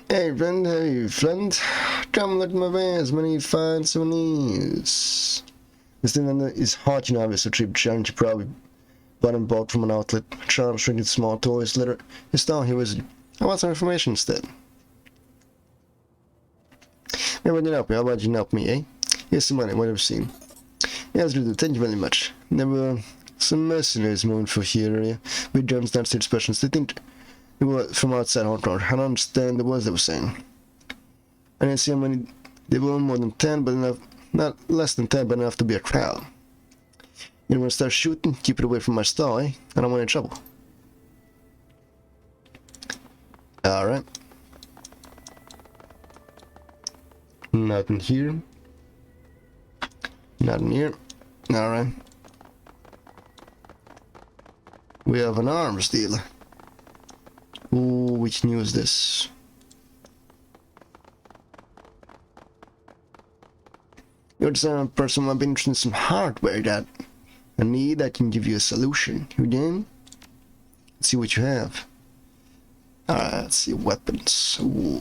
Hey, friend. Come look at my vans. Many fine souvenirs. This thing is hot, you know, obviously a cheap junk. You probably bought and bought from an outlet. Charm shrinking small toys, litter. His style here was, I want some information instead. Maybe you help me. How about you help me, eh? Here's some money, what have you seen? Yes, do. Thank you very much. There were some mercenaries moving through here. With Germans downstairs specials. They think they were from outside Hong Kong. I don't understand the words they were saying. I didn't see how many. They were more than 10, but enough. Not less than 10, but enough to be a crowd. You want to start shooting? Keep it away from my stall, eh? I don't want any trouble. Alright. Nothing here. Nothing here. Alright. We have an arms dealer. Ooh, we can use this. You're the kind of person who might be interested in some hardware that I need. I can give you a solution. You game? Let's see what you have. Alright, let's see. Weapons. Ooh.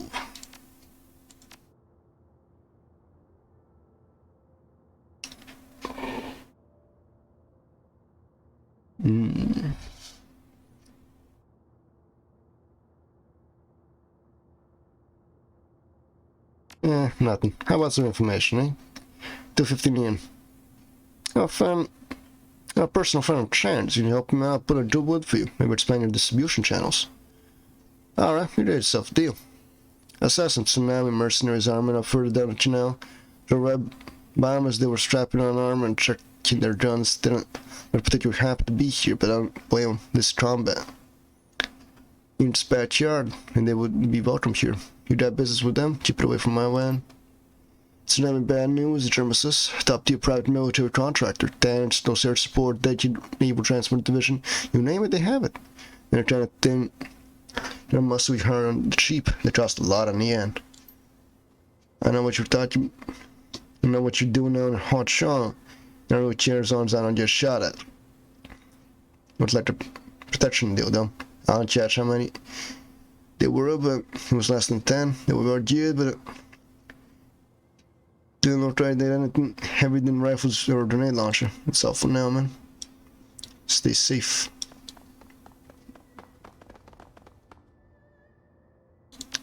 Nothing. How about some information, eh? 250 million. A personal friend of Chan's. You can help him out, put a job wood for you. Maybe expand your distribution channels. Alright, you did yourself a deal. I saw some tsunami mercenaries arming up further down the channel. The red bombers, they were strapping on armor and checking their guns. They're particularly happy to be here, but I don't blame them. This is combat. You can dispatch yard, and they would be welcome here. You got business with them? Keep it away from my land. Tsunami bad news, JermaSUS, top-tier private military contractor. Tanks, no search support, dedicated naval transport division. You name it, they have it. They're trying to think. There must be hard on the cheap. They cost a lot in the end. I know what you thought you... I know what you're doing now in Hot Shaw. I know what chairs on I don't get shot at. Looks like a protection deal, though. I don't catch how many they were, but it was less than 10. They were very good, but didn't look like they had anything heavier than rifles or a grenade launcher. That's all for now, man. Stay safe.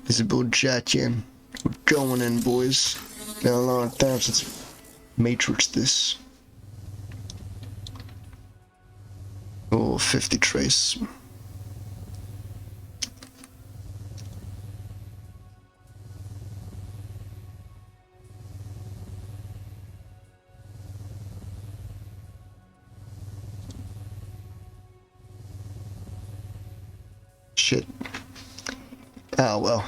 It's about Jack in. We're going in, boys. Been a long time since Matrix this. Oh, 50 trace. Shit. Ah, well.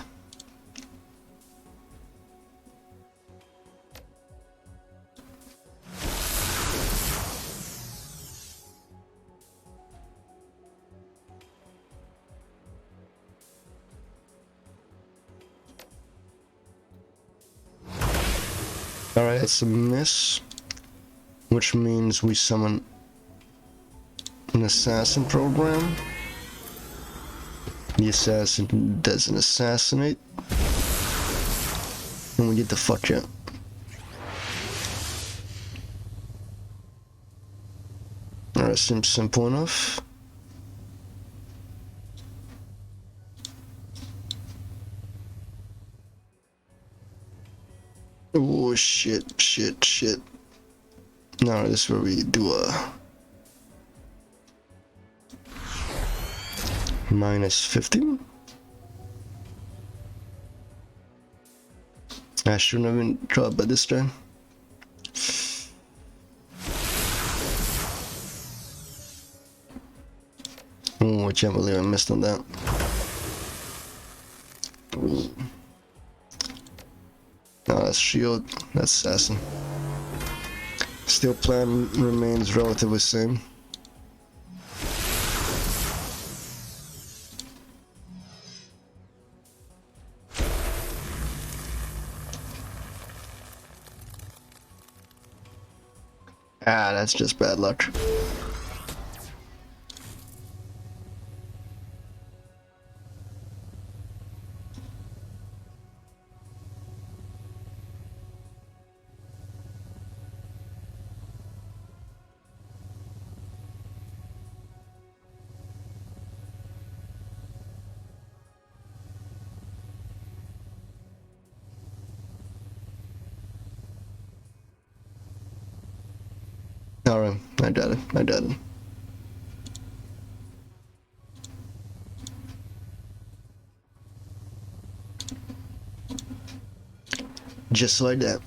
Alright, it's a miss, which means we summon an assassin program. The assassin doesn't assassinate, and we get the fuck out. Alright, seems simple enough. Oh shit. Now this is where we do a minus 50. I shouldn't have been dropped by this time. Oh, I can't believe I missed on that. Ooh. No, that's shield, that's assassin. Still plan remains relatively same. Ah, that's just bad luck. Alright, I got it. Just like that.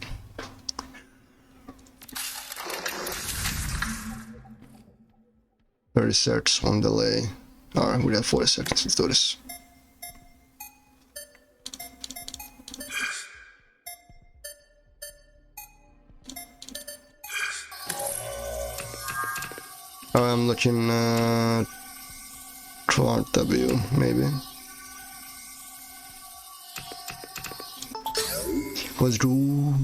Research, one delay. Alright, we got 40 seconds, let's do this. I'm looking at W, maybe. Let's do.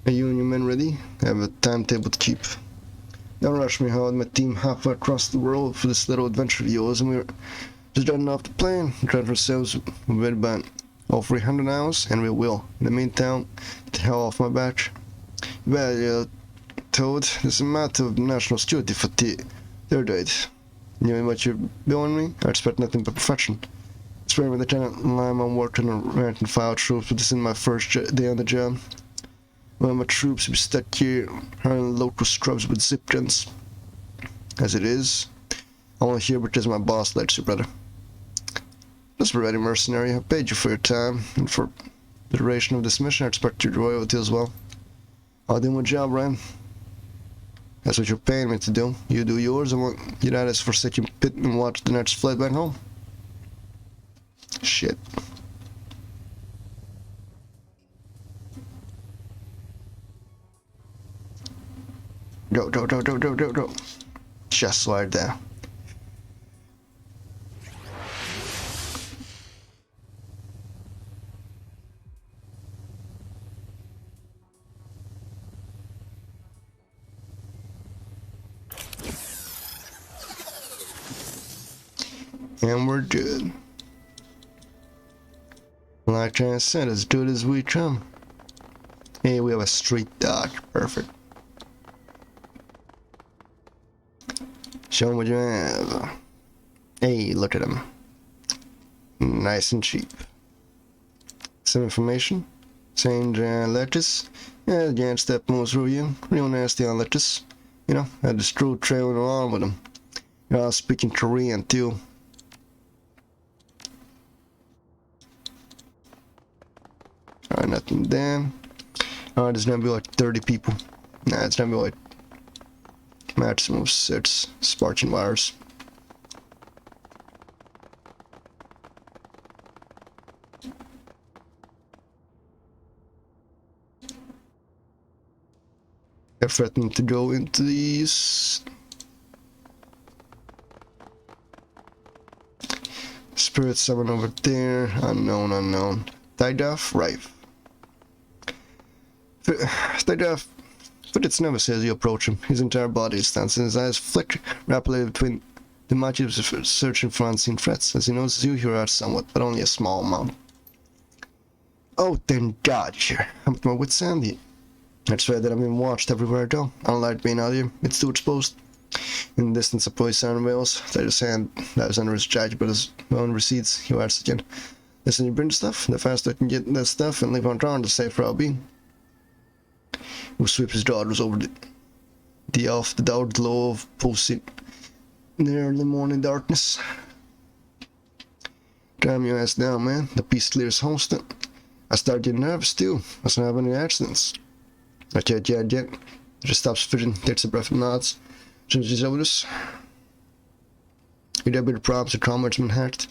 Are you and your men ready? I have a timetable to keep. Don't rush me, Howard. My team halfway across the world for this little adventure of yours, and we're just getting off the plane. Trying for ourselves ready by all 300 hours, and we will. In the meantime, get the hell off my batch. Well, Toad, this is a matter of national security for third date. You know what you're doing me? I expect nothing but perfection. Swear with Lieutenant Lime, I'm working on rank and file troops, but this is my first day on the job. One of my troops will be stuck here, hurling local scrubs with zip guns. As it is, I want to hear what my boss lets you, brother. Just be ready, mercenary. I paid you for your time, and for the duration of this mission, I expect your royalty as well. I'll do my job, Ryan. That's what you're paying me to do. You do yours, I want you to us forsaken pit and watch the next flight back home. Shit. Go. Just right there. And we're good. Like I said, as good as we come. Hey, we have a street dog. Perfect. Show them what you have. Hey, look at him. Nice and cheap. Some information. Saying lettuce. Yeah, the giant step moves through you. Real nasty on lettuce. You know, had the screw trailing along with him. You're all speaking Korean too. Alright, nothing there. Alright, there's gonna be like 30 people. Nah, it's gonna be like maximum of 6 sparking wires. I threatened to go into these. Spirit summon over there. Unknown. Tidaf, right. Tidaf, but it's never says you approach him. His entire body stands and his eyes flicker rapidly between the matches of searching for unseen threats. As he notices you, he hurts somewhat, but only a small amount. Oh, then God, here. I'm with my wits end. That's right that I'm being watched everywhere I go. I don't like being out here. It's too exposed. In the distance, a police siren wails. There's a hand that was under his jacket, but his own receipts. He asks again. Listen, you bring the stuff? The faster I can get that stuff and leave on town, the safer I'll be. We'll sweep his daughters over the dark glow of pulsing in the early morning darkness. Calm your ass down, man. The beast clears hosting. I start getting nervous too. I don't have any accidents. Not yet. Just stops fitting, takes a breath and nods. Changes over this. You'd have been problems with commerce been hacked.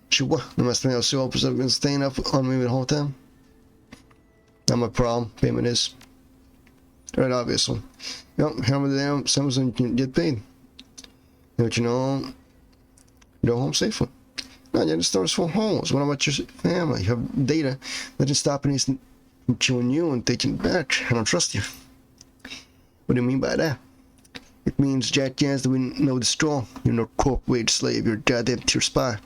Sure, the must have so opens have been staying up on me the whole time. Not my problem, payment is. Right, obviously. Yep, how many damn sums you can get paid. But you know, go home safely. Not yet, the store's full homes. What about your family? You have data that can stop any from killing you and taking it back. I don't trust you. What do you mean by that? It means, jackass, that we know the strong. You're no corp wage slave, you're a goddamn tier spy.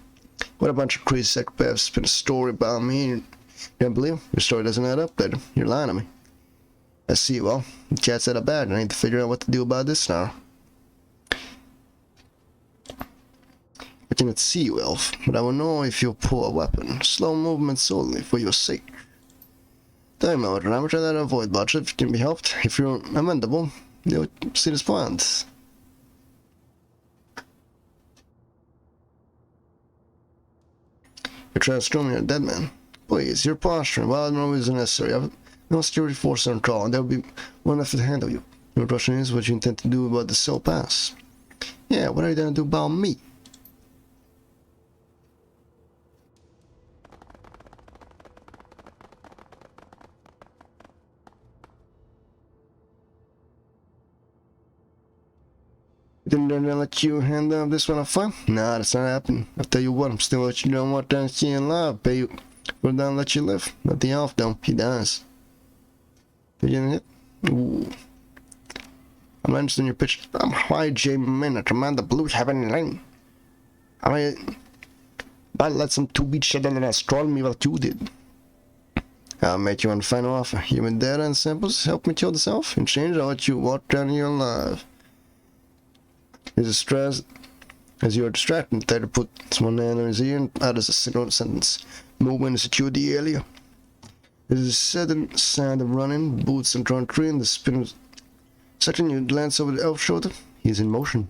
What a bunch of crazy psychopaths spin a story about me and you don't believe? Your story doesn't add up, then you're lying to me. I see, well, the cat's out of bed and I need to figure out what to do about this now. I cannot see you, Elf, but I will know if you pull a weapon. Slow movements only, for your sake. Time out, and I'm trying to avoid budget if it can be helped. If you're amendable, you'll see this point. You're trying to screw me, you're a dead man. Please, your posture, while no reason necessary. I have no security force on call, and there will be one enough to handle you. Your question is what you intend to do about the cell pass. Yeah, what are you gonna do about me? Didn't they let you hand up this one a fun? Nah, that's not happening. I'll tell you what, I'm still let you know what down seeing live, pay you. We're down let you live. Not the elf though, he dies. Did you hit? Ooh. I'm not interested in your pitch. I'm high J man, command the blues have any lane. I let some two beat shit and destroy me what you did. I'll make you one final offer. Human data and samples, help me kill the self. In exchange, I'll let you walk down here alive. Is a stress as you are distracted, try to put someone in his ear and out as a single sentence. Move in to secure the area. There is a sudden sound of running, boots and tree, and the spin. Second, you glance over the elf's shoulder. He is in motion.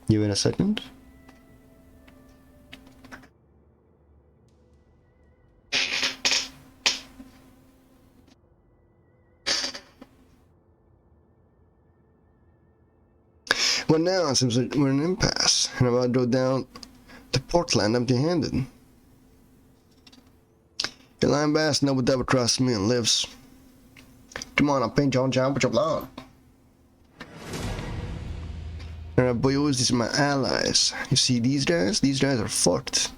You in a second. Well, now it seems like we're in an impasse, and I'm about to go down to Portland empty-handed. Your lying bastard never double trusts me and lives. Come on, I'll paint your own job with your blood. Alright, boys, these are my allies. You see these guys? These guys are fucked.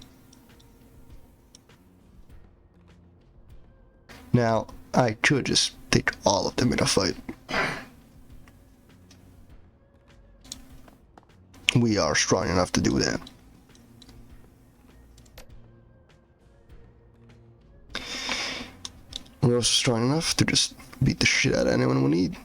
Now, I could just take all of them in a fight. We are strong enough to do that. We're also strong enough to just beat the shit out of anyone we need.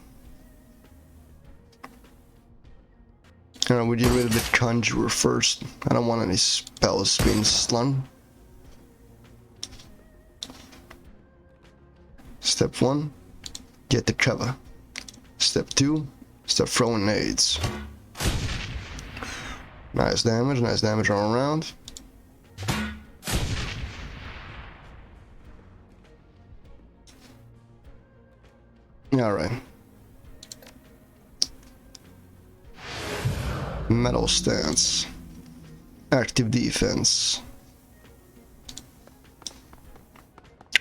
We get rid of the conjurer first. I don't want any spells being slung. Step 1, get the cover. Step 2, start throwing nades. Nice damage all around. Alright. Metal stance. Active defense.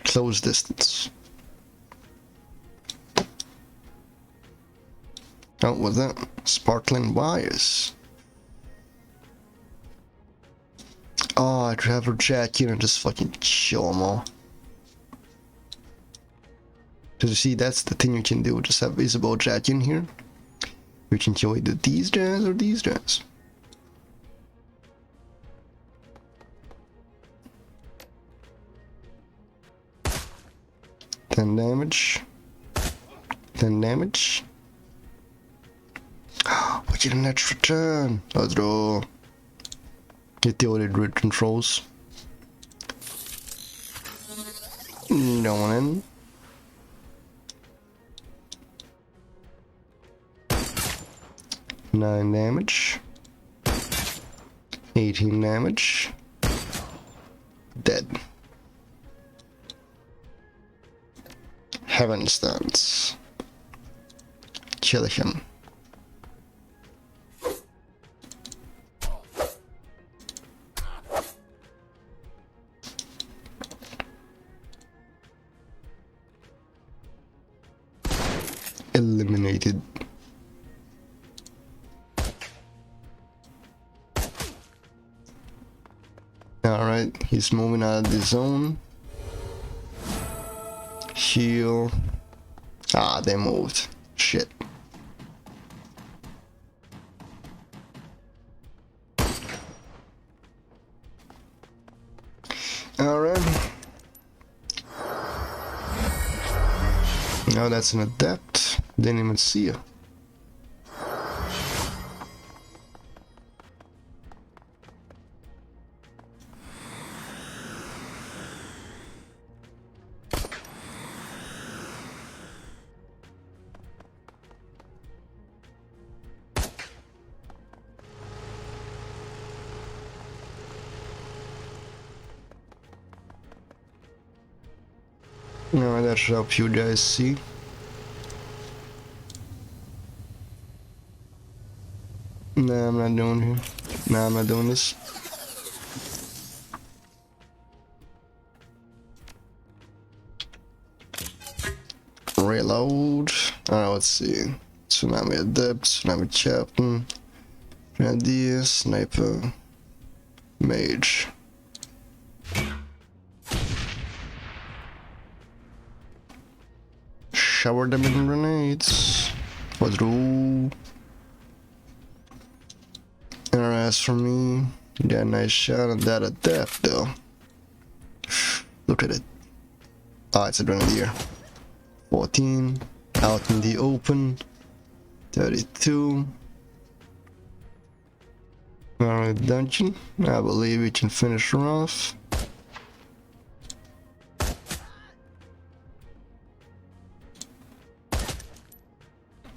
Close distance. Oh, what's that? Sparkling wires. Oh, I'd rather jack in and just fucking kill them all. Because you see, that's the thing you can do. Just have visible jack in here. You can kill either these guys or these guys. Ten damage. 10 damage. We get an extra turn. Let's go. Get the old grid controls. Going in. Nine damage. 18 damage. Dead. Heaven stance. Kill him. Eliminated. Alright, he's moving out of the zone. Heal. Ah, they moved. Shit. Alright. Now that's an adept. Didn't even see you. No, that should help you guys see. Nah, I'm not doing here. Nah, I'm not doing this. reload. Let's see. Tsunami Adept, Tsunami Captain, Grenadier, Sniper, Mage. Shower them in grenades. What's rule? RS for me. Got a nice shot on that Adept though. Look at it. Ah, it's a Grenadier. 14. Out in the open. 32. Alright, dungeon. I believe we can finish her off.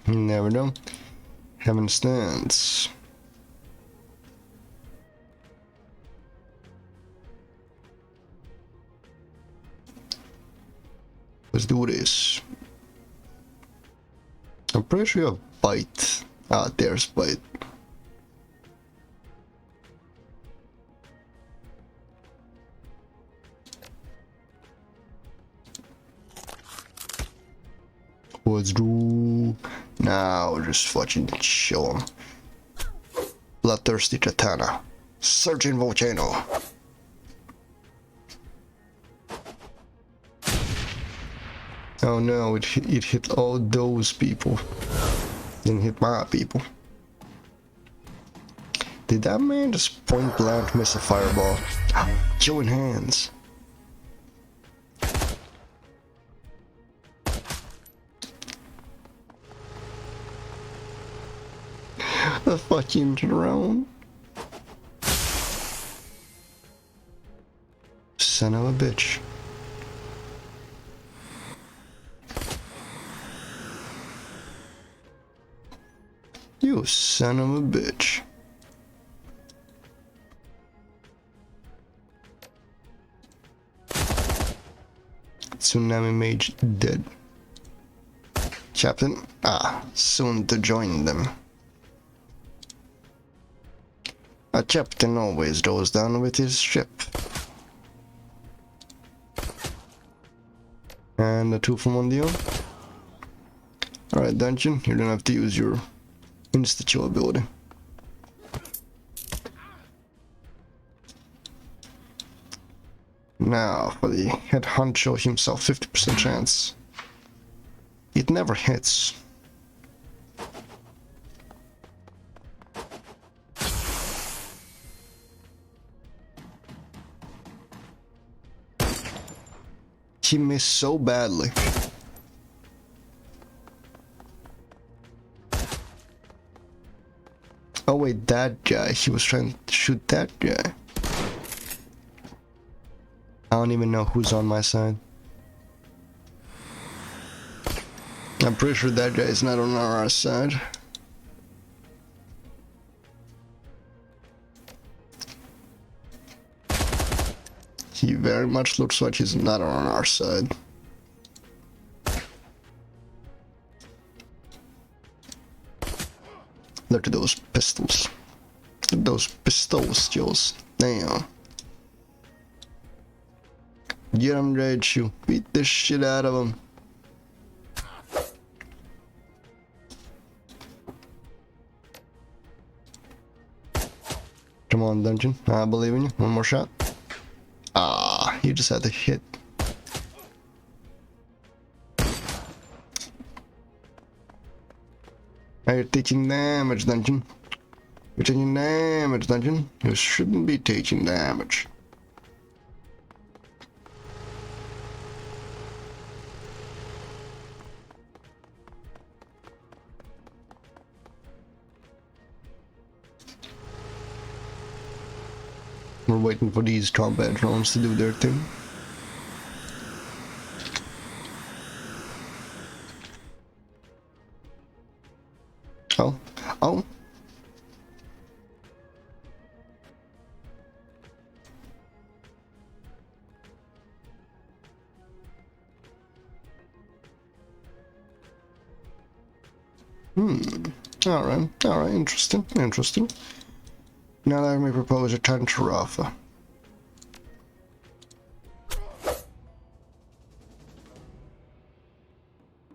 You never know. Heaven stands. Let's do this. I'm pretty sure you have bite. Ah, there's bite. Let's do. Now just fucking show him. Bloodthirsty Katana. Surging Volcano. Oh no, it hit all those people. Didn't hit my people. Did that man just point blank miss a fireball? Join hands. The fucking drone. Son of a bitch. You son of a bitch. Tsunami Mage dead. Captain, soon to join them. A captain always goes down with his ship. And a 2 from 1 deal. Alright, dungeon, you don't have to use your insta-kill ability. Now for the head honcho himself, 50% chance. It never hits. He missed so badly. Oh wait, that guy. He was trying to shoot that guy. I don't even know who's on my side. I'm pretty sure that guy is not on our side. He very much looks like he's not on our side. Look at those pistols. Look at those pistol skills. Damn. Get him, Raichu. Beat the shit out of him. Come on, dungeon. I believe in you. One more shot. Ah, you just had to hit. You're taking damage, dungeon. You're taking damage, dungeon. You shouldn't be taking damage. We're waiting for these combat drones to do their thing. Oh, oh. Alright, interesting. Now let me propose a counter offer.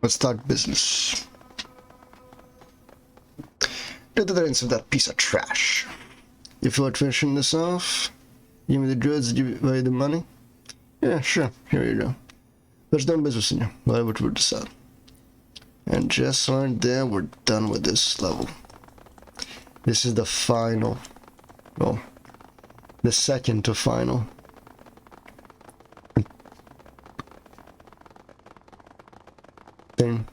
Let's talk business. Get to the ends of that piece of trash. You feel like finishing this off? Give me the goods, give you the money? Yeah, sure. Here you go. There's no business in you. Whatever we decide. And just like that, we're done with this level. This is the final. Well, the second to final. Thing.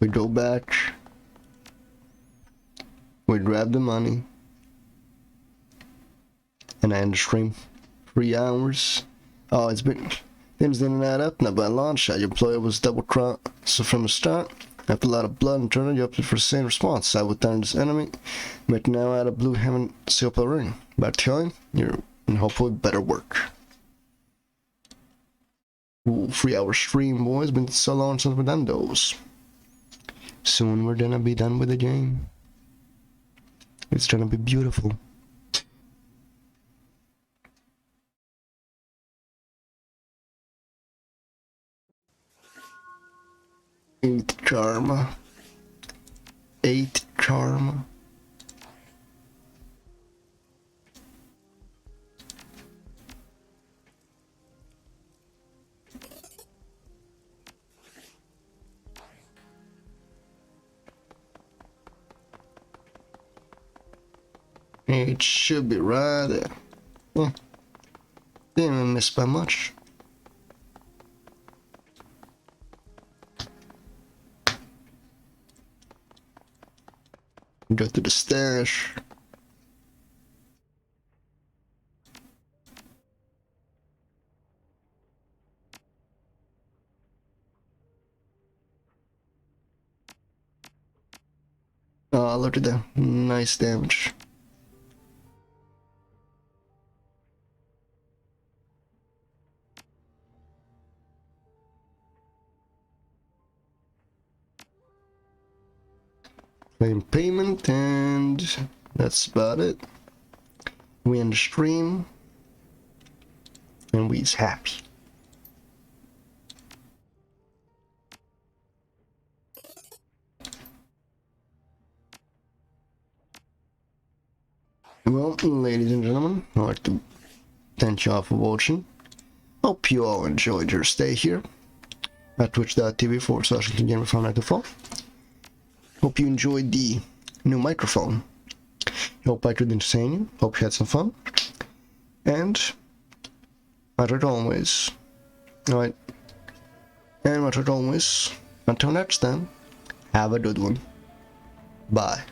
We go back. We grab the money. And I end the stream. 3 hours. Oh, it's been... Things didn't add up. Now by launch, your employer was double crossed. So from the start, after a lot of blood and turning, you opted for the same response. I would turn this enemy, but now out of blue heaven silver ring. By time, you're in hopefully better work. Ooh, 3 hour stream, boys. Been so long since we've done those. Soon we're gonna be done with the game. It's gonna be beautiful. Eight karma. 8 karma. It should be right there. Yeah. Didn't even miss by much. Go to the stash. Oh, look at that. Nice damage. Claim payment, and that's about it. We end the stream, and we's happy. Well, ladies and gentlemen, I'd like to thank you all for watching. Hope you all enjoyed your stay here at twitch.tv/gamer594. Hope you enjoyed the new microphone. Hope I could entertain you. Hope you had some fun. And, as always, alright, and as always, until next time, have a good one. Bye.